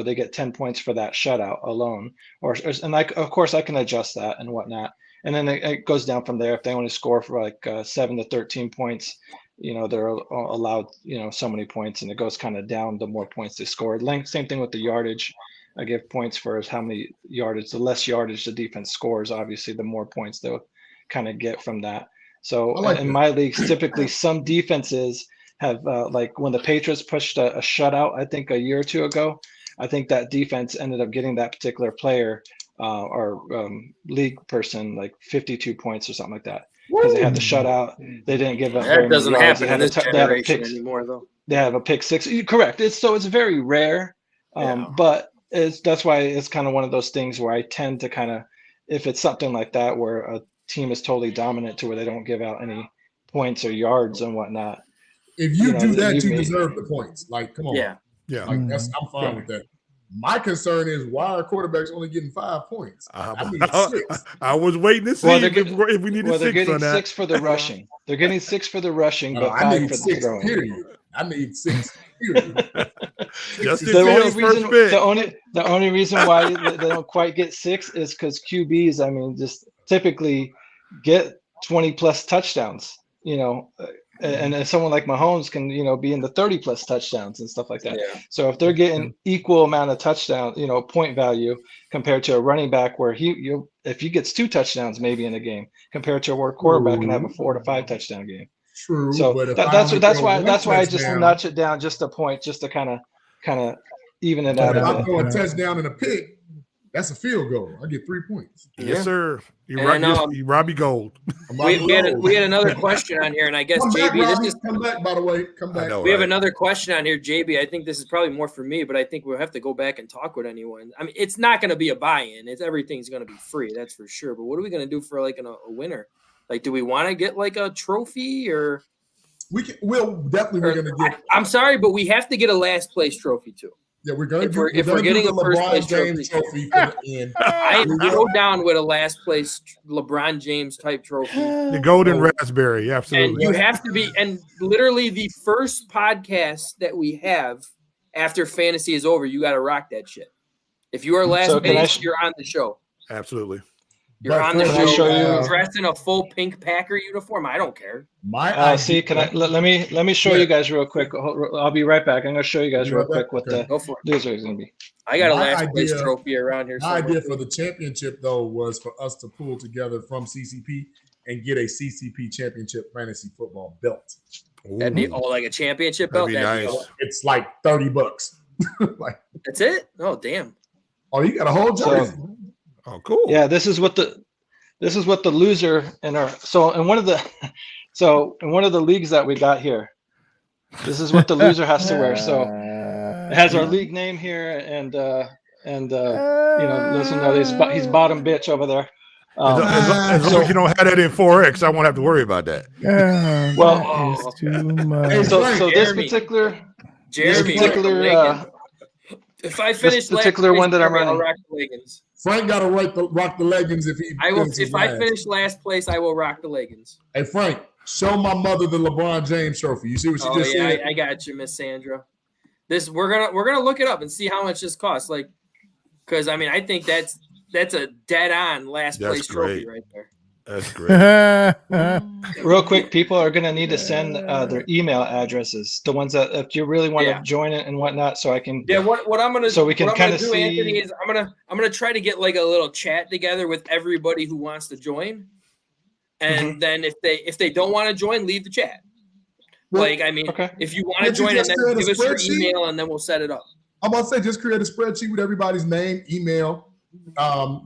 they get 10 points for that shutout alone. And like, of course, I can adjust that and whatnot. And then it goes down from there. If they only score for like 7 to 13 points, they're allowed, so many points, and it goes kind of down the more points they score. Same thing with the yardage. I give points for how many yardage. The less yardage the defense scores, obviously, the more points they'll kind of get from that. So in my leagues, typically some defenses have like when the Patriots pushed a shutout, I think a year or two ago, I think that defense ended up getting that particular player or league person like 52 points or something like that. Because they had the shutout, they didn't give up. That doesn't happen in this generation anymore, though. They have a pick six. Correct. It's very rare, but that's why it's kind of one of those things where I tend to kind of, if it's something like that where a team is totally dominant to where they don't give out any points or yards and whatnot. If you do that, you deserve the points. Like, come on. Yeah. Like I'm fine with that. My concern is why are quarterbacks only getting 5 points? I need 6. I was waiting to see if we needed 6 they're getting on that. 6 for the rushing. They're getting 6 for the rushing, but I 5 need for 6, the throwing. period. I need 6, period. Justin Fields first pick. The only reason why they don't quite get 6 is because QBs, I mean, just typically get 20 plus touchdowns, and someone like Mahomes can, be in the 30 plus touchdowns and stuff like that. Yeah. So if they're getting equal amount of touchdown, point value compared to a running back where if he gets 2 touchdowns maybe in a game compared to a quarterback can have a 4 to 5 touchdown game. True. So but that's why I just notch it down just a point, just to kind of even it out. If I throw a touchdown and a pick, that's a field goal. I get 3 points. Yes, sir. You Robbie Gold. We had another question on here, and I guess JB, come back. By the way, come back. We have another question on here, JB. I think this is probably more for me, but I think we'll have to go back and talk with anyone. I mean, it's not going to be a buy-in. Everything's going to be free, that's for sure. But what are we going to do for like a winner? Like, do we want to get like a trophy or? We'll definitely get. I'm sorry, but we have to get a last place trophy too. Yeah, we're going to. If we're getting a first place trophy for the end, I go down with a last place LeBron James type trophy. The golden raspberry, absolutely. And you have to be, and literally the first podcast that we have after fantasy is over, you got to rock that shit. If you are last place, you're on the show. Absolutely. You're on the show. Dressed in a full pink Packer uniform. I don't care. See, can I let me show you guys real quick. I'll be right back. I'm going to show you guys real quick what the loser is going to be. I got a last place trophy around here. My idea for the championship though was for us to pull together from CCP and get a CCP championship fantasy football belt. That'd be like a championship belt. That'd be nice. It's like $30. That's it? Oh damn. Oh, you got a whole jersey. Oh, cool. Yeah, this is what the loser in one of the leagues that we got here. This is what the loser has to wear. So it has our league name here, and listen, he's bottom bitch over there. As long as you don't have that in 4X, I won't have to worry about that. So this particular if I finish last place, one that I'm running, I'll rock the leggings. Frank got to rock the leggings if he. If I finish last place, I will rock the leggings. Hey Frank, show my mother the LeBron James trophy. You see what she just said? I got you, Miss Sandra. We're gonna look it up and see how much this costs. Like, because I mean, I think that's a dead on last place trophy right there. That's great. Real quick, people are going to need to send their email addresses, the ones that if you really want to join it and whatnot, so I can. Yeah, what I'm gonna. So we can kind of see. Anthony, is I'm gonna try to get like a little chat together with everybody who wants to join, and then if they don't want to join, leave the chat. Well, if you want to join, and then give us your email, and then we'll set it up. I'm about to say, just create a spreadsheet with everybody's name, email,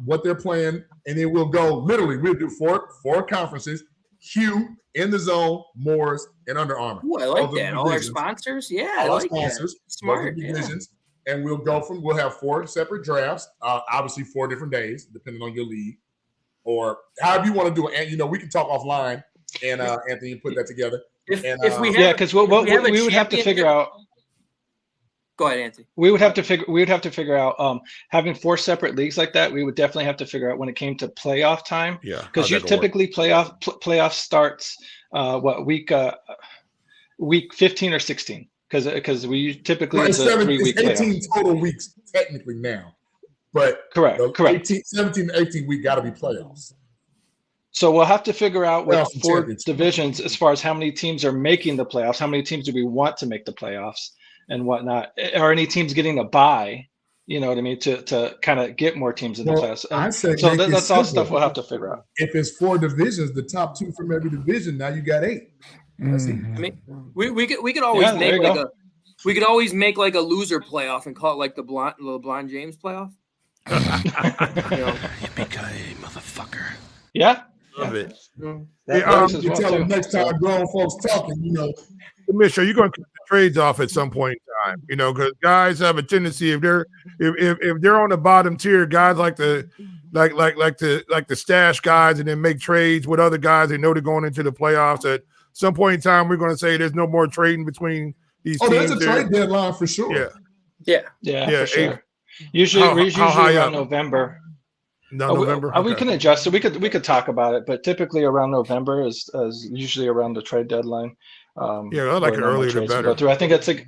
what they're playing. And then we'll do four conferences: Hugh, In the Zone, Moores, and Under Armour. Ooh, I like that. All our sponsors. Yeah, all our sponsors. Smart. Divisions. And we'll have 4 separate drafts, obviously 4 different days, depending on your league. Or however you want to do it. And, we can talk offline and Anthony put that together. If we have, Yeah, because what we have a we would have to figure championship- out. Go ahead, Anthony. We would have to figure out having 4 separate leagues like that. We would definitely have to figure out when it came to playoff time. Yeah, because you typically playoff starts week 15 or 16 because we typically Well, it's a 3-week 18 playoff. total weeks technically now, but Correct. 17 to 18 week got to be playoffs. So we'll have to figure out with Playoffs and 4 championships. divisions as far as how many teams are making the playoffs, how many teams do we want to make the playoffs and whatnot. Are any teams getting a bye? You know what I mean? To kind of get more teams in the playoffs. I say So make it that's all simple. stuff we'll have to figure out. If it's 4 divisions, the top 2 from every division, now you got 8. That's it. I mean, we could always Yeah, there make you we could always make like a loser playoff and call it like the LeBron James playoff. You know? Yippee-ki-yay, motherfucker. Yeah. Love it. That Hey, works as You well, tell them too. next time grown folks talking, Commissioner, you're going to cut the trades off at some point in time, because guys have a tendency if they're on the bottom tier, guys like the stash guys and then make trades with other guys they know they're going into the playoffs. At some point in time, we're going to say there's no more trading between these teams. there's a trade deadline for sure. Yeah. For sure. Usually high around up? November. No, November. We Okay. can adjust it. We could talk about it, but typically around November is usually around the trade deadline. I like it where earlier the trades better. go through. I think it's like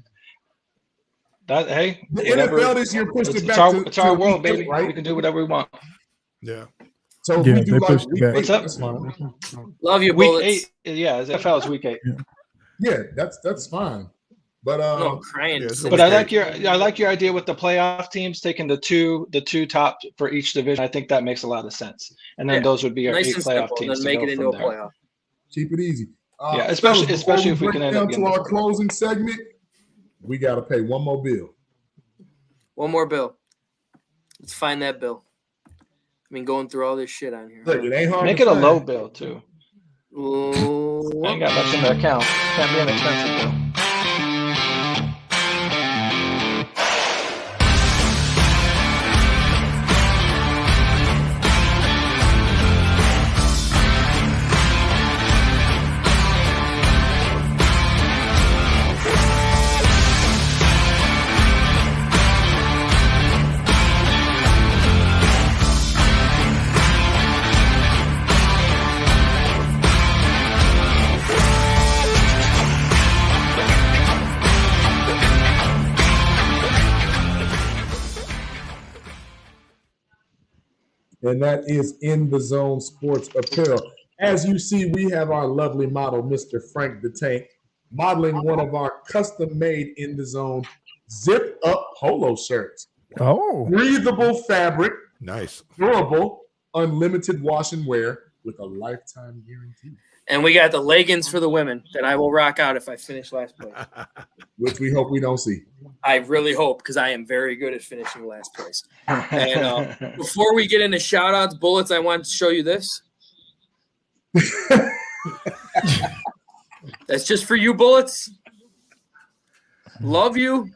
that. Hey, The whatever. NFL this year pushed it It's back our, to it's our week world, 8, baby. right? We can do whatever we want. Yeah. So Yeah, we do they like pushed it week back. 8. What's up? That's fine. Love you, Week bullets. 8, yeah, NFL is week 8. Yeah, that's fine. But No, crying. Yeah, it's But I like your idea with the playoff teams taking the two top for each division. I think that makes a lot of sense. And then Yeah. those would be our Nice 8 and playoff simple, and teams. then to make go it into a from there. playoff. keep it easy. Yeah, especially before if we break can end down up to getting our closing segment, we got to pay one more bill. One more bill. Let's find that bill. I mean, going through all this shit on here. Look, it ain't hard. Make to it a find. low bill too. Ooh. I ain't got much in the account. Can't be an expensive bill. And that is In the Zone Sports Apparel. As you see, we have our lovely model, Mr. Frank the Tank, modeling one of our custom-made In the Zone zip-up polo shirts. Oh, Breathable fabric, Nice. durable, unlimited wash and wear with a lifetime guarantee, And we got the leggings for the women that I will rock out if I finish last place. which we hope we don't see. I really hope, because I am very good at finishing last place. And before we get into shout outs, bullets, I want to show you this. That's just for you, bullets. Love you,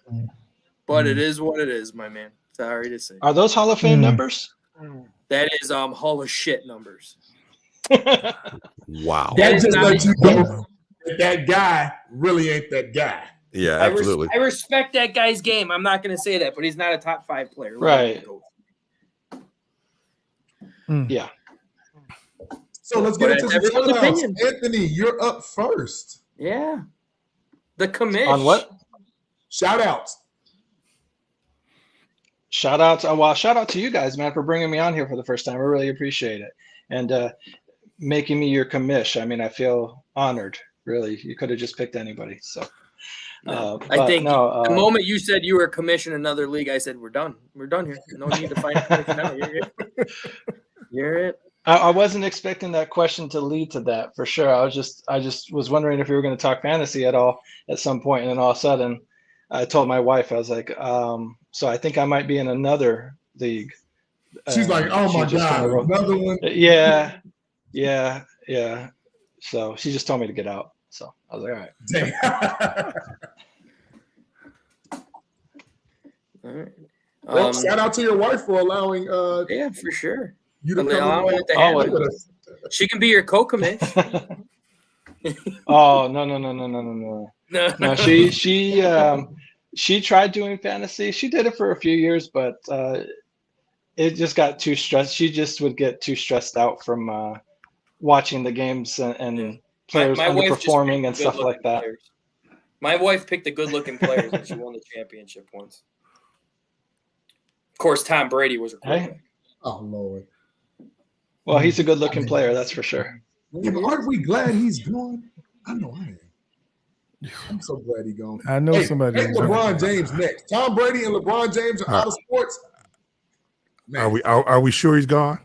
but it is what it is, my man. Sorry to say. Are those Hall of Fame numbers? That is Hall of Shit numbers. Wow. That That is just not lets you know that guy really ain't that guy. Yeah, I absolutely. respect that guy's game. I'm not going to say that, but he's not a top 5 player. Right. Yeah. So let's get But into it's some everyone's shout-outs. opinion. Anthony, you're up first. Yeah. The commish. On what? Shout outs. Shout out to you guys, man, for bringing me on here for the first time. I really appreciate it. And making me your commish. I mean, I feel honored, really. You could have just picked anybody. So I think the moment you said you were a commission in another league, I said, we're done. We're done here. No need to find a now. You're it. I wasn't expecting that question to lead to that for sure. I just was wondering if we were going to talk fantasy at all at some point, and then all of a sudden I told my wife, I was like, so I think I might be in another league. She's like, oh my God, another one. Yeah. So she just told me to get out. So I was like, all right. Damn. All right. Well, shout out to your wife for allowing yeah, for sure. you to Allowing come it to Oh, happen. She can be your co-commish. Oh no. No, she tried doing fantasy. She did it for a few years, but it just got too stressed. She just would get too stressed out from watching the games and players my wife just underperforming picked and the stuff like good-looking that. players. My wife picked the good-looking players, and she won the championship once. Of course, Tom Brady was a quarterback. Hey. Oh Lord. Well, he's a good-looking player, that's for sure. Yeah, but aren't we glad he's gone? I know I am. I'm so glad he's gone. I know somebody. Hey, LeBron James next. Tom Brady and LeBron James are out of sports. Man. Are we sure he's gone?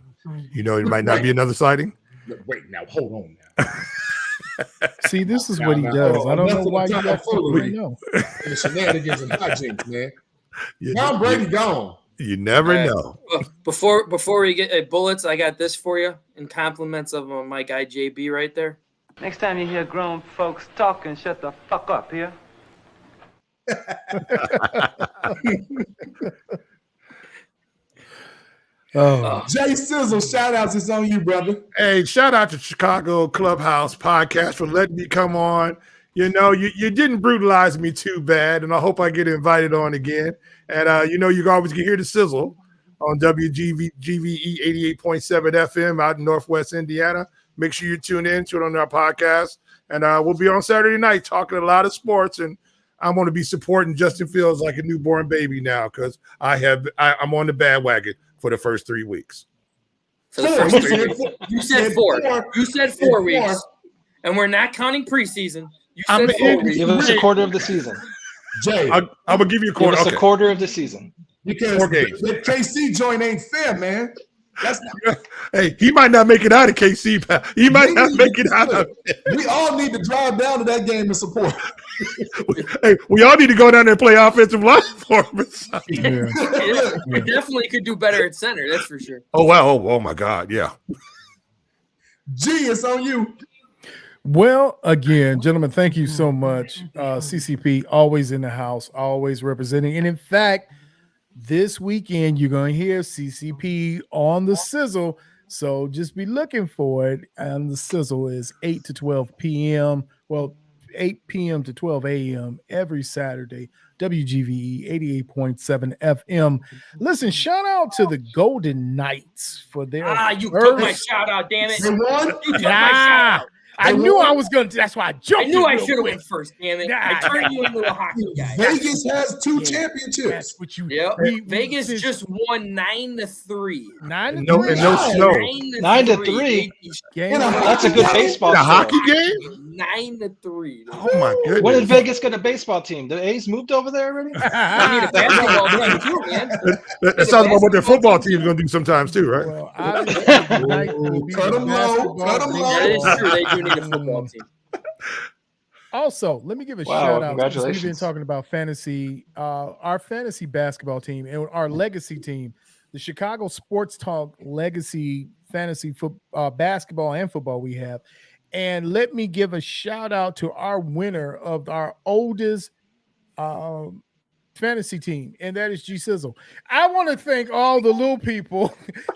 You know, it might not be another sighting. Wait, now hold on now. See, this is what he does. I don't know why you got foolery. know. The shenanigans and hijinks, man. Tom Brady gone. You never know. Before we get bullets, I got this for you in compliments of my guy JB right there. Next time you hear grown folks talking, shut the fuck up here. Jay Sizzle, shout outs. It's on you, brother. Hey, shout out to Chicago Clubhouse Podcast for letting me come on. You know, you didn't brutalize me too bad, and I hope I get invited on again. And, you know, you always can hear the sizzle on WGVE 88.7 FM out in Northwest Indiana. Make sure you tune in to it on our podcast. And we'll be on Saturday night talking a lot of sports. And I'm going to be supporting Justin Fields like a newborn baby now because I'm on the bandwagon for the first 3 weeks. For the first 3 weeks. You said 4. You said 4 weeks. And we're not counting preseason. You said 4 weeks. Give us a quarter of the season. Jay, I'm going to give you a quarter. Give us a quarter of the season. Because the KC joint ain't fair, man. That's not. Hey, he might not make it out of KC. He might not make it out of it. We all need to drive down to that game and support. Hey, we all need to go down there and play offensive line for him. We definitely could do better at center, that's for sure. Oh, wow. Oh, my God. Yeah. G, it's on you. Well, again, gentlemen, thank you so much. CCP, always in the house, always representing. And in fact, this weekend, you're going to hear CCP on the sizzle. So just be looking for it. And the sizzle is 8 to 12 p.m. Well, 8 p.m. to 12 a.m. every Saturday. WGVE 88.7 FM. Listen, shout out to the Golden Knights for their you took my shout out, damn it. You took my shout out. I knew I was going to. That's why I jumped. I knew I should have went first, damn it. I turned you into a hockey guy. Vegas has 2 championships. That's what you. Yep. Vegas just won 9-3. 9-3. And no snow. 9-3. That's a good baseball. A hockey game. 9-3. Oh my goodness. When did Vegas get a baseball team? The A's moved over there already? I need a basketball team too, man. That sounds about what their football team is going to do sometimes too, right? Well, cut them low. That is true. They do need a football team. Also, let me give a Wow, shout out. congratulations. We've been talking about fantasy, our fantasy basketball team and our legacy team, the Chicago Sports Talk Legacy Fantasy basketball and football we have. And let me give a shout out to our winner of our oldest fantasy team, and that is G Sizzle. I want to thank all the little people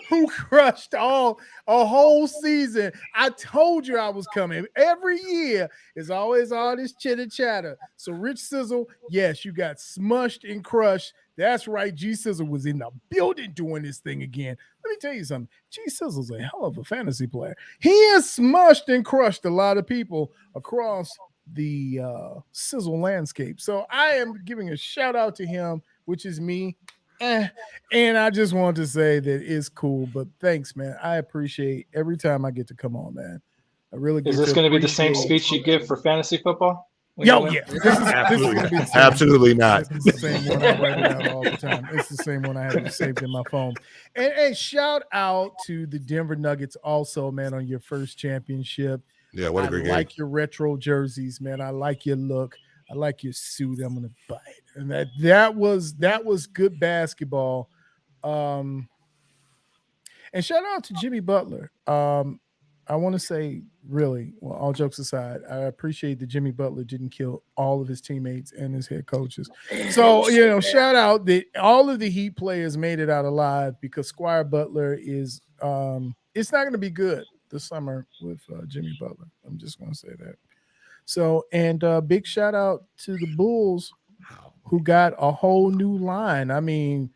who crushed a whole season. I told you I was coming. Every year is always all this chitter chatter. So Rich Sizzle, yes, you got smushed and crushed. That's right. G Sizzle was in the building doing this thing again. Let me tell you something. G Sizzle's a hell of a fantasy player. He has smushed and crushed a lot of people across the sizzle landscape. So I am giving a shout out to him, which is me. And I just want to say that it's cool, but thanks, man. I appreciate every time I get to come on, man. I really get Is this going to be the same speech you give for fantasy football? Yo, yeah. Absolutely not. It's the same one I write it out all the time. It's the same one I have it saved in my phone. And shout out to the Denver Nuggets also, man, on your first championship. Yeah, what a great game. I like your retro jerseys, man. I like your look. I like your suit. I'm gonna buy it. And that was good basketball. And shout out to Jimmy Butler. I want to say, really, well, all jokes aside, I appreciate that Jimmy Butler didn't kill all of his teammates and his head coaches. So, shout out that all of the Heat players made it out alive, because Squire Butler is it's not going to be good this summer with Jimmy Butler. I'm just going to say that. So, and big shout out to the Bulls who got a whole new line. I mean,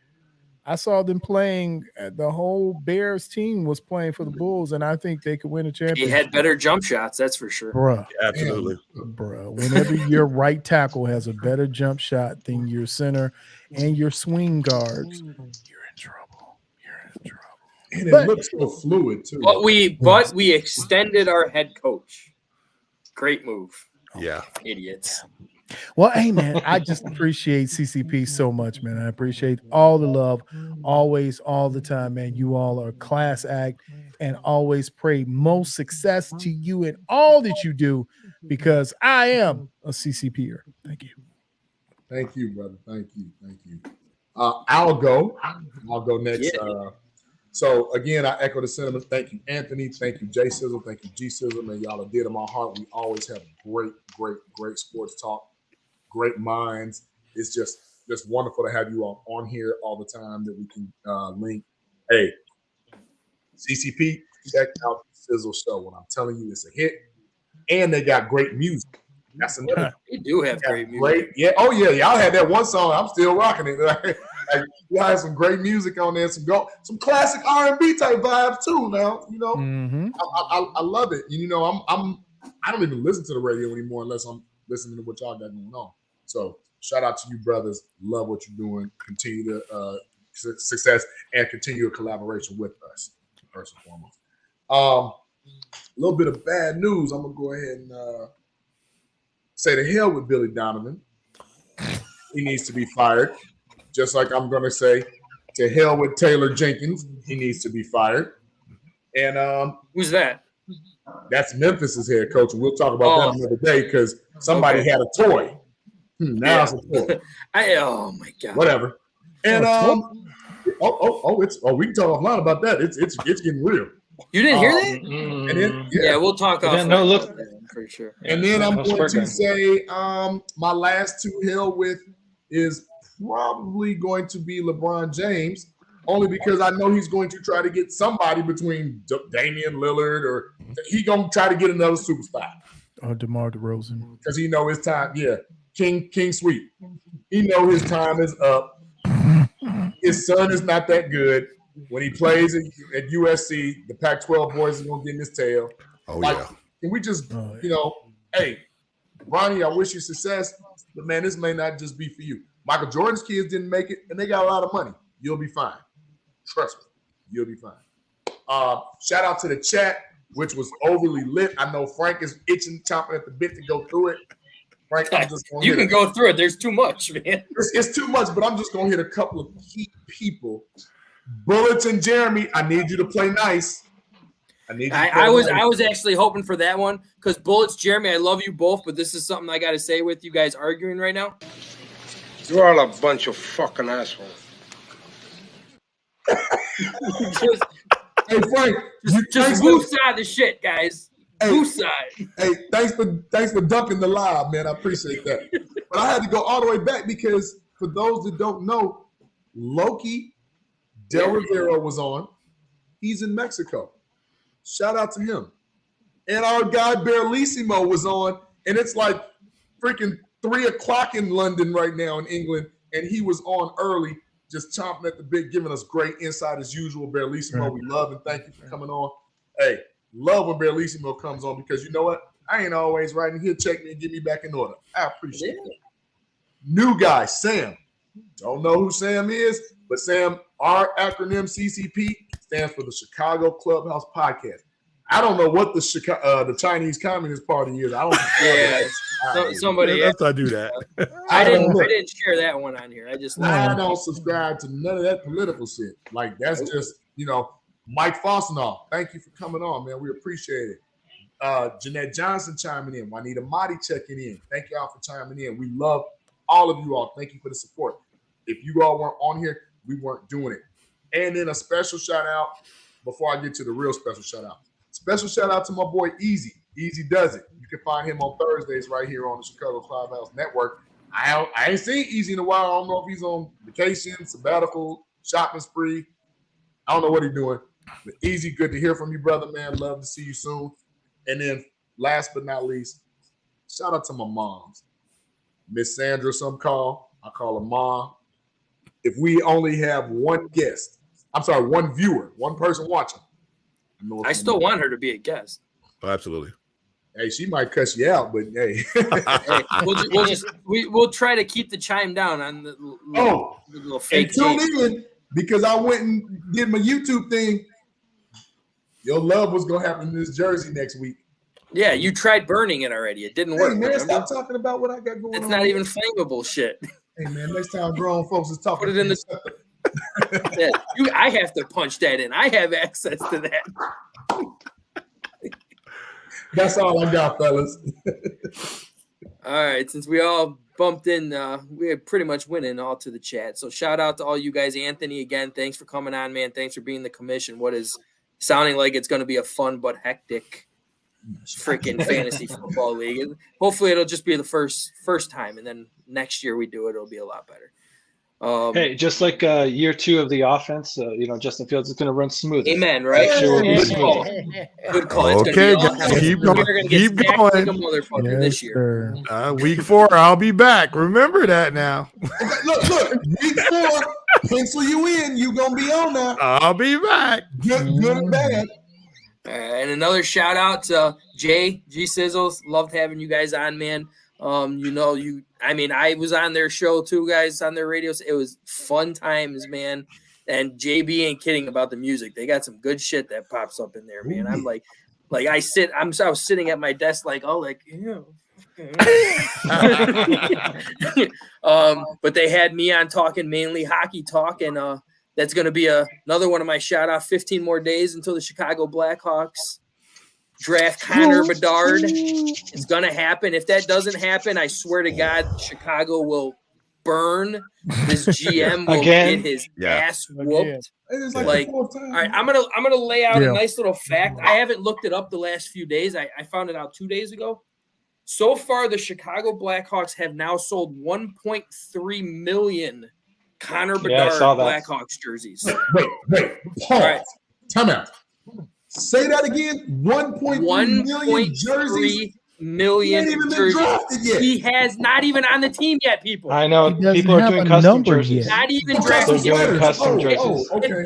I saw them playing. The whole Bears team was playing for the Bulls, and I think they could win a He championship. had better jump shots, that's for sure. Bruh. Absolutely. Bruh. Whenever your right tackle has a better jump shot than your center and your swing guards, you're in trouble. You're in trouble. And it looks so fluid too. But we extended our head coach. Great move. Yeah. Idiots. Well, hey, man, I just appreciate CCP so much, man. I appreciate all the love, always, all the time, man. You all are a class act, and always pray most success to you in all that you do, because I am a CCPer. Thank you. Thank you, brother. Thank you. Thank you. I'll go next. Yeah. So again, I echo the sentiment. Thank you, Anthony. Thank you, Jay Sizzle. Thank you, G Sizzle. Man, y'all are dear to my heart. We always have great sports talk, great minds. It's just wonderful to have you all on here all the time that we can link. Hey, CCP, check out the Sizzle show. When I'm telling you, it's a hit, and they got great music. That's another. They do have great music. Yeah. Oh yeah, y'all had that one song. I'm still rocking it. Like, y'all had some great music on there, some classic R&B type vibes too. Now, you know, I love it. You know, I don't even listen to the radio anymore unless I'm listening to what y'all got going on. So shout out to you, brothers. Love what you're doing. Continue to success and continue a collaboration with us, first and foremost. A little bit of bad news. I'm gonna go ahead and say to hell with Billy Donovan. He needs to be fired. Just like I'm going to say to hell with Taylor Jenkins. He needs to be fired. And who's that? That's Memphis's head coach. And we'll talk about that another day because somebody had a toy. Now it's a toy. Oh my God. Whatever. And we can talk offline about that. It's getting real. You didn't hear that? And then, yeah, we'll talk offline. No, look, I'm pretty sure. And then I'm going to say my last two hell with is probably going to be LeBron James, only because I know he's going to try to get somebody between Damian Lillard, or he going to try to get another superstar. Or DeMar DeRozan. Because he know his time, King Sweet. He know his time is up. His son is not that good. When he plays at USC, the Pac-12 boys are going to get in his tail. Can we just, hey, Ronnie, I wish you success, but man, this may not just be for you. Michael Jordan's kids didn't make it, and they got a lot of money. You'll be fine. Trust me. You'll be fine. Shout out to the chat, which was overly lit. I know Frank is itching, chomping at the bit to go through it. Frank, I'm just going you can go through it. There's too much, man. It's too much, but I'm just going to hit a couple of key people. Bullets and Jeremy, I need you to play nice. I was actually hoping for that one because Bullets, Jeremy, I love you both, but this is something I got to say with you guys arguing right now. You're all a bunch of fucking assholes. Hey Frank, just move side the shit, guys. Move side. Hey, thanks for dumping the live, man. I appreciate that. But I had to go all the way back because for those that don't know, Loki Del Rivera was on. He's in Mexico. Shout out to him. And our guy Barlissimo was on, and it's like freaking 3:00 in London right now in England, and he was on early, just chomping at the bit, giving us great insight as usual. Barlissimo, we love and thank you for coming on. Hey, love when Barlissimo comes on because you know what? I ain't always right, and he'll check me and get me back in order. I appreciate it. New guy, Sam. Don't know who Sam is, but Sam, our acronym CCP stands for the Chicago Clubhouse Podcast. I don't know what the Chinese Communist Party is. I don't. Somebody. Let's not do that. I didn't share that one on here. I don't subscribe to none of that political shit. Like that's just Mike Fossenall. Thank you for coming on, man. We appreciate it. Jeanette Johnson chiming in. Juanita Motti checking in. Thank y'all for chiming in. We love all of you all. Thank you for the support. If you all weren't on here, we weren't doing it. And then a special shout out before I get to the real special shout out. Special shout out to my boy Easy. Easy does it. You can find him on Thursdays right here on the Chicago Clubhouse Network. I ain't seen Easy in a while. I don't know if he's on vacation, sabbatical, shopping spree. I don't know what he's doing. But Easy, good to hear from you, brother, man. Love to see you soon. And then last but not least, Shout out to my moms. Miss Sandra, some call. I call her mom. If we only have one guest, one viewer, one person watching. I still want her to be a guest. Oh, absolutely. Hey, she might cuss you out, but hey. We'll try to keep the chime down on the little fake. And tune in because I went and did my YouTube thing. You'll love what's gonna happen in this jersey next week. Yeah, you tried burning it already. It didn't work. Hey, man, stop talking about what I got going on. It's not even flammable shit. Hey, man, next time grown folks is talking. Put it in the. Yeah, I have to punch that in. I have access to that. That's all I got, fellas. All right, since we all bumped in, we are pretty much winning all to the chat. So shout out to all you guys. Anthony, again, thanks for coming on, man. Thanks for being the commission. What is sounding like it's going to be a fun but hectic freaking fantasy football league. Hopefully it'll just be the first time, and then next year we do it, it'll be a lot better. Hey, just like year 2 of the offense, Justin Fields is going to run smooth. Amen, right? Good call. Good call. Okay, guys, keep going. Keep going. Like a motherfucker this year. Week 4, I'll be back. Remember that now. Look, week 4, pencil you in. You gonna be on now. I'll be back. Good and bad. And another shout out to G Sizzles. Loved having you guys on, man. I was on their show too, guys, on their radios. It was fun times, man. And JB ain't kidding about the music. They got some good shit that pops up in there, man. I'm like I was sitting at my desk but they had me on talking mainly hockey talk, and that's going to be another one of my shout out. 15 more days until the Chicago Blackhawks draft Connor Bedard. It's going to happen. If that doesn't happen, I swear to God, Chicago will burn. This GM will get his ass whooped. All right, I'm gonna lay out a nice little fact. I haven't looked it up the last few days. I found it out 2 days ago. So far, the Chicago Blackhawks have now sold 1.3 million Connor Bedard Blackhawks jerseys. Wait. Pause. Right. Time out. Say that again. 1.3 million jerseys. Million jerseys. He has not even on the team yet, people. I know. People are doing custom jerseys. Not even drafted. They're doing custom jerseys. Okay.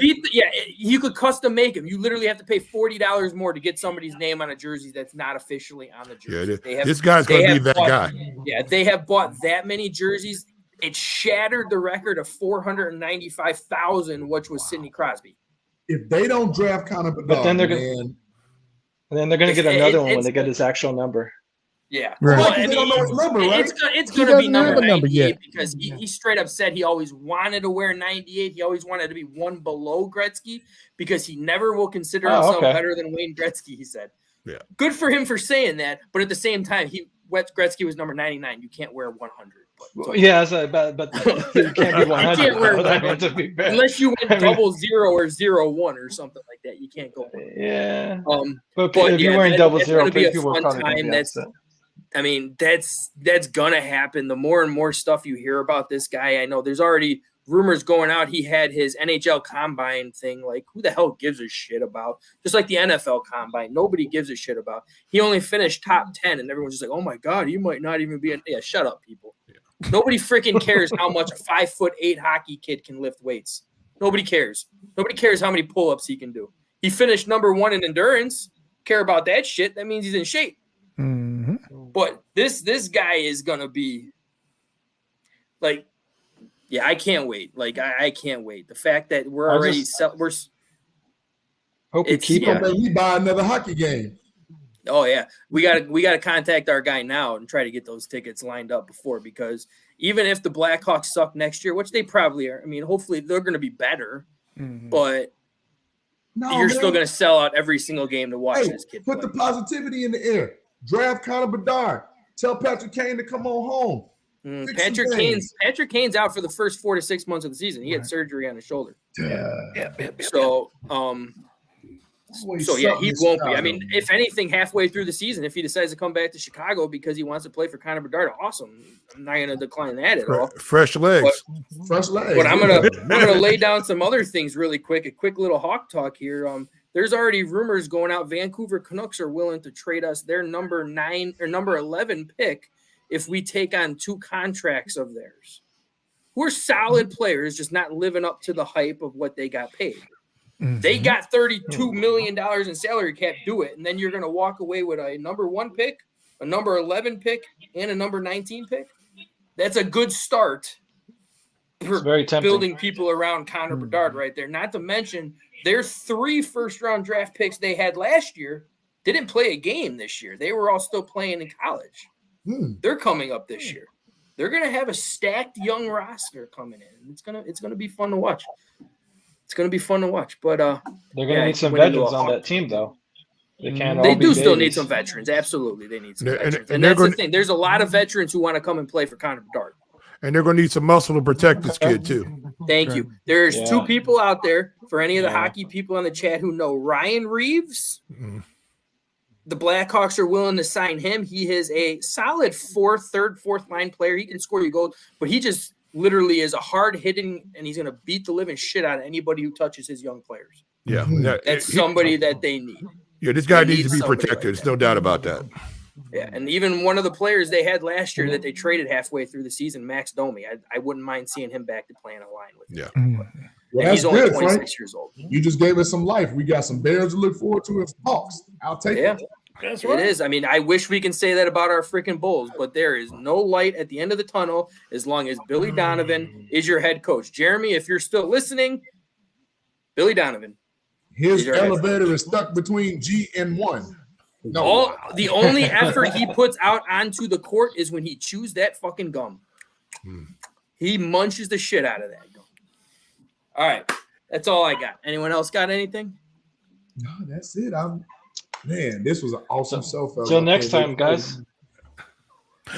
You could custom make them. You literally have to pay $40 more to get somebody's name on a jersey that's not officially on the jersey. This guy's going to be that guy. Yeah, they have bought that many jerseys. It shattered the record of 495,000, which was Sidney Crosby. If they don't draft Connor Bedard, but then they're going to get another one when they get his actual number. Yeah, right. Well, they don't know his number, right? It's going to be number 98 because he straight up said he always wanted to wear 98. He always wanted to be one below Gretzky because he never will consider himself better than Wayne Gretzky. He said, "Yeah, good for him for saying that." But at the same time, Gretzky was number 99. You can't wear 100. But you can't be 100. You can't wear 100 unless you went 00 or 01 or something like that. You can't go. Yeah. But if you're wearing 00, people are probably that's gonna happen. The more and more stuff you hear about this guy, I know there's already rumors going out. He had his NHL Combine thing. Like, who the hell gives a shit about? Just like the NFL Combine, nobody gives a shit about. He only finished top 10, and everyone's just like, "Oh my God, he might not even be." Shut up, people. Yeah. Nobody freaking cares how much a 5'8" hockey kid can lift weights. Nobody cares. Nobody cares how many pull-ups he can do. He finished number 1 in endurance. Care about that shit? That means he's in shape. Mm-hmm. But this guy is gonna be like, yeah, I can't wait. Like, I can't wait. The fact that we're already hope we keep him. We buy another hockey game. Oh yeah, we gotta contact our guy now and try to get those tickets lined up before, because even if the Blackhawks suck next year, which they probably are, I mean, hopefully they're gonna be better, but you're still gonna sell out every single game to watch this kid. Put the positivity in the air. Draft Connor Bedard. Tell Patrick Kane to come on home. Patrick Kane's out for the first 4 to 6 months of the season. He had surgery on his shoulder. So he won't be. I mean, if anything, halfway through the season, if he decides to come back to Chicago because he wants to play for Connor Bedard, awesome. I'm not going to decline that at all. Fresh legs. Fresh legs. But I'm gonna lay down some other things really quick. A quick little Hawk talk here. there's already rumors going out. Vancouver Canucks are willing to trade us their number 9 or number 11 pick if we take on 2 contracts of theirs. We're solid players, just not living up to the hype of what they got paid. They got $32 million in salary cap, do it. And then you're going to walk away with a number 1 pick, a number 11 pick, and a number 19 pick. That's a good start for building people around Connor Bedard right there. Not to mention their 3 first-round draft picks they had last year didn't play a game this year. They were all still playing in college. They're coming up this year. They're going to have a stacked young roster coming in. It's gonna be fun to watch. It's going to be fun to watch. But they're going to need some veterans on that team, though. They do still need some veterans. Absolutely, they need some veterans. And that's the thing. There's a lot of veterans who want to come and play for Connor Bedard. And they're going to need some muscle to protect this kid, too. Thank you. There's 2 people out there, for any of the hockey people on the chat who know Ryan Reeves. The Blackhawks are willing to sign him. He is a solid third, fourth line player. He can score you goals, but he just literally is a hard-hitting, and he's going to beat the living shit out of anybody who touches his young players. Yeah. That's somebody that they need. Yeah, this guy needs to be protected. There's no doubt about that. Yeah, and even one of the players they had last year that they traded halfway through the season, Max Domi, I wouldn't mind seeing him back to playing a line with him. Yeah. Well, he's only 26 Frank. years old. You just gave us some life. We got some Bears to look forward to and Hawks. I'll take it. That's right. It is. I mean, I wish we can say that about our freaking Bulls, but there is no light at the end of the tunnel as long as Billy Donovan is your head coach. Jeremy, if you're still listening, Billy Donovan. His elevator is stuck between G and 1. No. The only effort he puts out onto the court is when he chews that fucking gum. He munches the shit out of that gum. All right. That's all I got. Anyone else got anything? No, that's it. Man, this was an awesome show, fellas. Till next time, guys.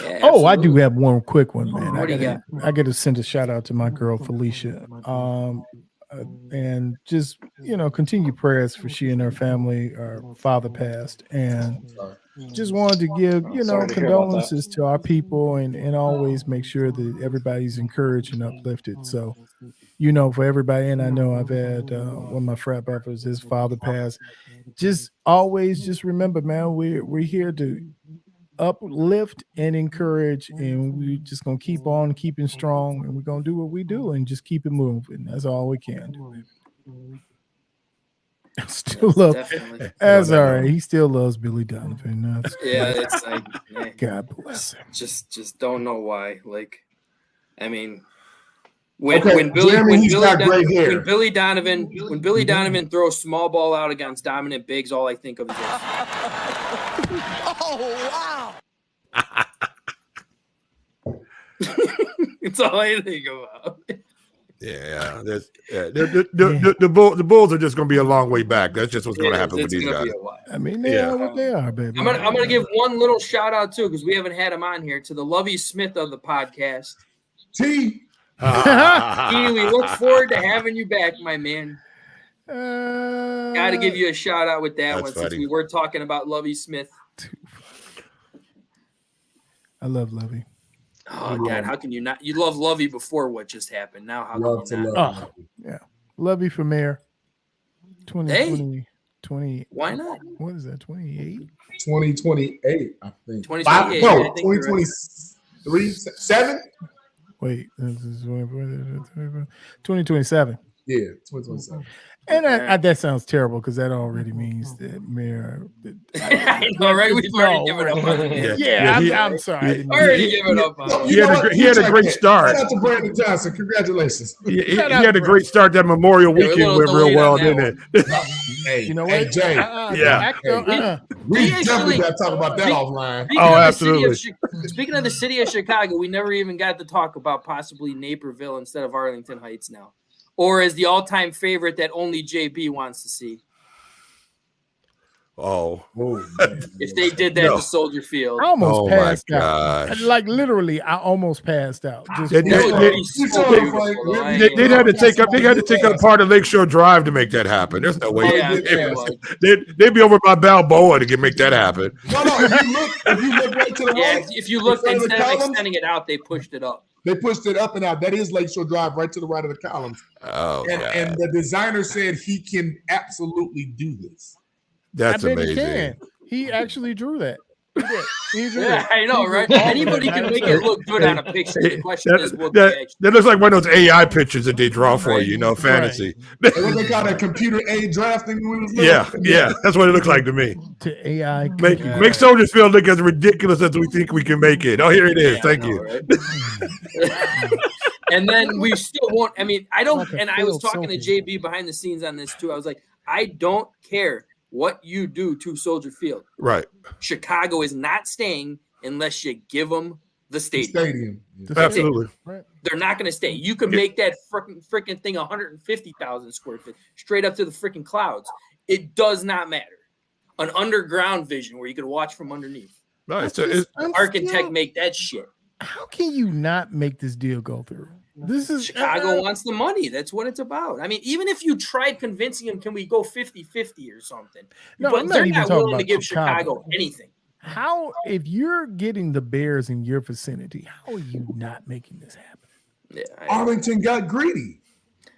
Yeah, I do have one quick one, man. What do you got? I got to send a shout out to my girl Felicia, and just continue prayers for she and her family. Her father passed, and just wanted to give condolences to our people, and always make sure that everybody's encouraged and uplifted. So, for everybody, and I know I've had one of my frat brothers, his father passed. Just always remember, man, we're here to uplift and encourage, and we're just gonna keep on keeping strong, and we're gonna do what we do and just keep it moving. That's all we can do. Still love. That's all right. He still loves Billy Donovan. It's like God bless him. Just don't know why. Like, I mean. When Billy Donovan throws small ball out against dominant bigs, all I think of is this. Oh wow! It's all I think about. Yeah. The Bulls are just going to be a long way back. That's just what's going to happen with these guys. I mean, they are what they are, baby. I'm gonna give one little shout out too, because we haven't had him on here, to the Lovey Smith of the podcast. T. We look forward to having you back, my man. Got to give you a shout out with that one, since we were talking about Lovey Smith. I love Lovey. Oh God, how can you not? You love Lovey before what just happened. Now how can you not? Lovey for mayor. 2020. Why not? What is that? 28? 2028, I think. 2028. 2023, 7. Wait, this is 2027. Yeah, 2027. And that sounds terrible, because that already means that mayor. I know, right? We've already given up on it. I'm sorry. Already given up on it. He had a great start. Shout out to Brandon Johnson. Congratulations. He had a great start. That Memorial Weekend went real well, didn't it? Hey, you know what? Jay. We definitely got to talk about that offline. Absolutely. Speaking of the city of Chicago, we never even got to talk about possibly Naperville instead of Arlington Heights now. Or as the all-time favorite that only JB wants to see. Oh. If they did that to Soldier Field. I almost passed out. Like, literally, I almost passed out. They'd have to take up part of Lakeshore Drive to make that happen. There's no way. They'd be over by Balboa to make that happen. No, if you look right to the right. If you look, instead of extending it out, they pushed it up. They pushed it up and out. That is Lakeshore Drive, right to the right of the columns. Oh, and the designer said he can absolutely do this. That's I bet amazing. He can. He actually drew that. He did. He drew Yeah, it. I know, right? Anybody can make it look good on a picture. The question is, what That looks like one of those AI pictures that they draw for you, fantasy. What they call that computer aid drafting? Yeah, that's what it looks like to me. To AI. Make Soldier Field look as ridiculous as we think we can make it. Oh, here it is. Thank you. Right? And then we still won't. I mean, I don't. Like and I was talking to JB behind the scenes on this too. I was like, I don't care what you do to Soldier Field. Right. Chicago is not staying unless you give them the stadium. Absolutely. Right. They're not going to stay. You can make that freaking thing 150,000 square feet straight up to the freaking clouds. It does not matter. An underground vision where you can watch from underneath. Right. Architect make that shit. How can you not make this deal go through? This is Chicago wants the money. That's what it's about. I mean, even if you tried convincing them, can we go 50-50 or something? No, but I'm not they're even not talking willing to about give Chicago. Chicago anything. How, if you're getting the Bears in your vicinity, how are you not making this happen? Yeah, Arlington got greedy.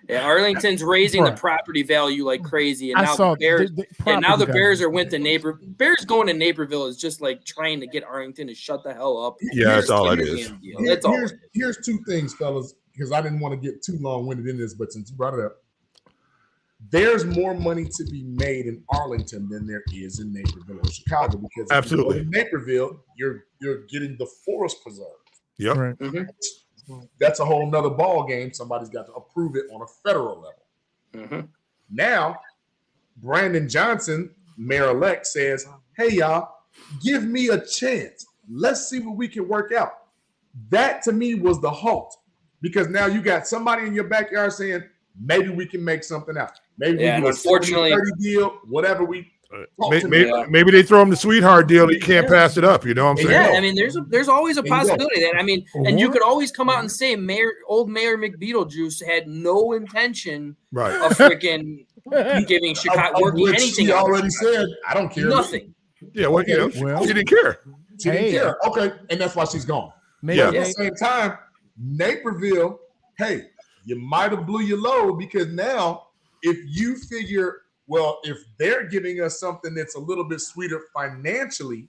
Yeah, Arlington's raising the Right. property value like crazy, and I now saw the Bears. And now the property Bears value. are went to Bears going to Naperville is just like trying to get Arlington to shut the hell up. Yeah, that's all it is. That's all. Here's two things, fellas, because I didn't want to get too long-winded in this, but since you brought it up, there's more money to be made in Arlington than there is in Naperville or Chicago, because if Absolutely. you go to Naperville, you're getting the forest preserve. Yep. Right. That's a whole nother ball game. Somebody's got to approve it on a federal level. Now, Brandon Johnson, mayor-elect, says, hey, y'all, give me a chance. Let's see what we can work out. That, to me, was the halt, because now you got somebody in your backyard saying, maybe we can make something out. Maybe we do a unfortunately 30 deal, whatever we Maybe they throw him the sweetheart deal and you can't pass it up. You know what I'm saying? Yeah, I mean, there's always a possibility that, I mean, and you could always come out and say old Mayor McBeetlejuice had no intention of freaking giving Chicago working anything. She already said, I don't care. Nothing. Yeah, well, you know, she didn't care. She didn't care. Okay, and that's why she's gone. But at the same time, Naperville, hey, you might have blew your load, because now if you figure, well, if they're giving us something that's a little bit sweeter financially,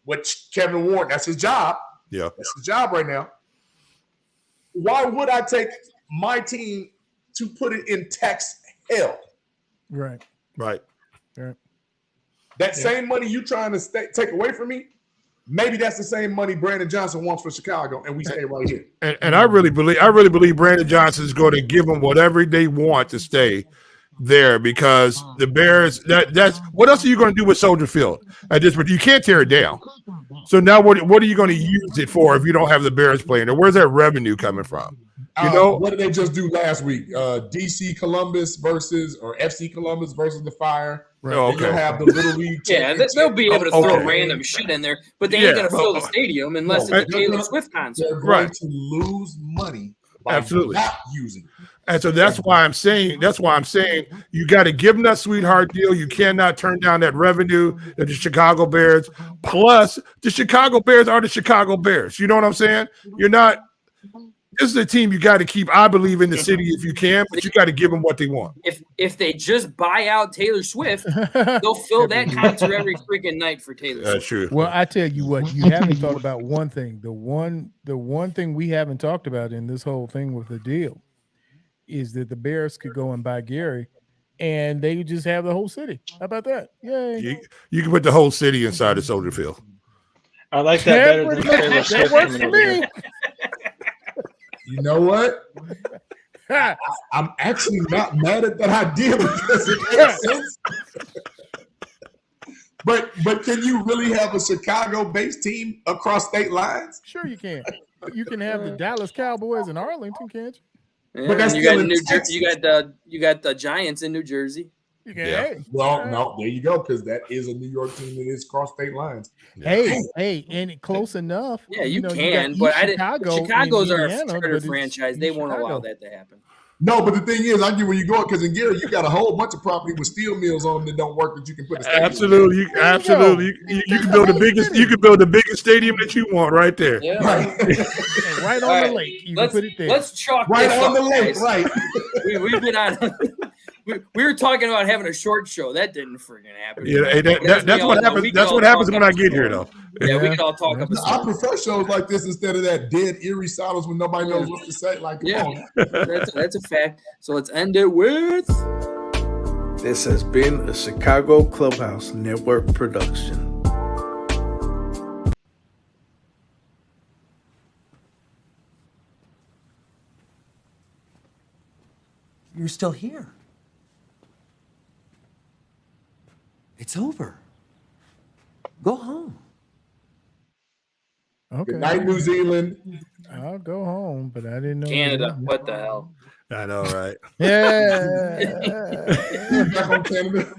which Kevin Warren, that's his job. Yeah. That's his job right now. Why would I take my team to put it in tax hell? Right. Right. That same money you trying to take away from me, maybe that's the same money Brandon Johnson wants for Chicago, and we stay right here. And I really believe Brandon Johnson is going to give them whatever they want to stay there, because the Bears, that's what else are you going to do with Soldier Field at this point? You can't tear it down. So now what are you going to use it for if you don't have the Bears playing there? Where's that revenue coming from? You know, what did they just do last week? DC Columbus versus FC Columbus versus the Fire. Right. Oh, okay. They'll have the Little League. They'll be able to throw random shit in there, but they ain't going to fill the stadium unless it's a Taylor Swift concert. They're going to lose money by not using it. And so that's why I'm saying you got to give them that sweetheart deal. You cannot turn down that revenue that the Chicago Bears, plus the Chicago Bears are the Chicago Bears. You know what I'm saying? This is a team you got to keep, I believe, in the city if you can, but you got to give them what they want. If they just buy out Taylor Swift, they'll fill that concert every freaking night for Taylor Swift. That's true. Well, I tell you what, you haven't thought about one thing. The one thing we haven't talked about in this whole thing with the deal is that the Bears could go and buy Gary, and they just have the whole city. How about that? Yay! You can put the whole city inside of Soldier Field. I like that better than Taylor Swift. That works for me. You know what? I'm actually not mad at that idea, because it makes sense. But can you really have a Chicago-based team across state lines? Sure, you can. You can have the Dallas Cowboys in Arlington, can't you? Yeah, But that's you still got in New Texas. you got the Giants in New Jersey. You can. Yeah. Hey, Well, no, there you go, because that is a New York team that is cross state lines. hey, and it close enough. Yeah, you know, can, got but Chicago Chicago's in our Indiana, starter but it's franchise. in They won't allow Chicago. that to happen. No, but the thing is, I get where you're going because in Gary, you got a whole bunch of property with steel mills on them that don't work that you can put a stadium. Absolutely, you can build the biggest. You can build the biggest stadium that you want right there. Yeah. Right. Right on the lake. You can put it there. Let's chalk Right this on the up, lake, guys. right. We've been on. We were talking about having a short show. That didn't freaking happen. Yeah, hey, that's what happens. That's what happens when I get here, though. Yeah, we can all talk up a I storm. prefer shows like this instead of that dead, eerie silence when nobody knows what to say. Like, come on. That's a fact. So let's end it with. This has been a Chicago Clubhouse Network production. You're still here. It's over. Go home. Okay. Good night, New Zealand. I'll go home, but I didn't know. Canada. What the hell? I know, right? Yeah. Back on Canada.